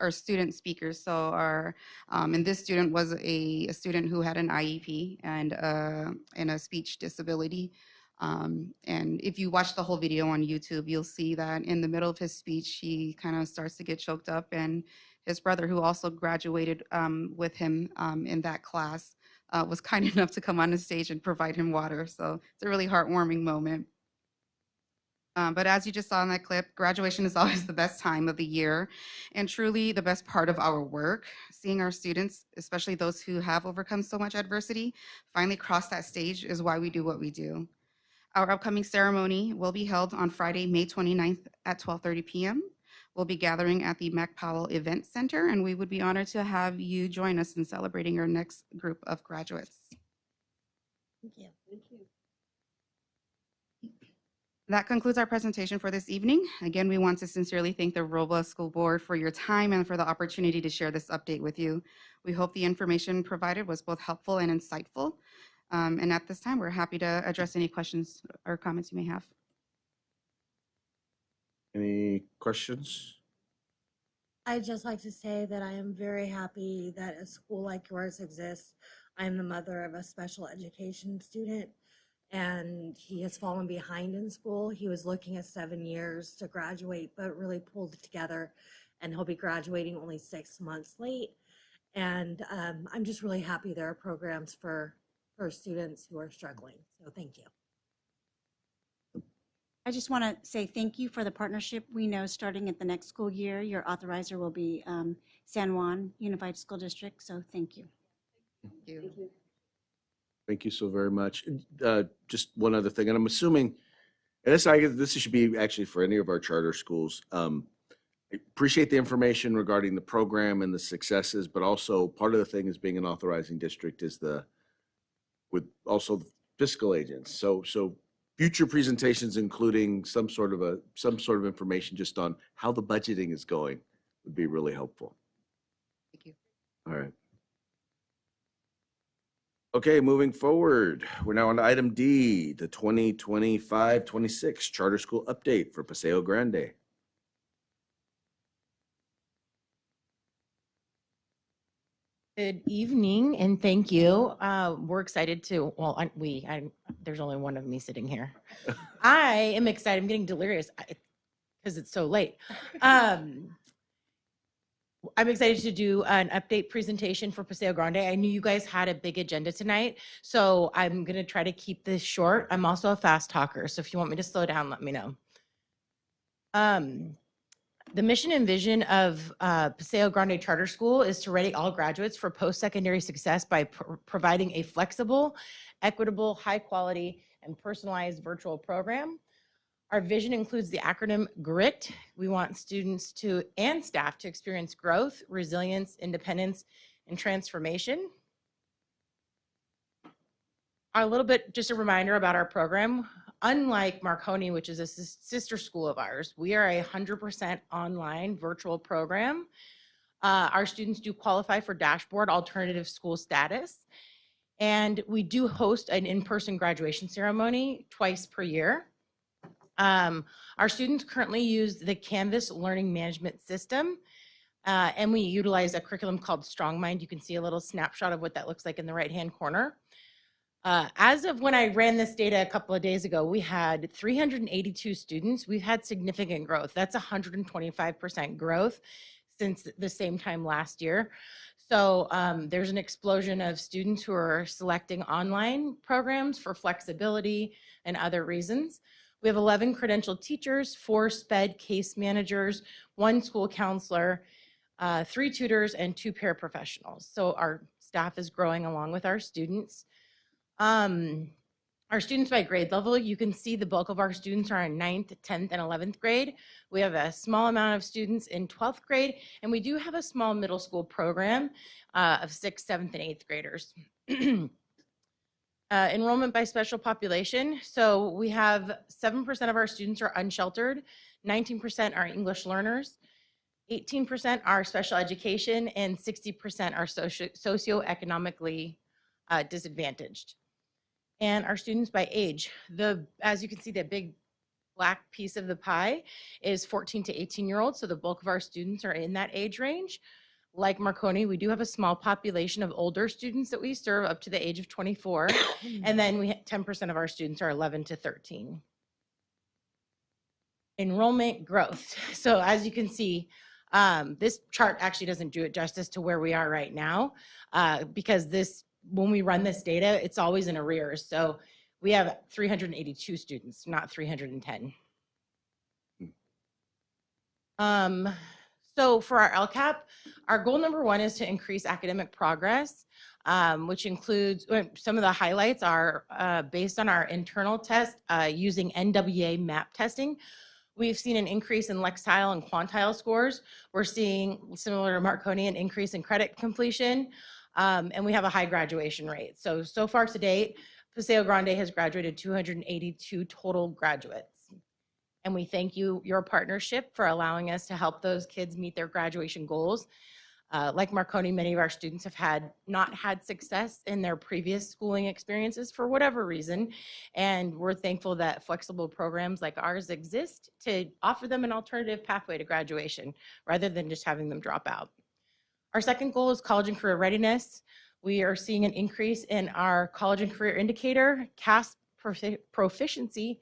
student speakers. So and this student was a student who had an IEP and a speech disability. And if you watch the whole video on YouTube, you'll see that in the middle of his speech, he kind of starts to get choked up, and his brother, who also graduated with him in that class, was kind enough to come on the stage and provide him water. So it's a really heartwarming moment. But as you just saw in that clip, graduation is always the best time of the year and truly the best part of our work. Seeing our students, especially those who have overcome so much adversity, finally cross that stage is why we do what we do. Our upcoming ceremony will be held on Friday, May 29th at 12:30 p.m. We'll be gathering at the Mac Powell Event Center, and we would be honored to have you join us in celebrating our next group of graduates. Thank you. Thank you. That concludes our presentation for this evening. Again, we want to sincerely thank the Robla School Board for your time and for the opportunity to share this update with you. We hope the information provided was both helpful and insightful. And at this time, we're happy to address any questions or comments you may have. Any questions? I'd just like to say that I am very happy that a school like yours exists. I'm the mother of a special education student, and he has fallen behind in school. He was looking at 7 years to graduate, but really pulled it together, and he'll be graduating only 6 months late. And I'm just really happy there are programs for students who are struggling. So thank you. I just want to say thank you for the partnership. We know starting at the next school year, your authorizer will be San Juan Unified School District. So thank you. Thank you. Thank you so very much. Just one other thing, and I'm assuming, and this should be actually for any of our charter schools. I appreciate the information regarding the program and the successes, but also part of the thing is being an authorizing district is with also the fiscal agents. So future presentations, including some sort of information just on how the budgeting is going, would be really helpful. Thank you. All right. Okay, moving forward, we're now on to item D, the 2025-26 charter school update for Paseo Grande. Good evening and thank you. We're excited to, there's only one of me sitting here. I am excited. I'm getting delirious because it's so late. I'm excited to do an update presentation for Paseo Grande. I knew you guys had a big agenda tonight, so I'm going to try to keep this short. I'm also a fast talker, so if you want me to slow down, let me know. The mission and vision of Paseo Grande Charter School is to ready all graduates for post-secondary success by providing a flexible, equitable, high-quality, and personalized virtual program. Our vision includes the acronym GRIT. We want students and staff to experience growth, resilience, independence, and transformation. A little bit, just a reminder about our program. Unlike Marconi, which is a sister school of ours, we are a 100% online virtual program. Our students do qualify for dashboard alternative school status. And we do host an in-person graduation ceremony twice per year. Our students currently use the Canvas learning management system, and we utilize a curriculum called StrongMind. You can see a little snapshot of what that looks like in the right-hand corner. As of when I ran this data a couple of days ago, we had 382 students. We've had significant growth. That's 125% growth since the same time last year. So there's an explosion of students who are selecting online programs for flexibility and other reasons. We have 11 credentialed teachers, 4 SPED case managers, 1 school counselor, 3 tutors, and 2 paraprofessionals. So our staff is growing along with our students. Our students by grade level, you can see the bulk of our students are in 9th, 10th, and 11th grade. We have a small amount of students in 12th grade, and we do have a small middle school program of 6th, 7th, and 8th graders. Enrollment by special population. So we have 7% of our students are unsheltered, 19% are English learners, 18% are special education, and 60% are socioeconomically disadvantaged. And our students by age, as you can see, the big black piece of the pie is 14 to 18-year-olds. So the bulk of our students are in that age range. Like Marconi, we do have a small population of older students that we serve up to the age of 24. And then 10% of our students are 11 to 13. Enrollment growth. So as you can see, this chart actually doesn't do it justice to where we are right now, because when we run this data, it's always in arrears. So we have 382 students, not 310. So for our LCAP, our goal number 1 is to increase academic progress, which includes some of the highlights are based on our internal test using NWA MAP testing. We've seen an increase in lexile and quantile scores. We're seeing, similar to Marconi, an increase in credit completion. And we have a high graduation rate. So far to date, Paseo Grande has graduated 282 total graduates. And we thank your partnership for allowing us to help those kids meet their graduation goals. Like Marconi, many of our students have not had success in their previous schooling experiences for whatever reason. And we're thankful that flexible programs like ours exist to offer them an alternative pathway to graduation rather than just having them drop out. Our second goal is college and career readiness. We are seeing an increase in our college and career indicator, CAS proficiency,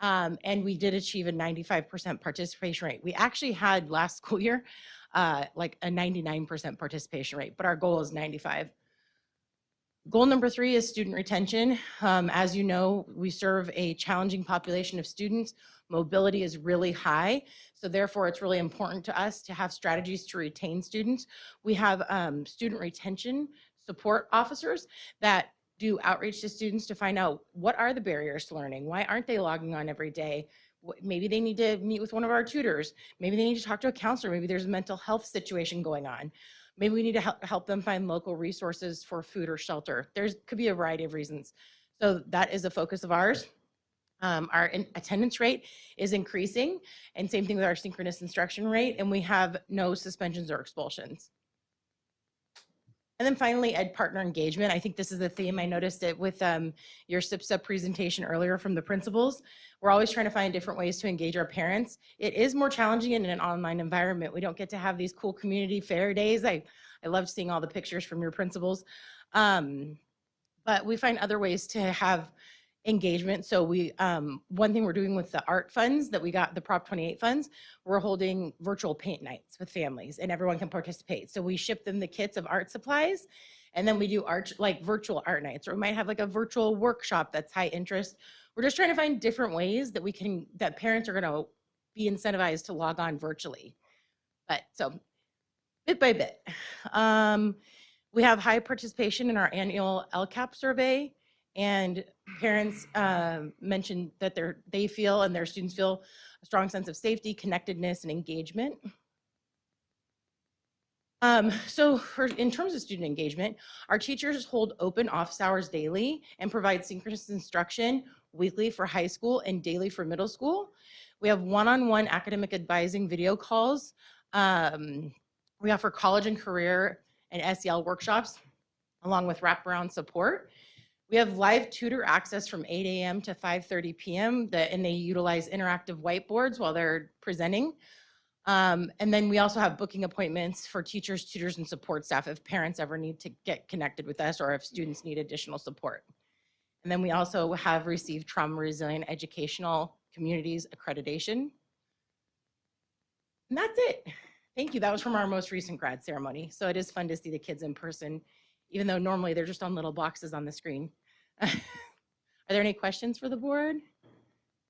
and we did achieve a 95% participation rate. We actually had last school year like a 99% participation rate, but our goal is 95. Goal number 3 is student retention. As you know, we serve a challenging population of students. Mobility is really high, so therefore it's really important to us to have strategies to retain students. We have student retention support officers that do outreach to students to find out what are the barriers to learning, why aren't they logging on every day. Maybe they need to meet with one of our tutors, maybe they need to talk to a counselor, maybe there's a mental health situation going on. Maybe we need to help them find local resources for food or shelter. Could be a variety of reasons. So that is a focus of ours. Our attendance rate is increasing, and same thing with our synchronous instruction rate, and we have no suspensions or expulsions. And then finally, ed partner engagement. I think this is the theme. I noticed it with your SIPSA presentation earlier from the principals. We're always trying to find different ways to engage our parents. It is more challenging in an online environment. We don't get to have these cool community fair days. I loved seeing all the pictures from your principals. But we find other ways to have engagement. So one thing we're doing with the art funds that we got, the Prop 28 funds, we're holding virtual paint nights with families and everyone can participate. So we ship them the kits of art supplies, and then we do virtual art nights, or we might have like a virtual workshop that's high interest. We're just trying to find different ways that parents are gonna be incentivized to log on virtually. But so bit by bit. We have high participation in our annual LCAP survey. And parents mentioned that they feel and their students feel a strong sense of safety, connectedness, and engagement. So in terms of student engagement, our teachers hold open office hours daily and provide synchronous instruction weekly for high school and daily for middle school. We have one-on-one academic advising video calls We offer college and career and SEL workshops along with wraparound support. We have live tutor access from 8 a.m. to 5:30 p.m. And they utilize interactive whiteboards while they're presenting. And then we also have booking appointments for teachers, tutors, and support staff if parents ever need to get connected with us or if students need additional support. And then we also have received Trauma Resilient Educational Communities accreditation. And that's it. Thank you. That was from our most recent grad ceremony. So it is fun to see the kids in person, even though normally they're just on little boxes on the screen. Are there any questions for the board?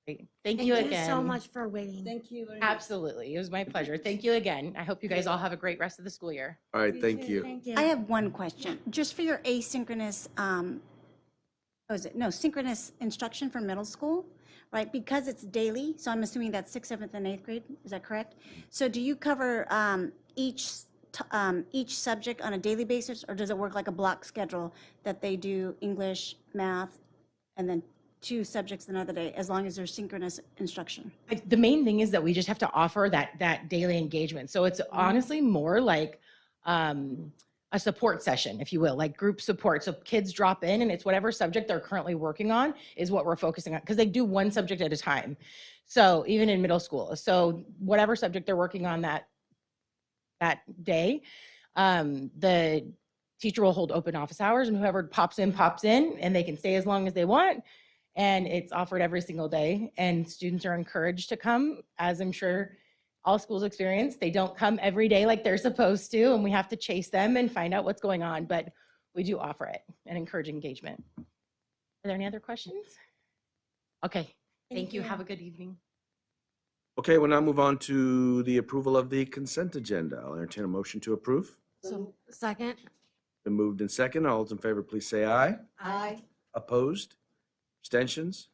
Great. Thank you again. Thank you so much for waiting. Thank you very much. Absolutely. It was my pleasure. Thank you again. I hope you guys all have a great rest of the school year. All right, thank you. Thank you. I have one question, just for your asynchronous, synchronous instruction for middle school, right? Because it's daily, so I'm assuming that's 6th, 7th, and 8th grade, is that correct? So do you cover each subject on a daily basis, or does it work like a block schedule that they do English, math, and then 2 subjects another day, as long as there's synchronous instruction? The main thing is that we just have to offer that daily engagement. So it's honestly more like a support session, if you will, like group support. So kids drop in and it's whatever subject they're currently working on is what we're focusing on, because they do one subject at a time. So even in middle school, so whatever subject they're working on that day, the teacher will hold open office hours, and whoever pops in, and they can stay as long as they want. And it's offered every single day, and students are encouraged to come, as I'm sure all schools experience. They don't come every day like they're supposed to, and we have to chase them and find out what's going on, but we do offer it and encourage engagement. Are there any other questions? Okay, thank you. Have a good evening. Okay, we'll now move on to the approval of the consent agenda. I'll entertain a motion to approve. So, second? Been moved in second. All those in favor, please say aye. Aye. Opposed? Abstentions?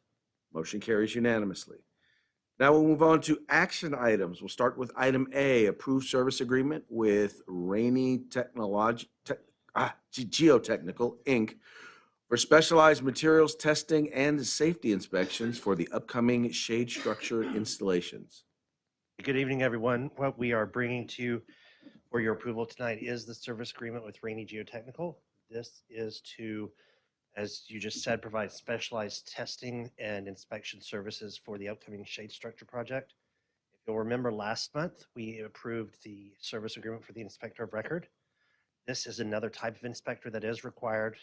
Motion carries unanimously. Now we'll move on to action items. We'll start with item A, approved service agreement with Rainy Geotechnical, Inc. for specialized materials testing and safety inspections for the upcoming shade structure installations. Good evening, everyone. What we are bringing to you for your approval tonight is the service agreement with Rainy Geotechnical. This is to, as you just said, provide specialized testing and inspection services for the upcoming shade structure project. If you'll remember, last month, we approved the service agreement for the inspector of record. This is another type of inspector that is required.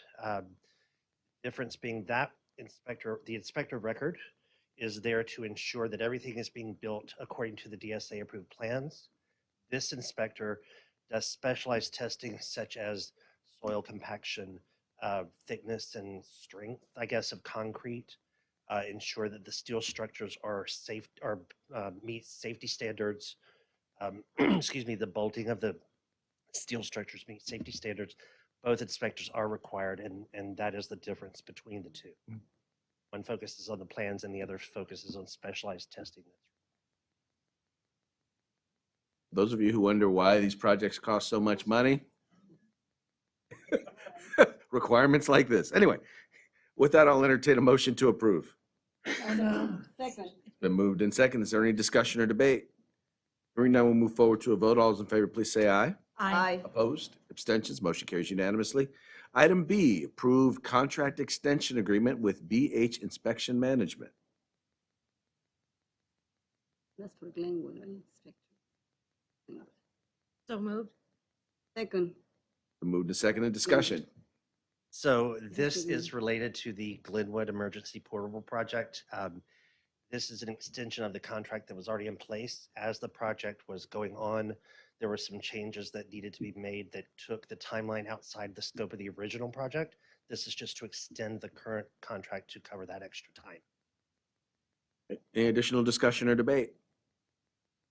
Difference being that the inspector of record is there to ensure that everything is being built according to the DSA approved plans. This inspector does specialized testing such as soil compaction, thickness and strength, I guess, of concrete, ensure that the steel structures are safe or meet safety standards. Excuse me, the bolting of the steel structures meet safety standards. Both inspectors are required, and that is the difference between the two. One focuses on the plans and the other focuses on specialized testing. Those of you who wonder why these projects cost so much money, requirements like this. Anyway, with that, I'll entertain a motion to approve. Second. It's been moved in second. Is there any discussion or debate? Hearing none, we'll move forward to a vote. All those in favor, please say aye. Aye. Opposed? Abstentions? Motion carries unanimously. Item B, approve contract extension agreement with BH Inspection Management. That's for Glenwood, right? Inspector. So moved. Second. Been moved in second. In discussion. So this is related to the Glenwood Emergency Portable Project. This is an extension of the contract that was already in place. As the project was going on, there were some changes that needed to be made that took the timeline outside the scope of the original project. This is just to extend the current contract to cover that extra time. Any additional discussion or debate?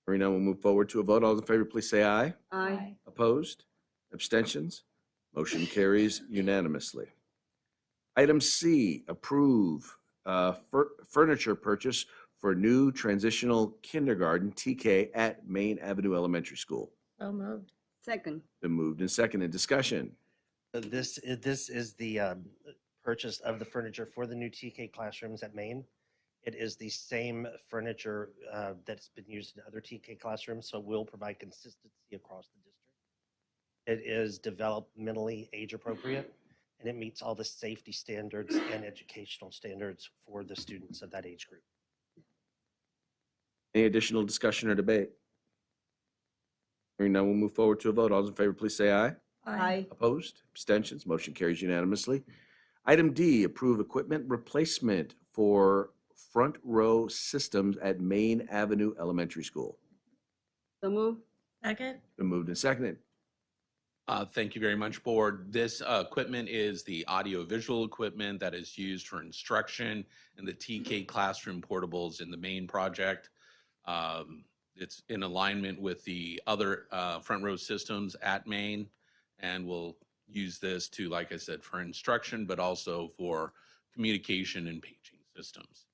Hearing none, we'll move forward to a vote. All those in favor, please say aye. Aye. Opposed? Abstentions? Motion carries unanimously. Item C, approve furniture purchase for new transitional kindergarten TK at Main Avenue Elementary School. So moved. Second. Been moved and seconded. Discussion. This is the purchase of the furniture for the new TK classrooms at Maine. It is the same furniture that's been used in other TK classrooms, so we'll provide consistency across the district. It is developmentally age appropriate, and it meets all the safety standards and educational standards for the students of that age group. Any additional discussion or debate? Hearing none, we'll move forward to a vote. All those in favor, please say aye. Aye. Opposed? Abstentions? Motion carries unanimously. Item D, approve equipment replacement for front row systems at Main Avenue Elementary School. So move. Second. Been moved and seconded. Thank you very much, Board. This equipment is the audio-visual equipment that is used for instruction in the TK classroom portables in the main project. It's in alignment with the other front row systems at Maine, and we'll use this to, like I said, for instruction, but also for communication and paging systems.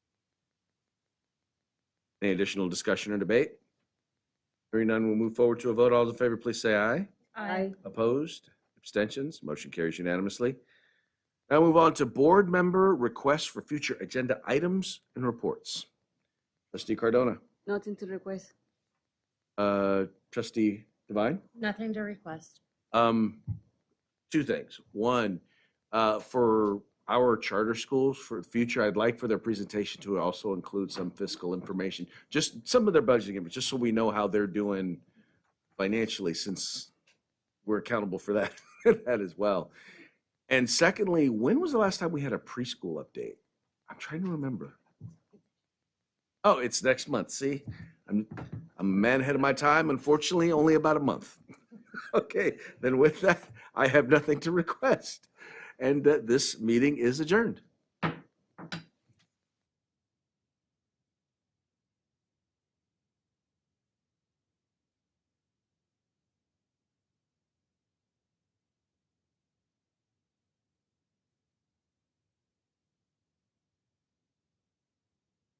Any additional discussion or debate? Hearing none, we'll move forward to a vote. All those in favor, please say aye. Aye. Opposed? Abstentions? Motion carries unanimously. Now move on to board member requests for future agenda items and reports. Trustee Cardona. Nothing to request. Trustee Devine. Nothing to request. Two things. One, for our charter schools for the future, I'd like for their presentation to also include some fiscal information, just some of their budgeting, just so we know how they're doing financially, since we're accountable for that, that as well. And secondly, when was the last time we had a preschool update? I'm trying to remember. Oh, it's next month. See, I'm a man ahead of my time. Unfortunately, only about a month. Okay, then with that, I have nothing to request. And this meeting is adjourned.